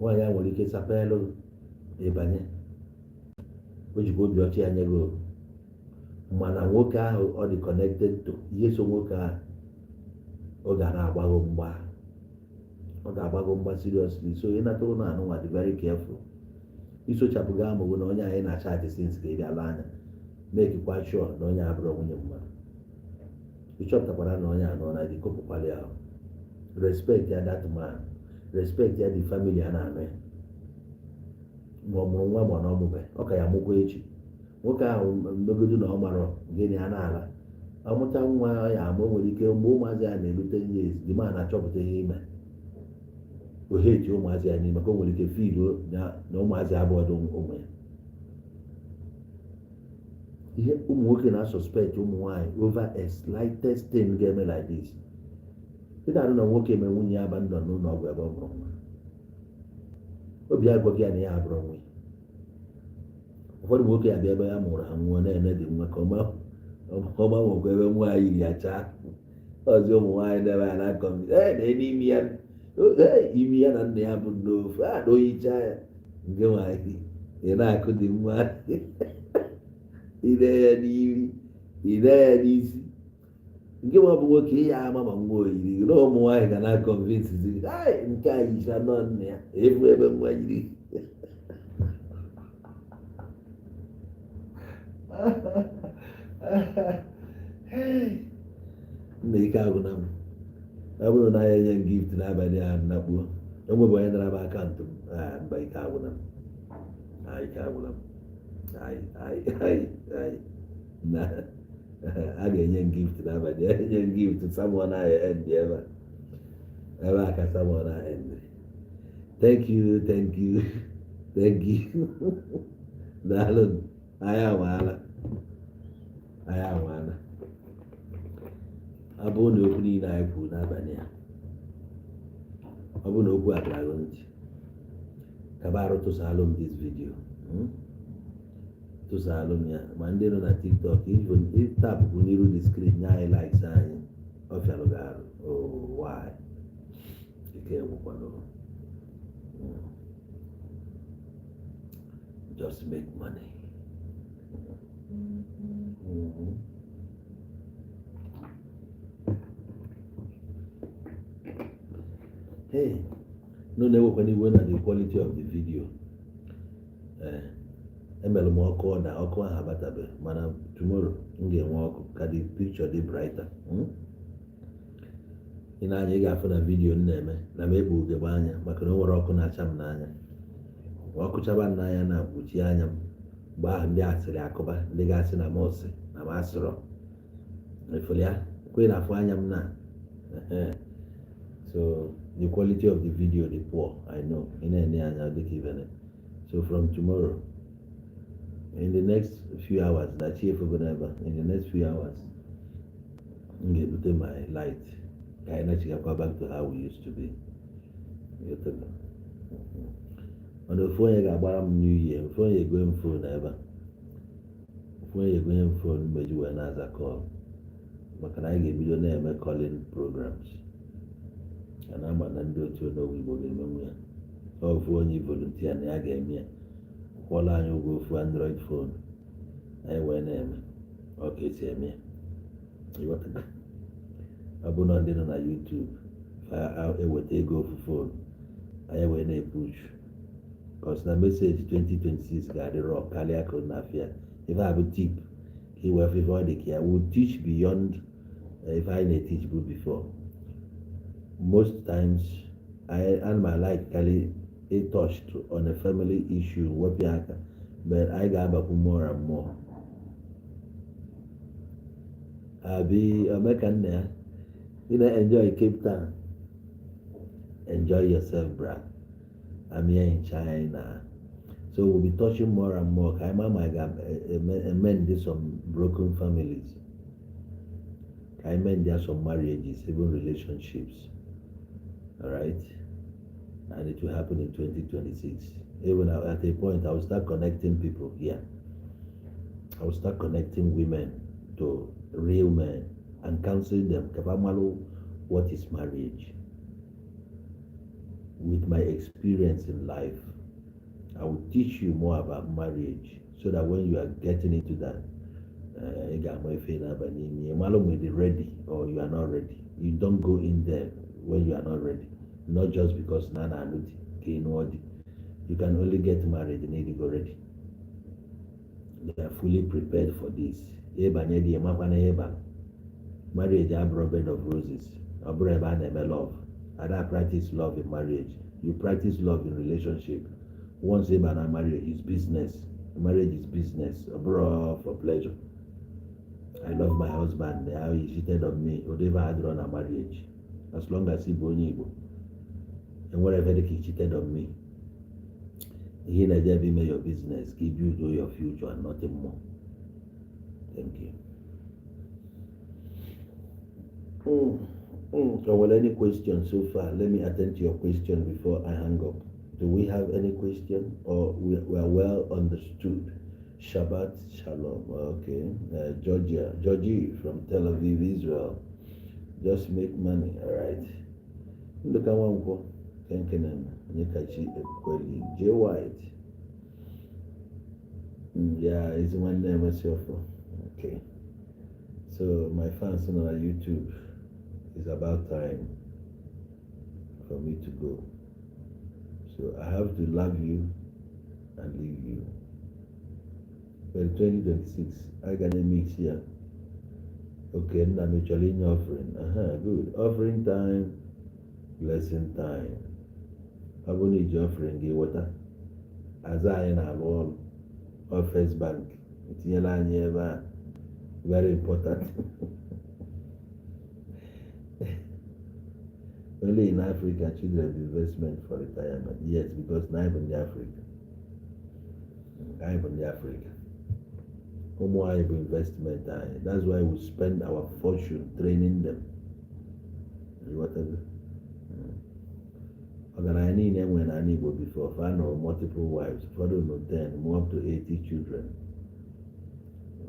Nwaanyị a nwere ike sapelu ịbanye o jikwa obi ọcha ya nye gị mana nwoke ahụ ọ dị connected to ihe so nwoke ahụ ọ ga na-agbago mgba seriously so ị nata ụlọ anụ nwa dị very careful isochapụ gị amụgụ na onye anyị na-acha atị sins ka ị bịala anya make kwa sure na onye abụrụ nwunye mmadụ ịchọpụtakwara na onye anọ na dịkọpụkwala ya respect ya that man respect ya the family a na-anụ ya ma ọ mụrụ nwa ma na ọmụbe ọ ka ya mụkwa echi nwoke ahụ mmegodu na ọ mara gịnị a na-ala amụta nwa ya ama o nwere ike mgbe ụmụazị ya na-erute years dị ma na-achọpụta ihe ime ohechi ụmụazị ya n'ime ka o nwere ike fiiluo na ụmụazị abụọdụ ụmụ ya ihe ụmụ nwoke na-suspect ụmụ nwaanyị over a slightest thing ga-eme like this ị ga-arụ na nwoke eme nwunye ya aba ndụ n'ụlọ ọgwụ ebe ọ mụrụ nwa obi agwọghị ya na ya abụrụ nwunye ụfọdụ nwoke ya bịa ebe ya mụrụ ha nwụọ na-ene dị nwa ka ọ gbanwekwa ebe nwaanyị yiri ya chaa ọzi ụmụ nwaanyị na-ebe ya na-akọmbi imi ya na nna ya bụ n'ofu a na oyicha ya nke nwaanyị ị na-akụ dị nwa ide ya n'imi ide ya n'isi nke nwa bụ nwoke ihe ama ma nwa oyiri na ụmụ nwaanyị ga na-akọmvinsi zi nke a yicha nọ nna ya efu ebe nwa yiri nna ike agwụna m ọ bụrụ na ya enye m gift n'abalị ahụ nnakpuo enwebụ onye nara m akaụntụ m mba ike agwụna m ike agwụna m na a ga-enye m gift n'abalị enye m gift someone ahụ endi ebe a ka someone ahụ endi thank you daalụ anyị anwaala ọ bụrụ na okwu niile anyị kwuru n'abalị a ọ bụrụ na okwu abịaghị ntị kaba arụ tụsalụ m this video tụsaalụ ya ma ndị nọ na TikTok even ịtapụ n'iru the screen nye anyị likes anyị ọ fịalụ gị arụ why ike gwụkwanụ just make money. Hey, no na-ewekwana iwe na the quality of the video. Emere m ọkụ na ọkụ ahụ abatabeghị mana tomorrow m ga-enwe ọkụ ka the picture dị brighter. Ị na-anya ị ga-afụ na vidiyo m na-eme na m ekpu ugegbe anya maka na o nwere ọkụ na-acha m n'anya. Ọkụ chaba m n'anya na-akpuchi anya m mgbe ahụ ndị asịrị akụba ndị ga-asị na m ọsị na m asịrọ efere ya kwe na afụ anya m na so the quality of the video dị poor, I know. Ị na-enye anya dịka ibene. So from tomorrow, in the next few hours, in the next few hours, I'm going to put my light. I need to go back to how we used to be. On the phone, I got New Year. Phone, you're going phone ever. Phone, you're going phone, but you were another call. But can I give you the name calling programs? And I'm an to know we will remember. Or phone you volunteer, and I gave me. All I know go for Android phone. I went okay, see me. You want to abon on YouTube. I will take go for phone. I went a push. Because the message 2026 got the rock. Kalia could not fear. If I have a tip, he will favor the care. I will teach beyond if I need teach good before. Most times, I and my life Kali it touched on a family issue, but I got back more and more. I'll be American there. Enjoy Cape Town. Enjoy yourself, bruh. I'm here in China. So we'll be touching more and more. I might amend some broken families. I amend there some marriages, even relationships. Alright? And it will happen in 2026. Even at a point, I will start connecting people here. I will start connecting women to real men and counseling them. Kapamalo, what is marriage? With my experience in life, I will teach you more about marriage so that when you are getting into that, you may be ready or you are not ready. You don't go in there when you are not ready. Not just because Nana Anuti, you can only get married and need to go ready. They are fully prepared for this. Marriage, I brought bed of roses. I brought love. I don't practice love in marriage. You practice love in relationship. Once a man marriage is business. Marriage is business. I brought for pleasure. I love my husband. How he cheated on me. Whatever I had run a marriage. As long as he bonigo. And whatever he cheated on me. He let there be your business. Give you to your future and nothing more. Thank you. So, well, any questions so far? Let me attend to your question before I hang up. Do we have any question or we are well understood? Shabbat Shalom. Okay. Georgie from Tel Aviv, Israel. Just make money. All right. Look at one more. J White. Yeah, it's one name myself. Okay. So my fans on YouTube, it's about time for me to go. So I have to love you and leave you. Well, 2026, I got a mix here. Okay, and I'm actually in offering. Good. Offering time, blessing time. I will need your offering, give water. As I have all of First Bank. It's very important. Only in Africa, children have investment for retirement. Yes, because now in the Africa. Homo investment. That's why we spend our fortune training them. Whatever. I need them when I need before. If I know multiple wives, for them 10, more up to 80 children.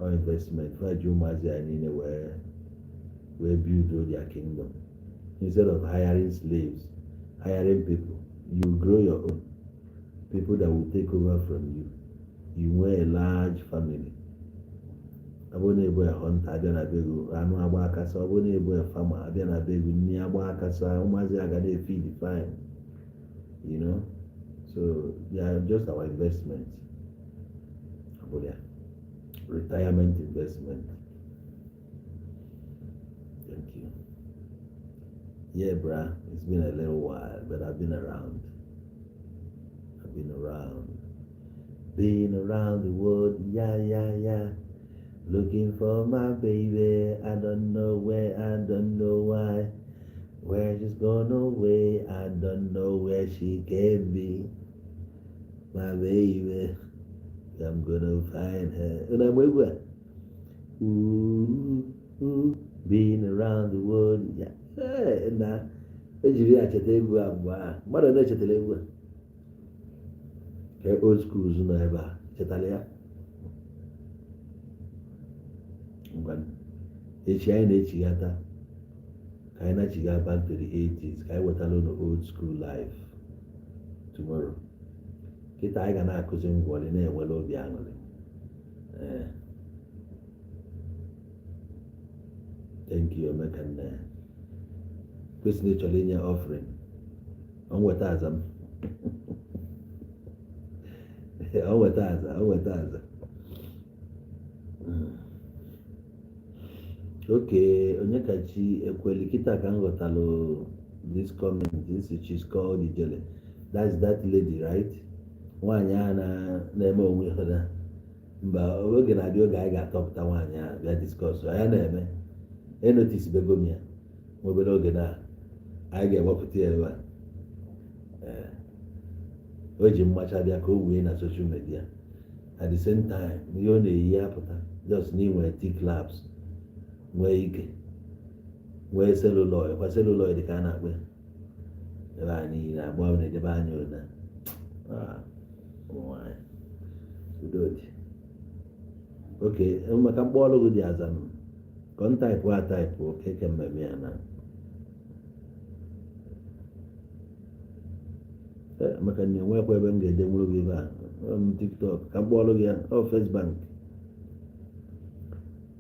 or investment. Why do where build their kingdom? Instead of hiring slaves, hiring people, you grow your own people that will take over from you. You wear a large family. Abone ebo a hunter abịa na begu anụ agba akasa. Abone ebo a farmer abịa na begu nni agba akasa. Ụmụazị aga na-feed fine. You know, so they are just our investment. Retirement investment. Thank you. Yeah, bruh, it's been a little while, but I've been around. Been around the world, yeah. Looking for my baby, I don't know where, I don't know why. Where she's gone away, I don't know where she can be. My baby, I'm gonna find her. And I'm where? Ooh, been around the world, yeah. Hey, nah. Ejiri acheta egwu abụọ a. Mmadụ na-echetara egwu a. Ka old schools nọ ebe a. Chetara ya. Echi anyị na-echighata. Ka anyị na-achịga back to the 80s. Ka anyị wetara ụlọ old school life tomorrow. Kịta anyị ga na-akụzi ngwọrị na-enwere obi aṅụrị. Thank you, Emeka Nne. Kwesịrị ịchọrọ inye offering. Ọ nweta aza m. Ọ nweta aza. Okay, Onyekachi Ekweli kita ka m ghọtalụ this comment. She's called Ijele. That's that lady, right? Nwaanyị a na-eme onwe ha na mba oge na-abịa oge anyị ga-atọpụta nwaanyị a bịa discuss. Anyị na-eme notice bego m ya obere oge na anyị ga-ewepụta ya ebe a. O ji mmacha bịa ka o wee na social media. At the same time, ihe ọ na-eyi apụta just n'inwe thick labs, nwee ike, nwee celluloid. Kwa celluloid ka a na-akpọ ebe anyị na-agba na-edebe anya ụna. Nwaanyị udo dị. Okay, maka mkpọọlụ gị dị aza m. Kọntaịpụ a taịpụ oke ke mmemme ya na maka na enwekwa ebe m ga-ede nwere gị ebe a. TikTok ka mkpọọlụ gị ya.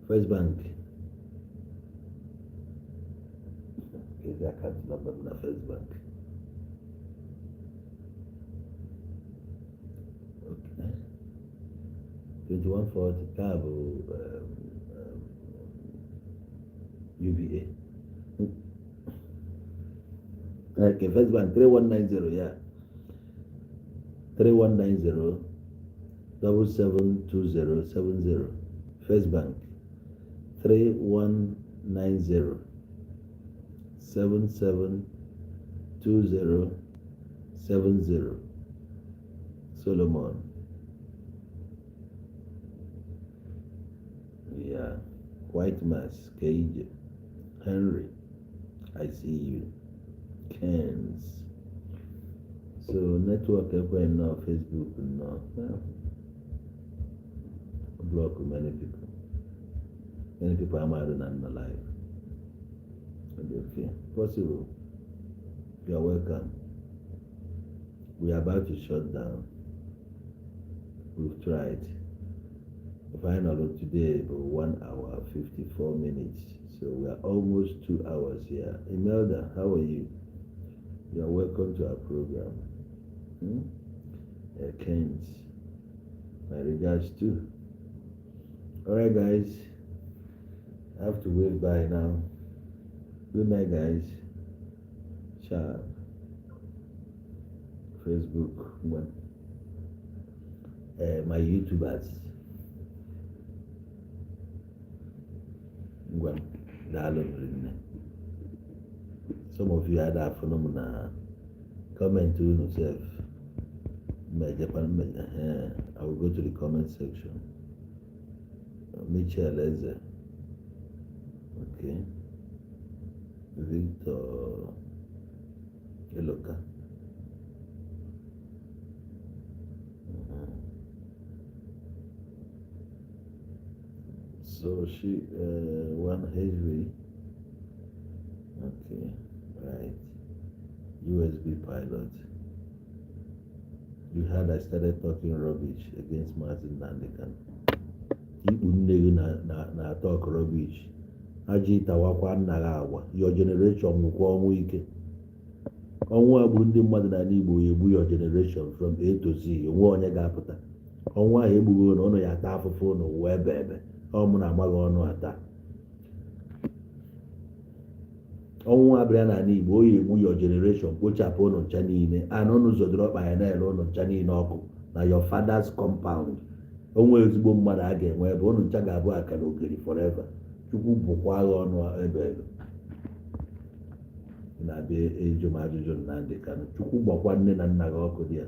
First Bank kezi akaụntụ nọmba m na First Bank. Okay. 2140 ka bụ UBA. Okay, First Bank 3190, yeah. 3190 772070. First Bank 3190 772070. Solomon. Yeah. White Mask, Cage. Henry. I see you. Kens. So network no, Facebook no. Block many people. Many people are mad and alive. Okay. Possible. You are welcome. We are about to shut down. We've tried. Final of today about 1 hour 54 minutes. So we are almost 2 hours here. Imelda, how are you? You are welcome to our program. Kent, my regards too. Alright guys, I have to wave bye now. Good night guys. Sharp. Facebook, my YouTubers. Some of you had that phenomena. Comment to yourself. I will go to the comment section. Mitchell Eze. Okay. Victor Eloka. So she one heavy. Okay, right. USB pilot. You heard I started talking rubbish against Martin Nandekan. Ikpu nne gị na talk rubbish. Aji tawakwa nna gị agwa. Your generation nwụkwa ọnwụ ike. Ọnwụ a bụ ndị mmadụ n'ala Igbo egbu your generation from A to Z. Onwe onye ga-apụta. Ọnwụ ahụ egbughị na ụnụ ya ata afụfụ n'ụwa ebe. Ọ mụ na-amaghị ọnụ ata. Ọnwụ abịa n'ala Igbo o yi egbu your generation kpochapụ ụnụ ncha niile anụ ụnụ zodoro ọkpa ya na-ele ụnụ ncha niile ọkụ na your father's compound. Onwe ezigbo mmadụ a ga-enwe ebe ụnụ ncha ga-abụ akara ogiri forever. Chukwu bụkwa agha ọnụ ebe na-abịa ịjụ m ajụjụ Nnamdi Kanu. Chukwu gbakwa nne na nna gị ọkụ dị ya.